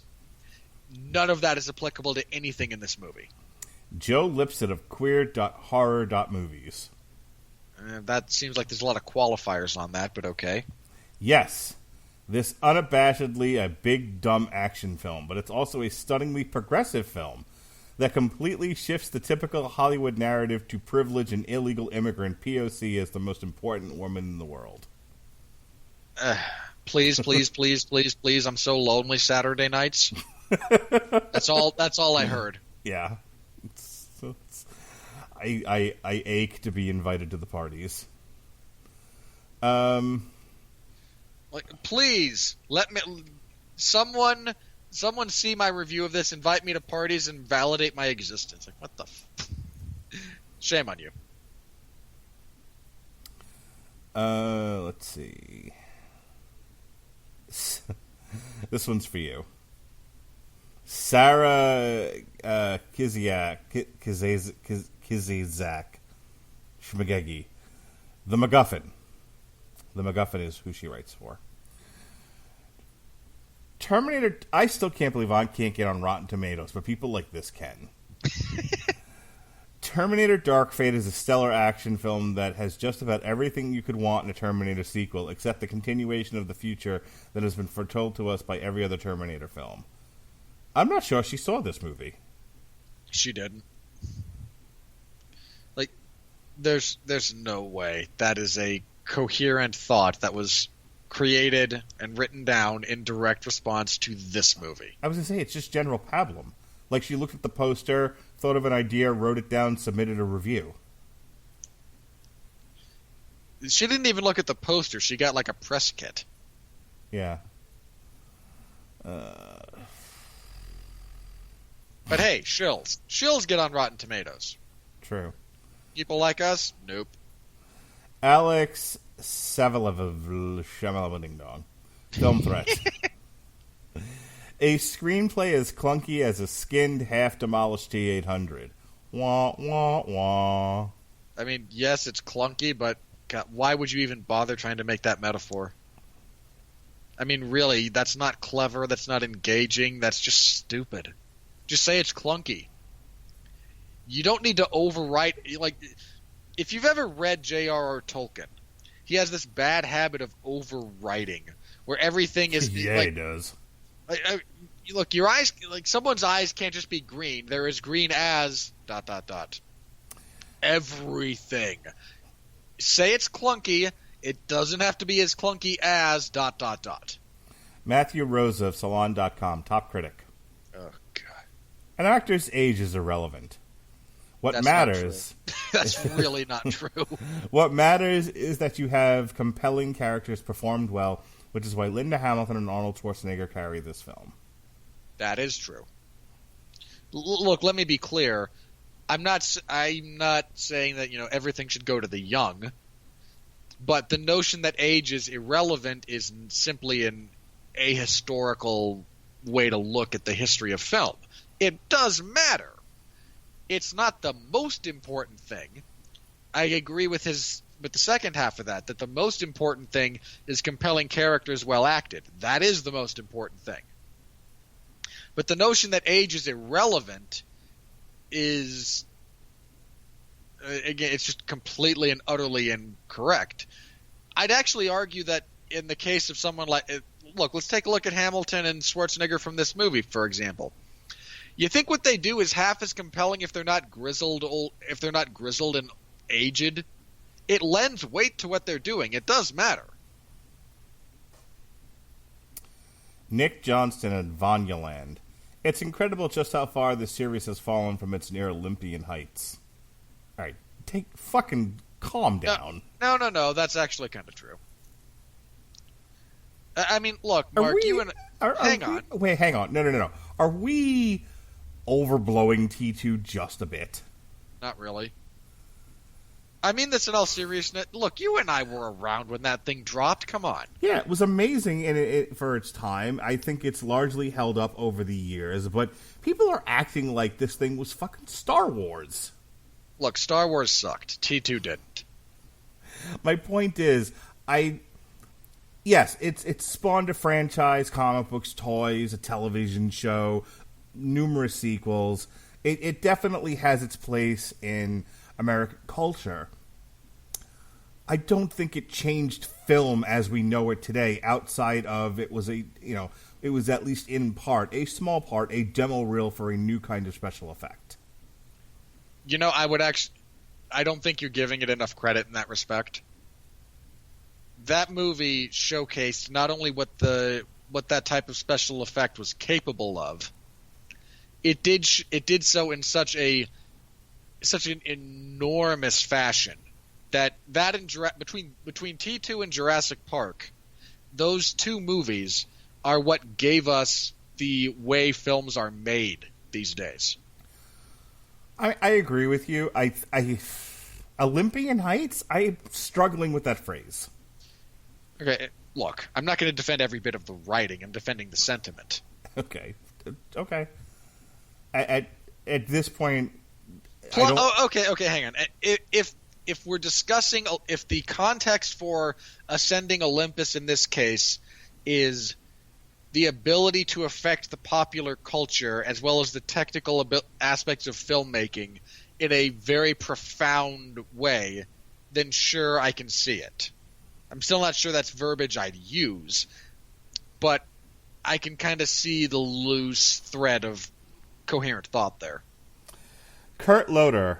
None of that is applicable to anything in this movie. Joe Lipset of queer.horror.movies. That seems like there's a lot of qualifiers on that, but okay. Yes, this unabashedly a big, dumb action film, but it's also a stunningly progressive film that completely shifts the typical Hollywood narrative to privilege an illegal immigrant POC as the most important woman in the world. Please, please, please, please, please. I'm so lonely Saturday nights. That's all I heard. Yeah. I ache to be invited to the parties. Like, please let me. Someone see my review of this. Invite me to parties and validate my existence. Like, what the? Shame on you. Let's see. This one's for you. Sarah Kizyak Shmagegi. The MacGuffin. The MacGuffin is who she writes for. Terminator, I still can't believe I can't get on Rotten Tomatoes, but people like this can. Terminator Dark Fate is a stellar action film that has just about everything you could want in a Terminator sequel, except the continuation of the future that has been foretold to us by every other Terminator film. I'm not sure she saw this movie. She didn't. Like, there's no way that is a coherent thought that was created and written down in direct response to this movie. I was going to say, it's just general pablum. Like, she looked at the poster, thought of an idea, wrote it down, submitted a review. She didn't even look at the poster. She got, like, a press kit. Yeah. But hey, shills. Shills get on Rotten Tomatoes. True. People like us? Nope. Alex Ding Dong. Film threat. A screenplay as clunky as a skinned, half-demolished T-800. Wah, wah, wah. I mean, yes, it's clunky, but God, why would you even bother trying to make that metaphor? I mean, really, that's not clever, that's not engaging, that's just stupid. Just say it's clunky. You don't need to overwrite. Like, if you've ever read J.R.R. Tolkien, he has this bad habit of overwriting, where everything is yeah, like, he does. Look, your eyes, like someone's eyes can't just be green. They're as green as ... Everything. Say it's clunky. It doesn't have to be as clunky as ... Matthew Rosa of Salon.com, top critic. Oh, God. An actor's age is irrelevant. What That's matters... That's really not true. What matters is that you have compelling characters performed well, which is why Linda Hamilton and Arnold Schwarzenegger carry this film. That is true. Look, let me be clear. I'm not saying that, everything should go to the young, but the notion that age is irrelevant is simply an ahistorical way to look at the history of film. It does matter. It's not the most important thing. I agree with the second half of that the most important thing is compelling characters well acted. That is the most important thing. But the notion that age is irrelevant is, again, it's just completely and utterly incorrect. I'd actually argue that in the case of someone like, look, let's take a look at Hamilton and Schwarzenegger from this movie, for example. You think what they do is half as compelling if they're not grizzled and aged? It lends weight to what they're doing. It does matter. Nick Johnston at Vanyaland. It's incredible just how far this series has fallen from its near Olympian heights. All right, calm down. No. That's actually kind of true. I mean, look, Mark, hang on. Wait, hang on. No. Are we overblowing T2 just a bit? Not really. I mean this in all seriousness. Look, you and I were around when that thing dropped. Come on. Yeah, it was amazing for its time. I think it's largely held up over the years, but people are acting like this thing was fucking Star Wars. Look, Star Wars sucked. T2 didn't. My point is, yes, it's spawned a franchise, comic books, toys, a television show, numerous sequels. It definitely has its place in American culture. I don't think it changed film as we know it today. Outside of it was it was at least in part, a small part, a demo reel for a new kind of special effect. You know, I don't think you're giving it enough credit in that respect. That movie showcased not only what that type of special effect was capable of. It did so in such an enormous fashion that between T2 and Jurassic Park, those two movies are what gave us the way films are made these days. I agree with you. Olympian Heights. I'm struggling with that phrase. Okay, look, I'm not going to defend every bit of the writing. I'm defending the sentiment. Okay. At this point, okay, hang on. If we're discussing, if the context for ascending Olympus in this case is the ability to affect the popular culture as well as the technical aspects of filmmaking in a very profound way, then sure, I can see it. I'm still not sure that's verbiage I'd use, but I can kind of see the loose thread of coherent thought there. Kurt Loder,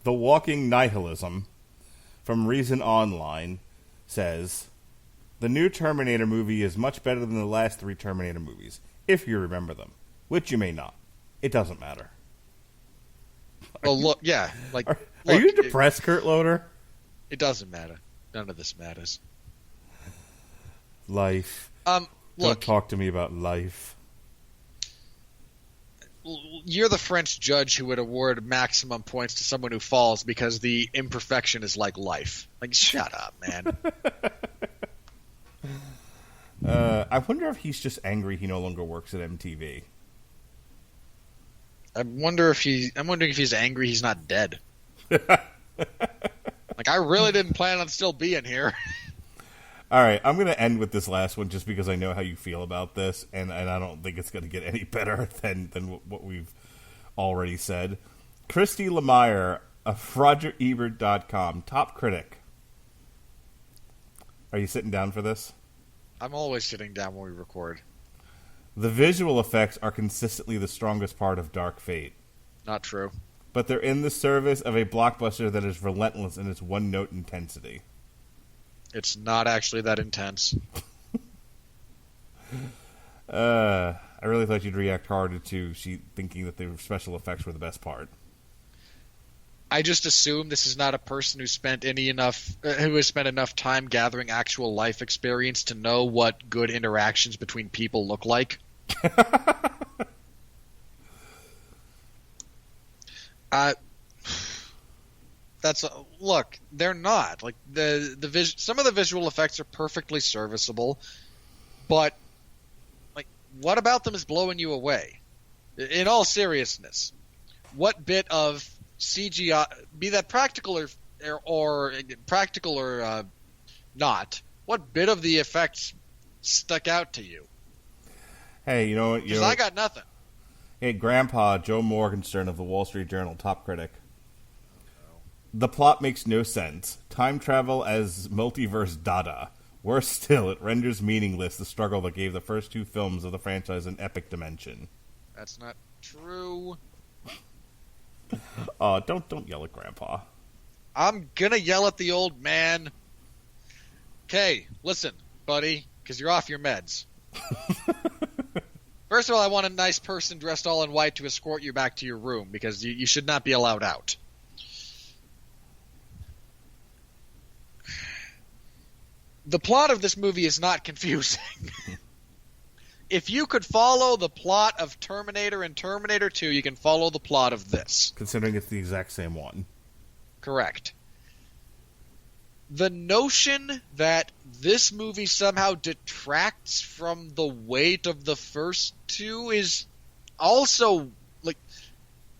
The Walking Nihilism, from Reason Online, says, the new Terminator movie is much better than the last 3 Terminator movies, if you remember them, which you may not. It doesn't matter. Well, look, yeah. Are you depressed, Kurt Loder? It doesn't matter. None of this matters. Life. Look, don't talk to me about life. You're the French judge who would award maximum points to someone who falls because the imperfection is like life. Like, shut up, man. I wonder if he's just angry he no longer works at MTV. I'm wondering if he's angry he's not dead. Like, I really didn't plan on still being here. All right, I'm going to end with this last one just because I know how you feel about this, and I don't think it's going to get any better than what we've already said. Christy Lemire of RogerEbert.com, top critic. Are you sitting down for this? I'm always sitting down when we record. The visual effects are consistently the strongest part of Dark Fate. Not true. But they're in the service of a blockbuster that is relentless in its one-note intensity. It's not actually that intense. I really thought you'd react harder to she thinking that the special effects were the best part. I just assume this is not a person who has spent enough time gathering actual life experience to know what good interactions between people look like. Look, they're not like some of the visual effects are perfectly serviceable, but like, what about them is blowing you away? In all seriousness, what bit of CGI, be that practical or not, what bit of the effects stuck out to you? Hey, you know what? Because I got nothing. Hey, Grandpa Joe Morgenstern of the Wall Street Journal, top critic. The plot makes no sense. Time travel as multiverse dada. Worse still, it renders meaningless the struggle that gave the first 2 films of the franchise an epic dimension. That's not true. Don't yell at Grandpa. I'm gonna yell at the old man. Okay, listen, buddy, because you're off your meds. First of all, I want a nice person dressed all in white to escort you back to your room, because you should not be allowed out. The plot of this movie is not confusing. If you could follow the plot of Terminator and Terminator 2, you can follow the plot of this. Considering it's the exact same one. Correct. the notion that this movie somehow detracts from the weight of the first two is also, like,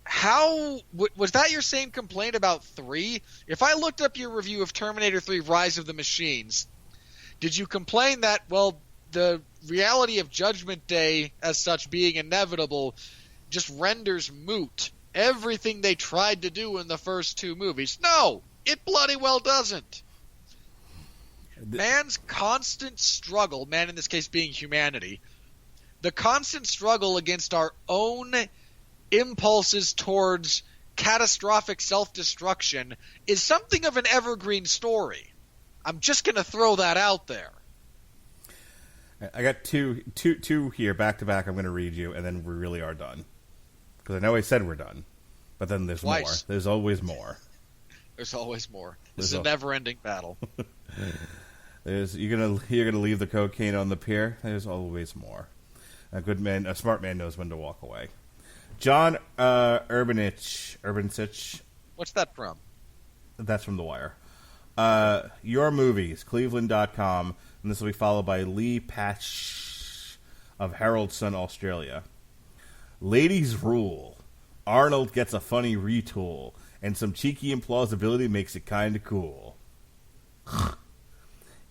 how was that your same complaint about 3? If I looked up your review of Terminator 3 Rise of the Machines, did you complain that, well, the reality of Judgment Day as such being inevitable just renders moot everything they tried to do in the first 2 movies? No, it bloody well doesn't. Man's constant struggle, man in this case being humanity, the constant struggle against our own impulses towards catastrophic self-destruction is something of an evergreen story. I'm just going to throw that out there. I got two here back to back. I'm going to read you, and then we really are done. Because I know I said we're done, but then there's Twice. more. There's always more. There's always more. This is a never-ending battle. You're gonna leave the cocaine on the pier. There's always more. A smart man knows when to walk away. John Urbansich. What's that from? That's from The Wire. Your Movies, Cleveland.com, and this will be followed by Lee Patch of Herald Sun, Australia. Ladies rule. Arnold gets a funny retool, and some cheeky implausibility makes it kind of cool.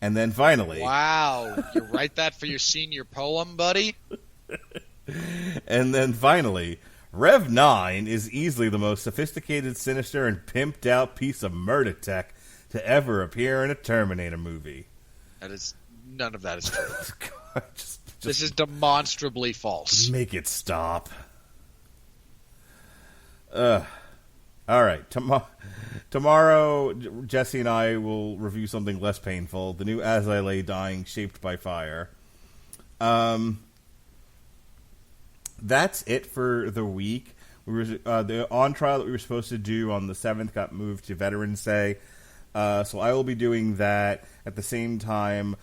And then finally... Wow, you write that for your senior poem, buddy? And then finally, Rev 9 is easily the most sophisticated, sinister, and pimped out piece of murder tech to ever appear in a Terminator movie. None of that is true. God, just This is demonstrably false. make it stop. All right, tomorrow Jesse and I will review something less painful, the new As I Lay Dying, Shaped by Fire. That's it for the week. The on trial that we were supposed to do on the 7th got moved to Veterans Day, so I will be doing that at the same time.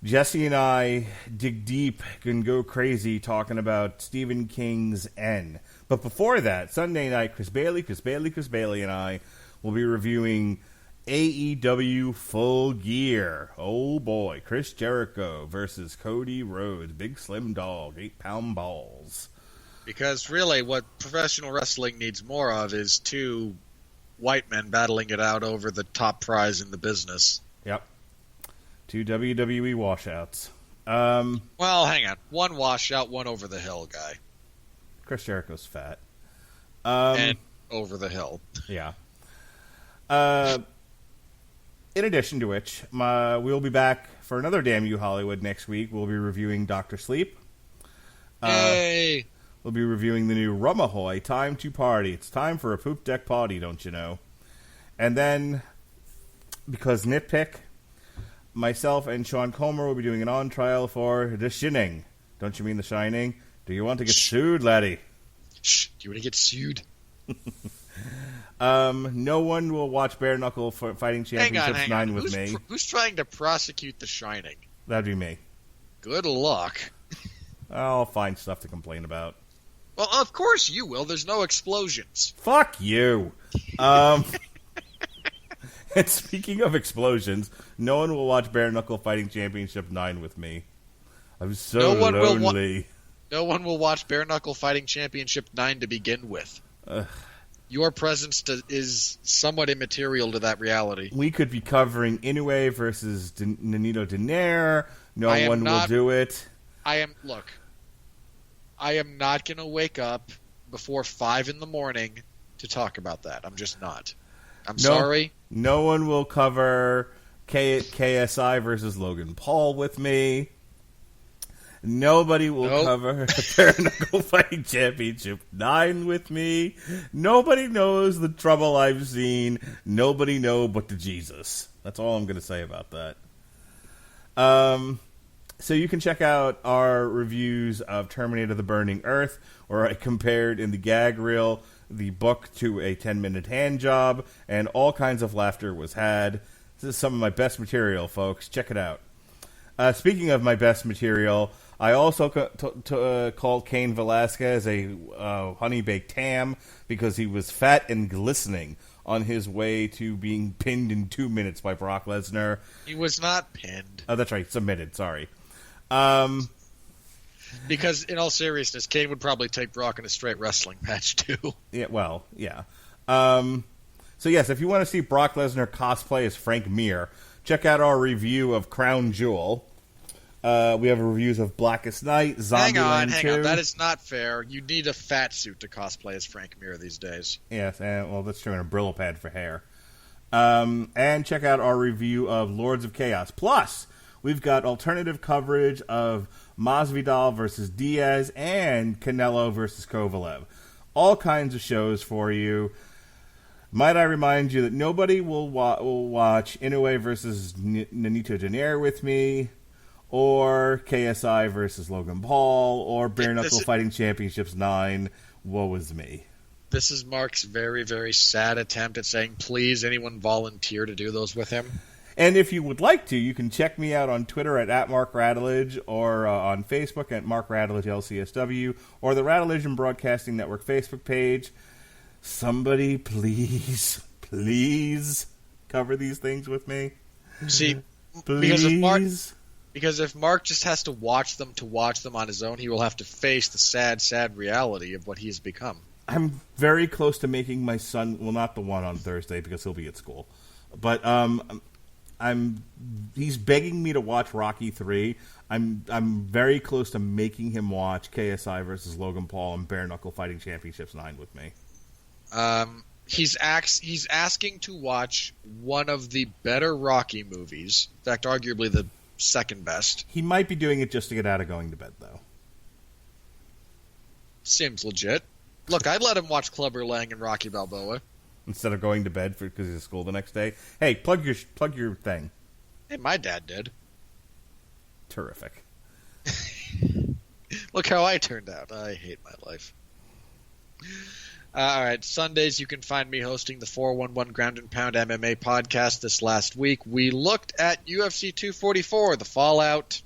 Jesse and I dig deep and go crazy talking about Stephen King's N. But before that, Sunday night, Chris Bailey, and I will be reviewing AEW Full Gear. Oh boy, Chris Jericho versus Cody Rhodes, Big Slim Dog, 8-pound balls. Because really, what professional wrestling needs more of is 2 white men battling it out over the top prize in the business. Yep. 2 WWE washouts. Well, hang on. 1 washout, 1 over the hill guy. Chris Jericho's fat. And over the hill. Yeah. In addition to which, we'll be back for another Damn You Hollywood next week. We'll be reviewing Dr. Sleep. Yay! We'll be reviewing the new Rum Ahoy, Time to Party. It's time for a poop deck party, don't you know? And then, because nitpick, myself and Sean Comer will be doing an on-trial for The Shining. Don't you mean The Shining? Do you want to get sued, laddie? Shh, do you want to get sued? No one will watch Bare Knuckle Fighting Championships hang 9 on. with me. Who's trying to prosecute The Shining? That'd be me. Good luck. I'll find stuff to complain about. Well, of course you will. There's no explosions. Fuck you. And speaking of explosions, no one will watch Bare Knuckle Fighting Championship 9 with me. I'm so lonely. No one will watch Bare Knuckle Fighting Championship 9 to begin with. Your presence is somewhat immaterial to that reality. We could be covering Inoue versus Nonito Donaire. No one will do it. I am not going to wake up before 5 in the morning to talk about that. I'm just not. I'm sorry. No one will cover KSI versus Logan Paul with me. Nobody will cover Bare Knuckle Fighting Championship 9 with me. Nobody knows the trouble I've seen. Nobody know but the Jesus. That's all I'm going to say about that. So you can check out our reviews of Terminator: The Burning Earth, where I compared in the gag reel the book to a 10-minute hand job, and all kinds of laughter was had. This is some of my best material, folks. Check it out. Speaking of my best material, I also called Cain Velasquez a honey-baked ham because he was fat and glistening. on his way to being pinned in 2 minutes by Brock Lesnar. He was not pinned. Oh, that's right, submitted, sorry. Because, in all seriousness, Kane would probably take Brock in a straight wrestling match, too. Yeah, well, yeah. So, yes, if you want to see Brock Lesnar cosplay as Frank Mir, check out our review of Crown Jewel. We have reviews of Blackest Night, Zombieland 2. Hang on. That is not fair. You need a fat suit to cosplay as Frank Mir these days. Yes, well, that's true, and a Brillo pad for hair. And check out our review of Lords of Chaos. Plus, we've got alternative coverage of Masvidal versus Diaz and Canelo versus Kovalev. All kinds of shows for you. Might I remind you that nobody will watch Inoue versus Nonito Donaire with me, or KSI versus Logan Paul, or Bare Knuckle Fighting Championships 9. Woe is me. This is Mark's very, very sad attempt at saying, please, anyone volunteer to do those with him? And if you would like to, you can check me out on Twitter at Mark Radulich, or on Facebook at Mark Radulich LCSW, or the Radulich and Broadcasting Network Facebook page. Somebody, please cover these things with me. See, please. Because if Mark just has to watch them on his own, he will have to face the sad, sad reality of what he has become. I'm very close to making my son, well, not the one on Thursday because he'll be at school, but he's begging me to watch Rocky 3. I'm very close to making him watch KSI versus Logan Paul and Bare Knuckle Fighting Championships 9 with me. He's asking to watch one of the better Rocky movies. In fact, arguably the second best. He might be doing it just to get out of going to bed, though. Seems legit. Look, I'd let him watch Clubber Lang and Rocky Balboa instead of going to bed because he's at school the next day. Hey, plug your thing. Hey, my dad did. Terrific. Look how I turned out. I hate my life. All right, Sundays you can find me hosting the 411 Ground and Pound MMA podcast. This last week we looked at UFC 244, the fallout.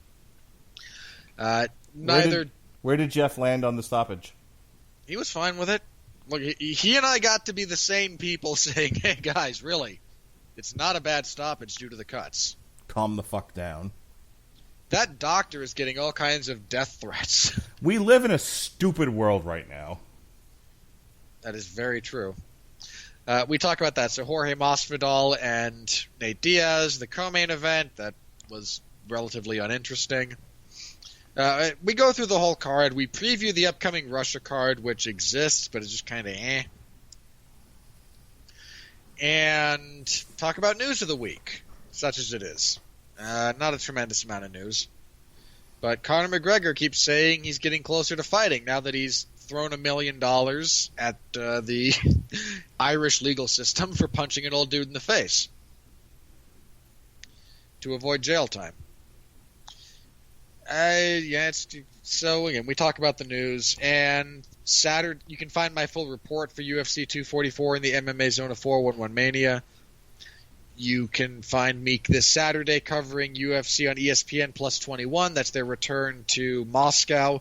Where did Jeff land on the stoppage? He was fine with it. Look, he and I got to be the same people saying, hey guys, really, it's not a bad stoppage due to the cuts. Calm the fuck down. That doctor is getting all kinds of death threats. We live in a stupid world right now. That is very true. We talk about that. So Jorge Masvidal and Nate Diaz, the co-main event, that was relatively uninteresting. We go through the whole card. We preview the upcoming Russia card, which exists, but it's just kind of eh. And talk about news of the week, such as it is. Not a tremendous amount of news. But Conor McGregor keeps saying he's getting closer to fighting now that he's thrown $1 million at the Irish legal system for punching an old dude in the face to avoid jail time. So again, we talk about the news, and Saturday you can find my full report for UFC 244 in the MMA Zone of 411 Mania. You can find me this Saturday covering UFC on ESPN Plus 21. That's their return to Moscow.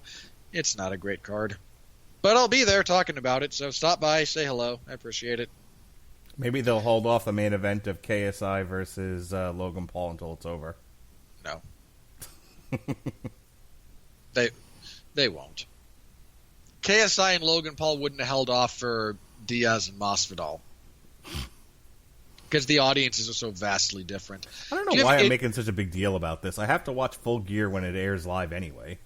It's not a great card, but I'll be there talking about it, so stop by, say hello. I appreciate it. Maybe they'll hold off the main event of KSI versus Logan Paul until it's over. No. They won't. KSI and Logan Paul wouldn't have held off for Diaz and Masvidal because the audiences are so vastly different. I don't know why I'm making such a big deal about this. I have to watch Full Gear when it airs live anyway.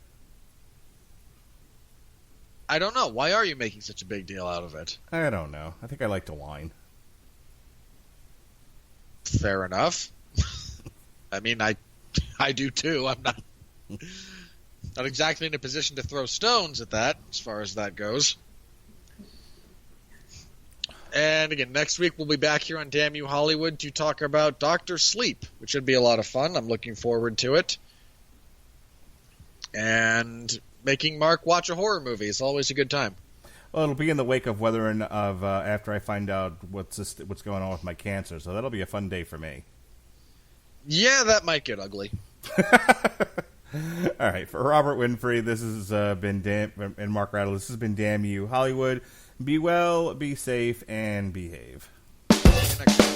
I don't know. Why are you making such a big deal out of it? I don't know. I think I like to whine. Fair enough. I mean, I do too. I'm not exactly in a position to throw stones at that, as far as that goes. And again, next week we'll be back here on Damn You Hollywood to talk about Dr. Sleep, which should be a lot of fun. I'm looking forward to it. And making Mark watch a horror movie is always a good time. Well, it'll be in the wake of after I find out what's going on with my cancer, so that'll be a fun day for me. Yeah, that might get ugly. All right, for Robert Winfree, this has been and Mark Radulich. This has been Damn You Hollywood. Be well, be safe, and behave. See you next time.